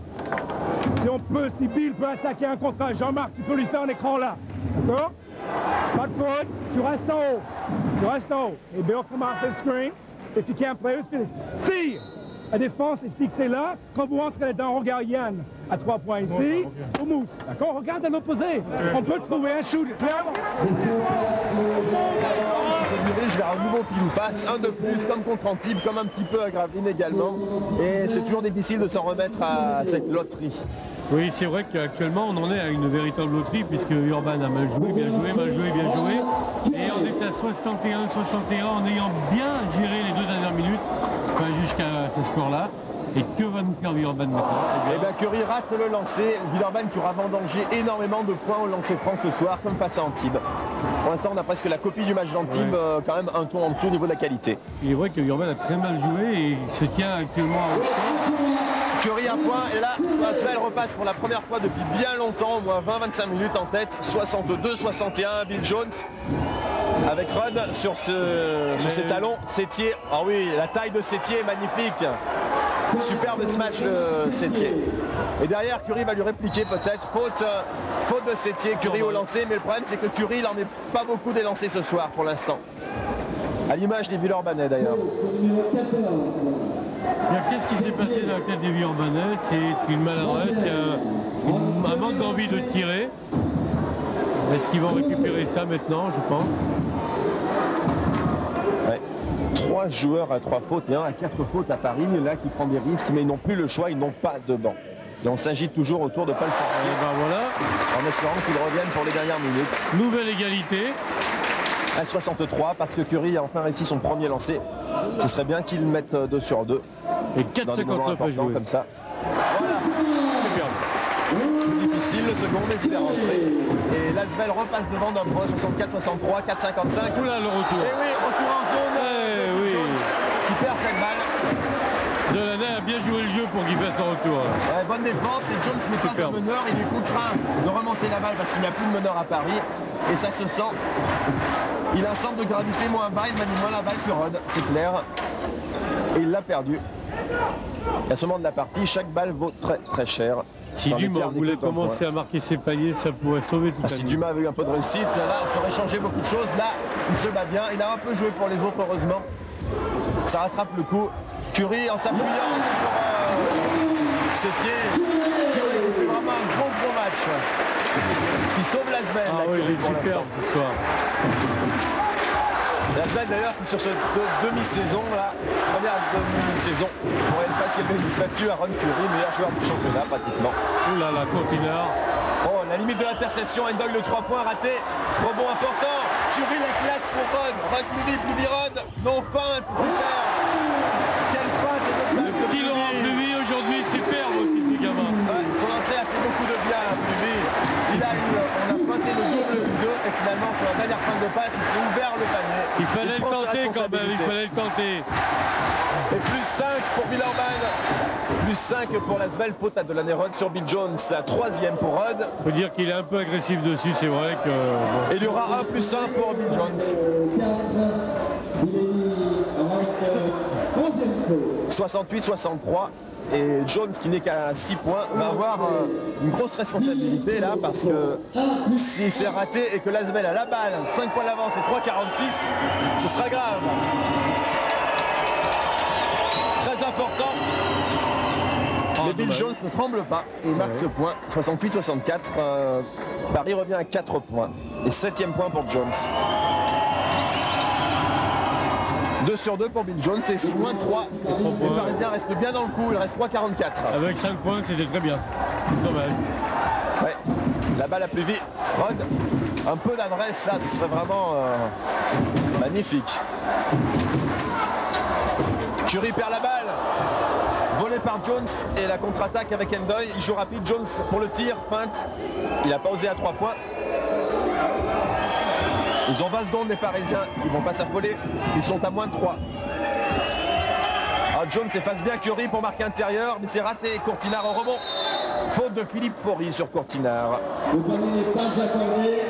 Si on peut, si Bill peut attaquer un contre un, Jean-Marc, tu peux lui faire un écran là. D'accord? Pas de faute, tu restes en haut. Tu restes en haut. Et Bill come off the screen. If you can't play with Felix. See! La défense est fixée là. Quand vous entrez dans regard Yann à 3 points ici, au mousse. D'accord? Regarde à l'opposé. On peut trouver un shoot. Clairement. Se dirige vers un nouveau pile ou face, un de plus, comme contre Antibes, comme un petit peu à Gravelines également. Et c'est toujours difficile de s'en remettre à cette loterie. Oui, c'est vrai qu'actuellement on en est à une véritable loterie puisque Urban a mal joué, bien joué, mal joué, bien joué. Et on est à 61-61 en ayant bien géré les 2 dernières minutes, enfin, jusqu'à ce score-là. Et que va nous faire Villeurbanne maintenant? Eh bien, Curie rate le lancer. Villeurbanne qui aura vendangé énormément de points au lancer franc ce soir, comme face à Antibes. Pour l'instant, on a presque la copie du match d'Antibes, quand même un ton en dessous au niveau de la qualité. Il est vrai que Villeurbanne a très mal joué et il se tient actuellement à Curie un point, et là, Asvel repasse pour la première fois depuis bien longtemps, au moins 20-25 minutes en tête, 62-61, Bill Jones. Avec Rudd sur ses talons, Sétier, ah oui, la taille de Sétier est magnifique. Superbe ce match de Sétier. Et derrière, Curie va lui répliquer peut-être. Faute de Sétier, Curie au lancer, mais le problème c'est que Curie, il n'en est pas beaucoup des lancers ce soir pour l'instant. À l'image des Villeurbanais d'ailleurs. Qu'est-ce qui s'est passé dans la tête des Villeurbanais? C'est une maladresse, c'est un manque d'envie de tirer. Est-ce qu'ils vont récupérer ça maintenant, je pense? Ouais. 3 joueurs à 3 fautes et 1 à 4 fautes à Paris, là qui prend des risques, mais ils n'ont plus le choix, ils n'ont pas de banc. Et on s'agite toujours autour de Paul Fortier, voilà. En espérant qu'il revienne pour les dernières minutes. Nouvelle égalité. À 63, parce que Curie a enfin réussi son premier lancer. Ce serait bien qu'il mette 2 sur 2. Et 4,59 à jouer. Comme ça. Voilà. Plus difficile le second, mais il est rentré. Et Lasvel repasse devant d'un point, 64-63, 4,55. Oula, le retour. Et oui, retour en zone. Oui. Jones qui perd cette balle. Delaney a bien joué le jeu pour qu'il fasse son retour. Ouais, bonne défense, et Jones n'est pas un meneur, il est contraint de remonter la balle parce qu'il n'y a plus de meneur à Paris. Et ça se sent. Il a un centre de gravité moins bas, il manie moins la balle que Rudd, c'est clair. Et il l'a perdu. À ce moment de la partie, chaque balle vaut très très cher. Si Dumas voulait commencer à marquer ses paliers, ça pourrait sauver tout ça. Si Dumas avait eu un peu de réussite, là, ça aurait changé beaucoup de choses. Là, il se bat bien. Il a un peu joué pour les autres, heureusement. Ça rattrape le coup. Curie en s'appuyant sur Sétier. Curie fait vraiment un gros match. Qui sauve Lasvel. Ah oui, il est superbe ce soir. Lasvel d'ailleurs qui sur ce demi-saison là, première demi-saison, pourrait presque élever une statue à Ron Curie, meilleur joueur du championnat pratiquement. Ouh là là, Courtinard. Oh, la limite de l'interception, Endog le 3 points raté. Rebond important. Curie la claque pour Rudd. Rudd plus vite, Rudd. Non feinte, super. Quelle feinte et de le petit Laurent Pluvy aujourd'hui, superbe aussi ce gamin. Ouais, son entrée a fait beaucoup de bien à Pluvy. On a pointé le double 2 et finalement sur la dernière fin de passe, il s'est ouvert le panier. Il fallait le tenter quand même, il fallait le tenter. Et plus 5 pour Villeurbanne, plus 5 pour Lasvel, faute à Delaney Rudd sur Bill Jones, la 3e pour Rudd. Il faut dire qu'il est un peu agressif dessus, c'est vrai que... Bon. Et il y aura un plus 1 pour Bill Jones. 68-63. Et Jones, qui n'est qu'à 6 points, va avoir une grosse responsabilité là, parce que si c'est raté et que Lasvel a la balle, 5 points d'avance et 3,46, ce sera grave. Très important. Mais Bill Jones ne tremble pas et marque ce point, 68-64. Paris revient à 4 points. Et 7e point pour Jones. 2 sur 2 pour Bill Jones, c'est moins 3. Les Parisiens restent bien dans le coup, il reste 3,44. Avec 5 points, c'était très bien. Dommage. Ouais, la balle a plus vite. Rudd, un peu d'adresse là, ce serait vraiment magnifique. Curie perd la balle. Volé par Jones et la contre-attaque avec Endoy. Il joue rapide, Jones pour le tir, feinte. Il n'a pas osé à 3 points. Ils ont 20 secondes les Parisiens, ils vont pas s'affoler, ils sont à moins de 3. Alors Jones efface bien Curie pour marquer intérieur, mais c'est raté, Courtinard au rebond. Faute de Philippe Faury sur Courtinard. Le panier n'est pas accordé.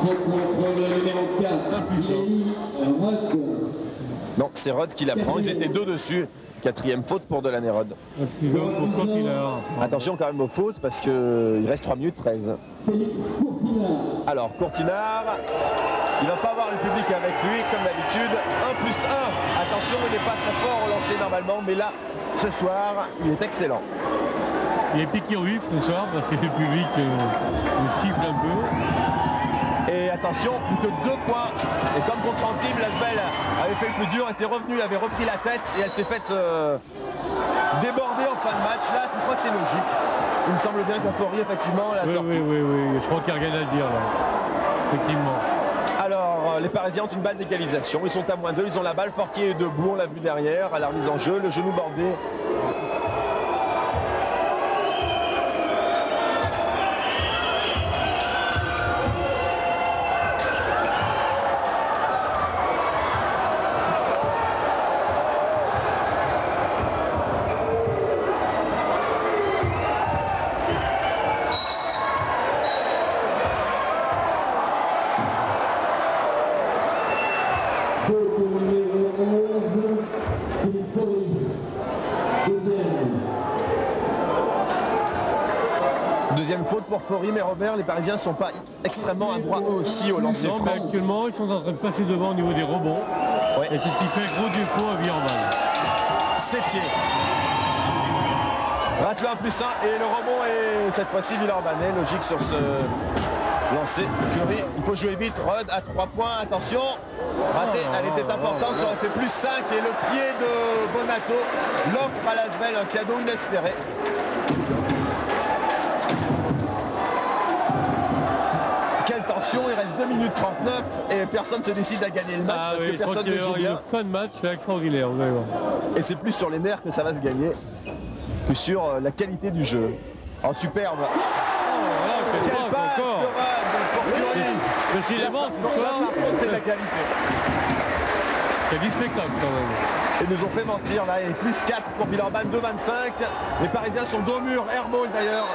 Faute contre le numéro 4, Rudd. Non, c'est Rudd qui la prend, ils étaient 2 dessus. 4e faute pour Delaney Rod. Un petit zone pour Courtinard. Attention quand même aux fautes parce qu'il reste 3 minutes 13. Alors Courtinard, il va pas avoir le public avec lui comme d'habitude. 1 plus 1. Attention, il n'est pas très fort au lancer normalement, mais là, ce soir, il est excellent. Il est piqué au vif ce soir parce que le public le siffle un peu. Et attention, plus que 2 points. Et comme contre Antibes, Lasvel avait fait le plus dur, était revenu, avait repris la tête et elle s'est faite déborder en fin de match. Là, je crois que c'est logique. Il me semble bien qu'Amphory, effectivement, l'a sorti. Oui. Je crois qu'il n'y a rien à dire là. Effectivement. Alors, les Parisiens ont une balle d'égalisation. Ils sont à -2. Ils ont la balle. Fortier est debout. On l'a vu derrière à la remise en jeu. Le genou bordé. Deuxième faute pour Faury, mais Robert, les Parisiens ne sont pas extrêmement adroits eux aussi au lancer Non, franc. mais actuellement, ils sont en train de passer devant au niveau des rebonds. Ouais. Et c'est ce qui fait gros défaut à Villeurbanne. Sétier. Rate le 1 plus 1 et le rebond est cette fois-ci Villeurbanne. Logique sur ce lancer. Curie, il faut jouer vite. Rod à 3 points, attention. Raté, elle était importante, ça aurait fait plus 5 et le pied de Bonato l'offre à Lasvel, un cadeau inespéré. Quelle tension, il reste 2 minutes 39 et personne ne se décide à gagner le match parce que personne ne joue bien. Fin de match, c'est extraordinaire, vous allez voir. Et c'est plus sur les nerfs que ça va se gagner que sur la qualité du jeu. Oh, superbe. Voilà, Quelle passe passe encore. de Rod pour Curie. Décidément, ce soir, Par contre, c'est de la qualité. c'est du spectacle quand même. Ils nous ont fait mentir là, et plus 4 pour Villeurbanne, 2,25. Les Parisiens sont dos au mur, airball d'ailleurs.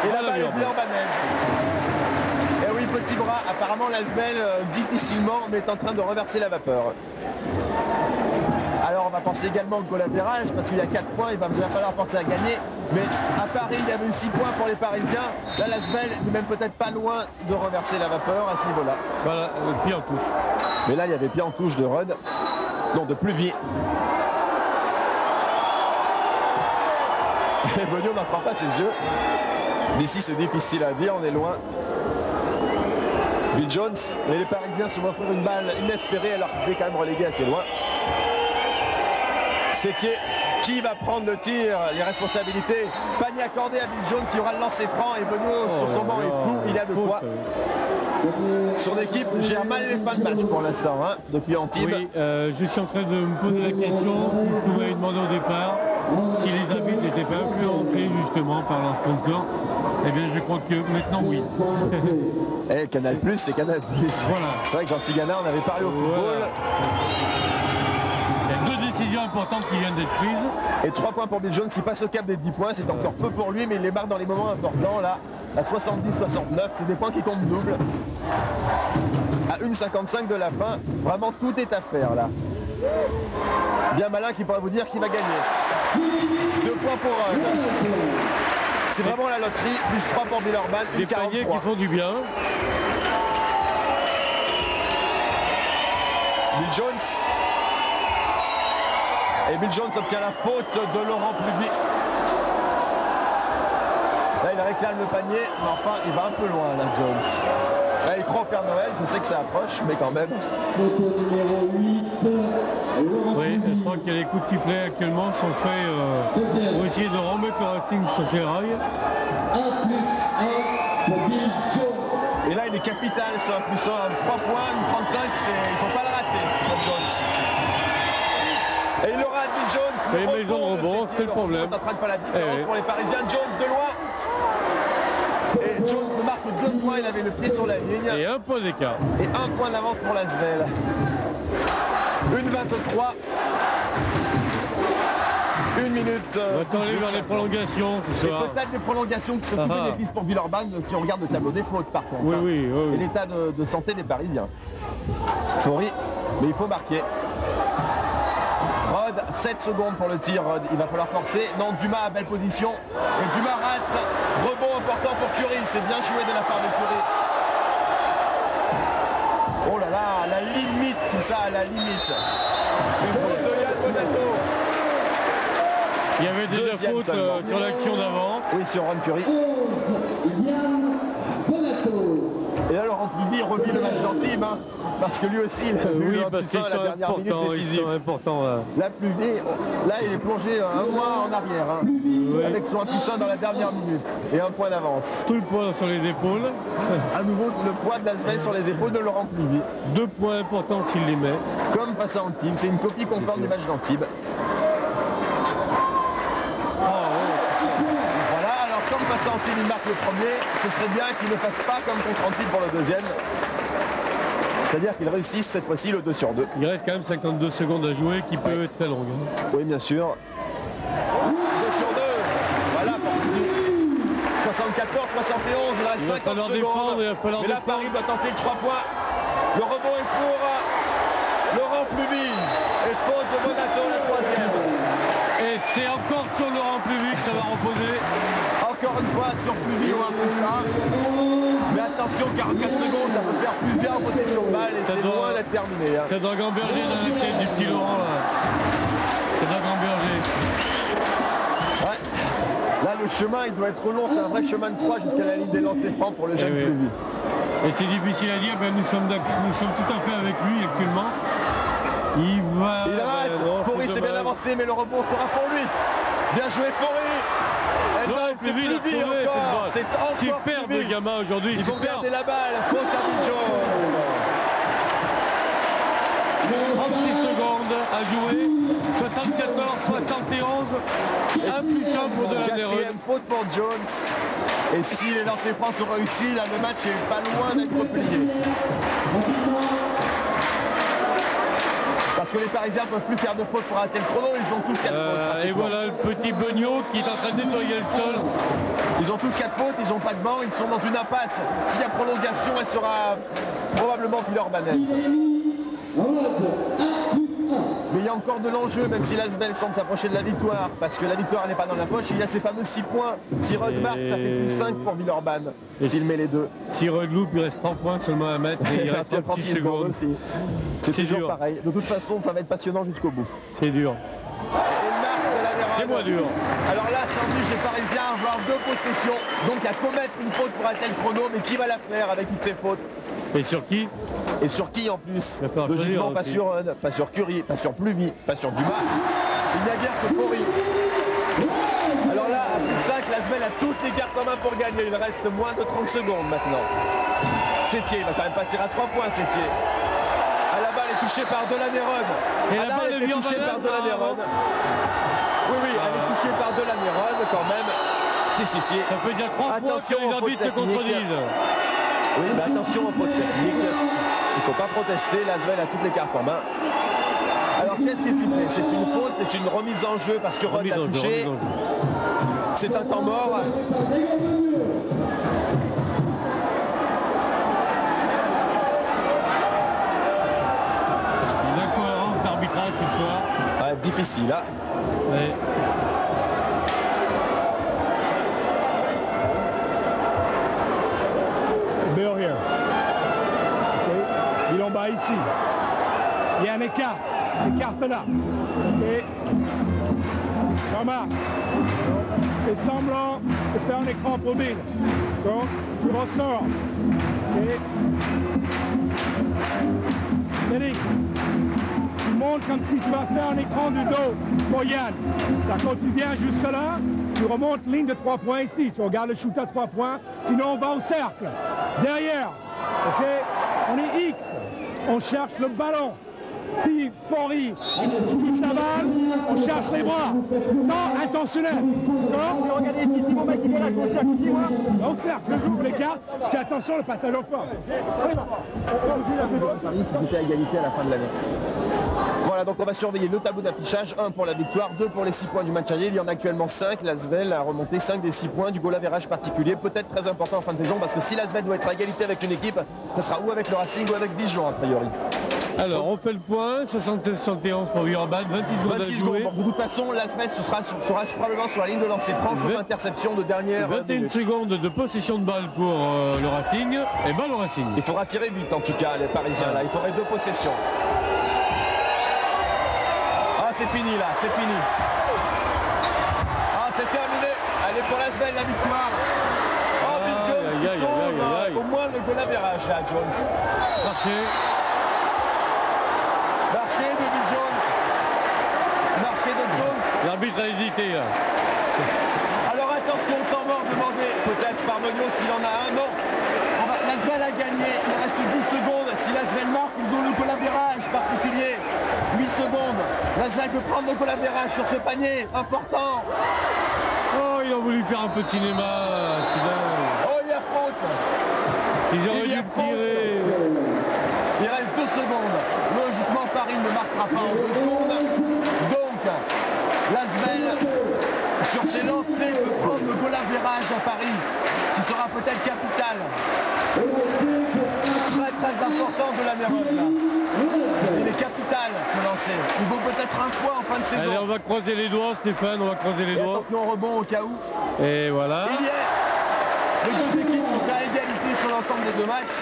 Et la balle est villeurbannaise. Et oui, petit bras, apparemment Lasvel difficilement, mais est en train de reverser la vapeur. Alors on va penser également au goal average parce qu'il y a 4 points, il va bien falloir penser à gagner. Mais à Paris, il y avait eu 6 points pour les Parisiens. Là, Lasvel n'est même peut-être pas loin de reverser la vapeur à ce niveau-là. Voilà, le pied en touche. Mais là, il y avait pied en touche de Rod. Non, de Pluvier. Et Bonio n'en croit pas ses yeux. D'ici, c'est difficile à dire, on est loin. Bill Jones, et les Parisiens se vont offrir une balle inespérée alors qu'ils étaient quand même relégués assez loin. Sétier, qui va prendre le tir, les responsabilités. Panier accordé à Bill Jones qui aura le lancer franc et Bonio sur son banc est fou, il a de quoi. Son équipe gère mal les fins de match pour l'instant, hein, depuis Antibes. Oui, je suis en train de me poser la question si ce que vous m'avez demandé au départ, si les arbitres n'étaient pas influencés justement par leur sponsor. Eh bien, je crois que maintenant, oui. Eh, Canal+, c'est Canal+. Voilà. C'est vrai que Jean Tigana, on avait parlé au football. Voilà. Il y a 2 décisions importantes qui viennent d'être prises. Et 3 points pour Bill Jones qui passe au cap des 10 points. C'est encore peu pour lui, mais il les marque dans les moments importants. Là, à 70-69, c'est des points qui comptent double. À 1,55 de la fin, vraiment tout est à faire là. Bien malin qui pourrait vous dire qui va gagner. 2 points pour Rod. C'est vraiment la loterie, plus 3 pour Villeurbanne, Des paniers qui font du bien. Bill Jones. Et Bill Jones obtient la faute de Laurent Pluvier. Là, il réclame le panier, mais enfin, il va un peu loin, là, Jones. Là, il croit au Père Noël, je sais que ça approche, mais quand même. Oui, je crois que les coups de sifflet actuellement sont faits pour essayer de remettre le Racing sur ses rails. 1 plus 1 pour Bill Jones. Et là, il est capital sur 1 plus 1, 3 points, une 35, il ne faut pas le rater, Bill Jones. Et il le rate, Bill Jones. Mais ils ont rebond, c'est le problème. Il est en train de faire la différence pour les Parisiens. Jones de loin. Et Jones ne marque 2 points, il avait le pied sur la ligne. Et 1 point d'écart. Et 1 point d'avance pour Lasvel. 1,23. 1 minute. On va aller vers les prolongations ce soir. Peut-être des prolongations qui seraient tout bénéfice pour Villeurbanne si on regarde le tableau des fautes par contre. Oui. Et l'état de santé des Parisiens. Faury, mais il faut marquer. Rod Rod, 7 secondes pour le tir, Rod. Il va falloir forcer. Non, Dumas a belle position. Et Dumas rate. Rebond important pour Curie. C'est bien joué de la part de Curie. Oh là là, à la limite, tout ça, à la limite. Et faute de Yann Bonato. Il y avait déjà Deuxième faute sur l'action d'avant. Oui, sur Ron Curie. 11, Yann Bonato. Et là, Laurent Pluvi revit le match d'Antibes, hein, parce que lui aussi, il a vu Oui, un parce puissant qu'ils à sont la dernière minute importants. Ils décisive. sont importants. La Pluvi, là, il est plongé un mois en arrière, hein, avec son impuissant dans la dernière minute et un point d'avance. Tout le poids sur les épaules. À nouveau, le poids de l'Asvel sur les épaules de Laurent Pluvi. 2 points importants s'il les met. Comme face à Antibes, c'est une copie conforme du match d'Antibes. Voilà, alors comme face à Antibes, il marque le premier, ce serait bien qu'il ne fasse pas comme contre Antibes pour le deuxième. C'est-à-dire qu'il réussisse cette fois-ci le 2 sur 2. Il reste quand même 52 secondes à jouer qui peut être très longue. Oui, bien sûr. 2 sur 2. Voilà pour Pluvi. 74, 71, il reste 50 secondes. Il va falloir Mais là, défendre. Paris doit tenter le 3 points. Le rebond est pour Laurent Pluvi. Et faute de Bonato, le troisième. Et c'est encore sur Laurent Pluvi que ça va reposer. Encore une fois sur Pluvi ou un peu ça. Mais attention, 44 secondes, ça peut faire Pluvi en possession de balle et Ça c'est doit- loin d'être terminé. Hein. Ça doit gamberger dans la tête du petit Laurent. Là. Ça doit gamberger. Ouais. Là, le chemin, il doit être long. C'est un vrai chemin de croix jusqu'à la ligne des lancers francs pour le jeune oui. Pluvi. Et c'est difficile à dire, ben nous sommes tout à fait avec lui actuellement. Il va... Il rate. non, Faury c'est s'est bien dommage. avancé, mais le rebond sera pour lui. Bien joué, Faury. Et Non, non, c'est Pluvi, il a Pluvi sauvé, encore. c'est C'est encore superbe Pluvi. gamin aujourd'hui, Ils vont superbe. garder la balle. Faute à Bill Jones. 36 secondes à jouer, 74, 71, impuissant pour de la Quatrième faute pour Jones. Et si les lancers francs sont réussis, là le match est pas loin d'être plié. Parce que les Parisiens ne peuvent plus faire de faute pour arrêter le chrono, ils ont tous 4 fautes. Et pratiquement. voilà le petit Beugnot qui est en train de nettoyer le sol. Ils ont tous 4 fautes, ils n'ont pas de banc, ils sont dans une impasse. S'il y a prolongation, elle sera probablement Villeurbanne. Mais il y a encore de l'enjeu, même si l'Asvel semble s'approcher de la victoire, parce que la victoire n'est pas dans la poche. Il y a ces fameux 6 points. Si Rod marque, ça fait plus 5 pour Villeurbanne, s'il met les deux. Si Rod loupe, il reste 30 points seulement à mettre et il reste 36 secondes. aussi. C'est toujours dur. pareil. De toute façon, ça va être passionnant jusqu'au bout. C'est dur. Et il marque de la Vérone. C'est moins dur. Alors là, ça oblige les Parisiens à avoir 2 possessions, donc à commettre une faute pour arrêter le chrono, mais qui va la faire avec toutes ces fautes? Et sur qui? Et sur qui en plus? Il va falloir Logiquement, choisir pas aussi. sur Rod, pas sur Curie, pas sur Pluvi, pas sur Dumas. Il n'y a guère que Faury. Alors là, à plus 5, l'Asvel a toutes les cartes en main pour gagner. Il reste moins de 30 secondes maintenant. Sétier, il va quand même pas tirer à 3 points, Sétier. À la balle est touchée par Delaney-Rod. Et la balle est de touchée par Villeurbanne. Delaney-Rod. Oui, oui, elle est touchée par Delaney-Rod quand même. Si. Ça peut dire 3 points Attention que les aux arbitres se fautes techniques. contredisent. Oui, mais attention aux fautes techniques. Il ne faut pas protester. L'Asvel a toutes les cartes en main. Alors qu'est-ce qui est sifflé? C'est une faute, c'est une remise en jeu parce que Rod Remise l'a en jeu, touché. remise en jeu. C'est un temps mort. Une incohérence d'arbitrage ce soir. Ouais, difficile, hein. Ouais. Bear here. Ok. Il en bas ici. Il y a un écart. Écarte là. Ok. Jean-Marc. Fais semblant de faire un écran pour Bill. Donc, tu ressors. Ok. Félix. Tu montes comme si tu vas faire un écran du dos pour Yann. Là, quand tu viens jusque là, tu remontes ligne de 3 points ici. Tu regardes le shoot à 3 points. Sinon, on va au cercle. Derrière. OK? On est X. On cherche le ballon. Si Faury touche la balle, on cherche les bras. Sans intentionnel. D'accord? Regardez ici, mon mec, il est là, je au cercle ici, moi. Au cercle, je joue les cartes. Fais attention, le passage en force. Paris si c'était à égalité à la fin de l'année. Voilà, donc on va surveiller le tableau d'affichage. 1 pour la victoire, 2 pour les 6 points du match aller. Il y en a actuellement 5. L'Asvel a remonté 5 des 6 points du goal average particulier. Peut-être très important en fin de saison parce que si l'Asvel doit être à égalité avec une équipe, ça sera ou avec le Racing ou avec Dijon a priori. Alors, on fait le point, 76-71 pour Villeurbanne, 26 secondes 26 à secondes. jouer. Bon, de toute façon, l'Asvel sera probablement sur la ligne de lancer franc, sauf interception de dernière 21 minute. secondes de possession de balle pour le Racing, et balle au Racing. Il faudra tirer vite en tout cas, les Parisiens là, il faudrait 2 possessions. Ah, c'est fini là, c'est fini. Ah, c'est terminé. Allez pour l'Asvel, la victoire. Oh, Bill Jones qui sauve au moins le goal average là, Jones. Marché. Marché de Bill Jones. Marché de Jones. L'arbitre a hésité là. Alors attention, temps mort demandé peut-être par Meunier s'il en a un. Non. L'Asvel a gagné. Il reste 10 secondes. Si l'Asvel marque, ils ont le goal average particulier. 8 secondes. L'Asvel peut prendre le goal average sur ce panier. Important. Oh, il a voulu faire un peu de cinéma, celui-là. Oh, il y a faute. Ils auraient Il y dû a tirer. Il reste 2 secondes. Logiquement, Paris ne marquera pas en 2 secondes. Donc, l'Asvel, sur ses lancers, peut prendre le goal average à Paris, qui sera peut-être capital. Très important de la Méronne, là. Il est capital, ce lancer. Il vaut peut-être un point en fin de saison. Allez, on va croiser les doigts, Stéphane, on va croiser les Et doigts. attention au rebond au cas où. Et voilà. Il y est. Les deux équipes sont à égalité sur l'ensemble des 2 matchs.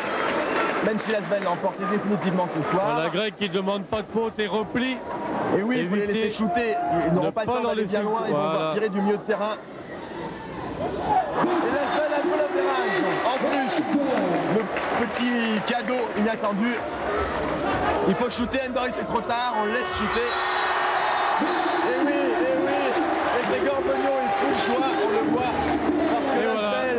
Même si l'Asvel l'a emporté définitivement ce soir. La Grecque qui demande pas de faute et repli. Et oui, il faut les laisser shooter. Ils n'auront pas le temps d'aller bien loin. Ils vont devoir tirer du milieu de terrain. Et l'Asvel a le goal average. En plus, le petit cadeau inattendu. Il faut shooter, Henry, c'est trop tard. On le laisse shooter. Et oui. Et Grégor Beugnot, il fout le choix, on le voit. Parce que l'Asvel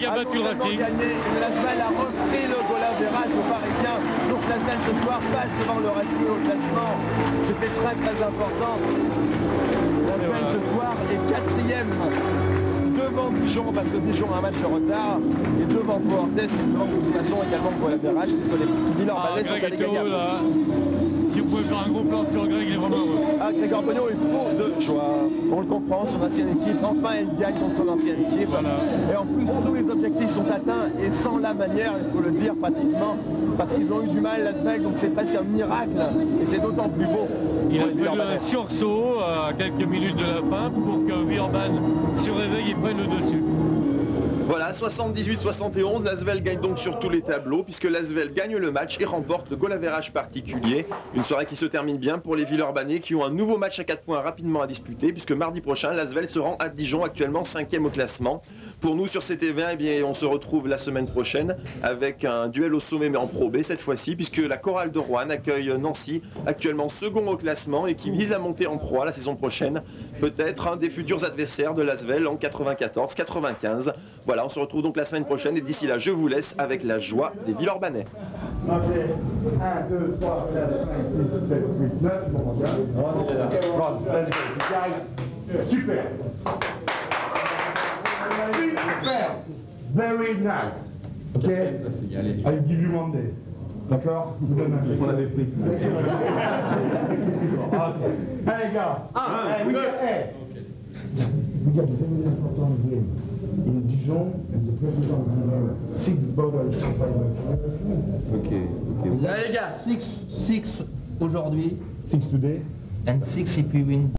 a battu le Racing. L'Asvel a repris le goal average aux Parisiens. Donc l'Asvel ce soir passe devant le Racing au classement. C'était très important. L'Asvel ce soir est 4e devant Dijon, parce que Dijon a un match de retard, et devant Portes, qui demande de toute façon également le goal average, puisque les Villeurbanais sont allés gagner. Si vous pouvez faire un gros plan sur Greg, il est vraiment heureux. Ah, Grégor Beugnot est fou de joie. On le comprend, son ancienne équipe, enfin elle gagne contre son ancienne équipe. Voilà. Et en plus, tous les objectifs sont atteints, et sans la manière, il faut le dire pratiquement, parce qu'ils ont eu du mal, l'Asvel, donc c'est presque un miracle, et c'est d'autant plus beau. Il a fallu un sursaut à quelques minutes de la fin pour que Villeurbanne se réveille et prenne le dessus. Voilà, 78-71, l'Asvel gagne donc sur tous les tableaux, puisque l'Asvel gagne le match et remporte le goal average particulier. Une soirée qui se termine bien pour les Villeurbanais, qui ont un nouveau match à 4 points rapidement à disputer, puisque mardi prochain, l'Asvel se rend à Dijon, actuellement 5e au classement. Pour nous, sur CTV1, eh bien, on se retrouve la semaine prochaine avec un duel au sommet, mais en Pro B cette fois-ci, puisque la Chorale de Roanne accueille Nancy, actuellement second au classement et qui vise à monter en Pro A la saison prochaine. Peut-être un des futurs adversaires de l'Asvel en 94-95. Voilà, on se retrouve donc la semaine prochaine et d'ici là, je vous laisse avec la joie des Villeurbanais. Ok, 1, 2, 3, 4, 5, 6, 7, 8, 9, bon, on est là. Let's go. Super. Super. Very nice. Ok. I'll give you Monday. D'accord? Je vous donne un chèque. On avait pris. Ok. Allez, gars. We got a very important game. In Dijon, and the president will 6 bottles of champagne. Allez les gars, 6 aujourd'hui. 6 today. And 6 if we win.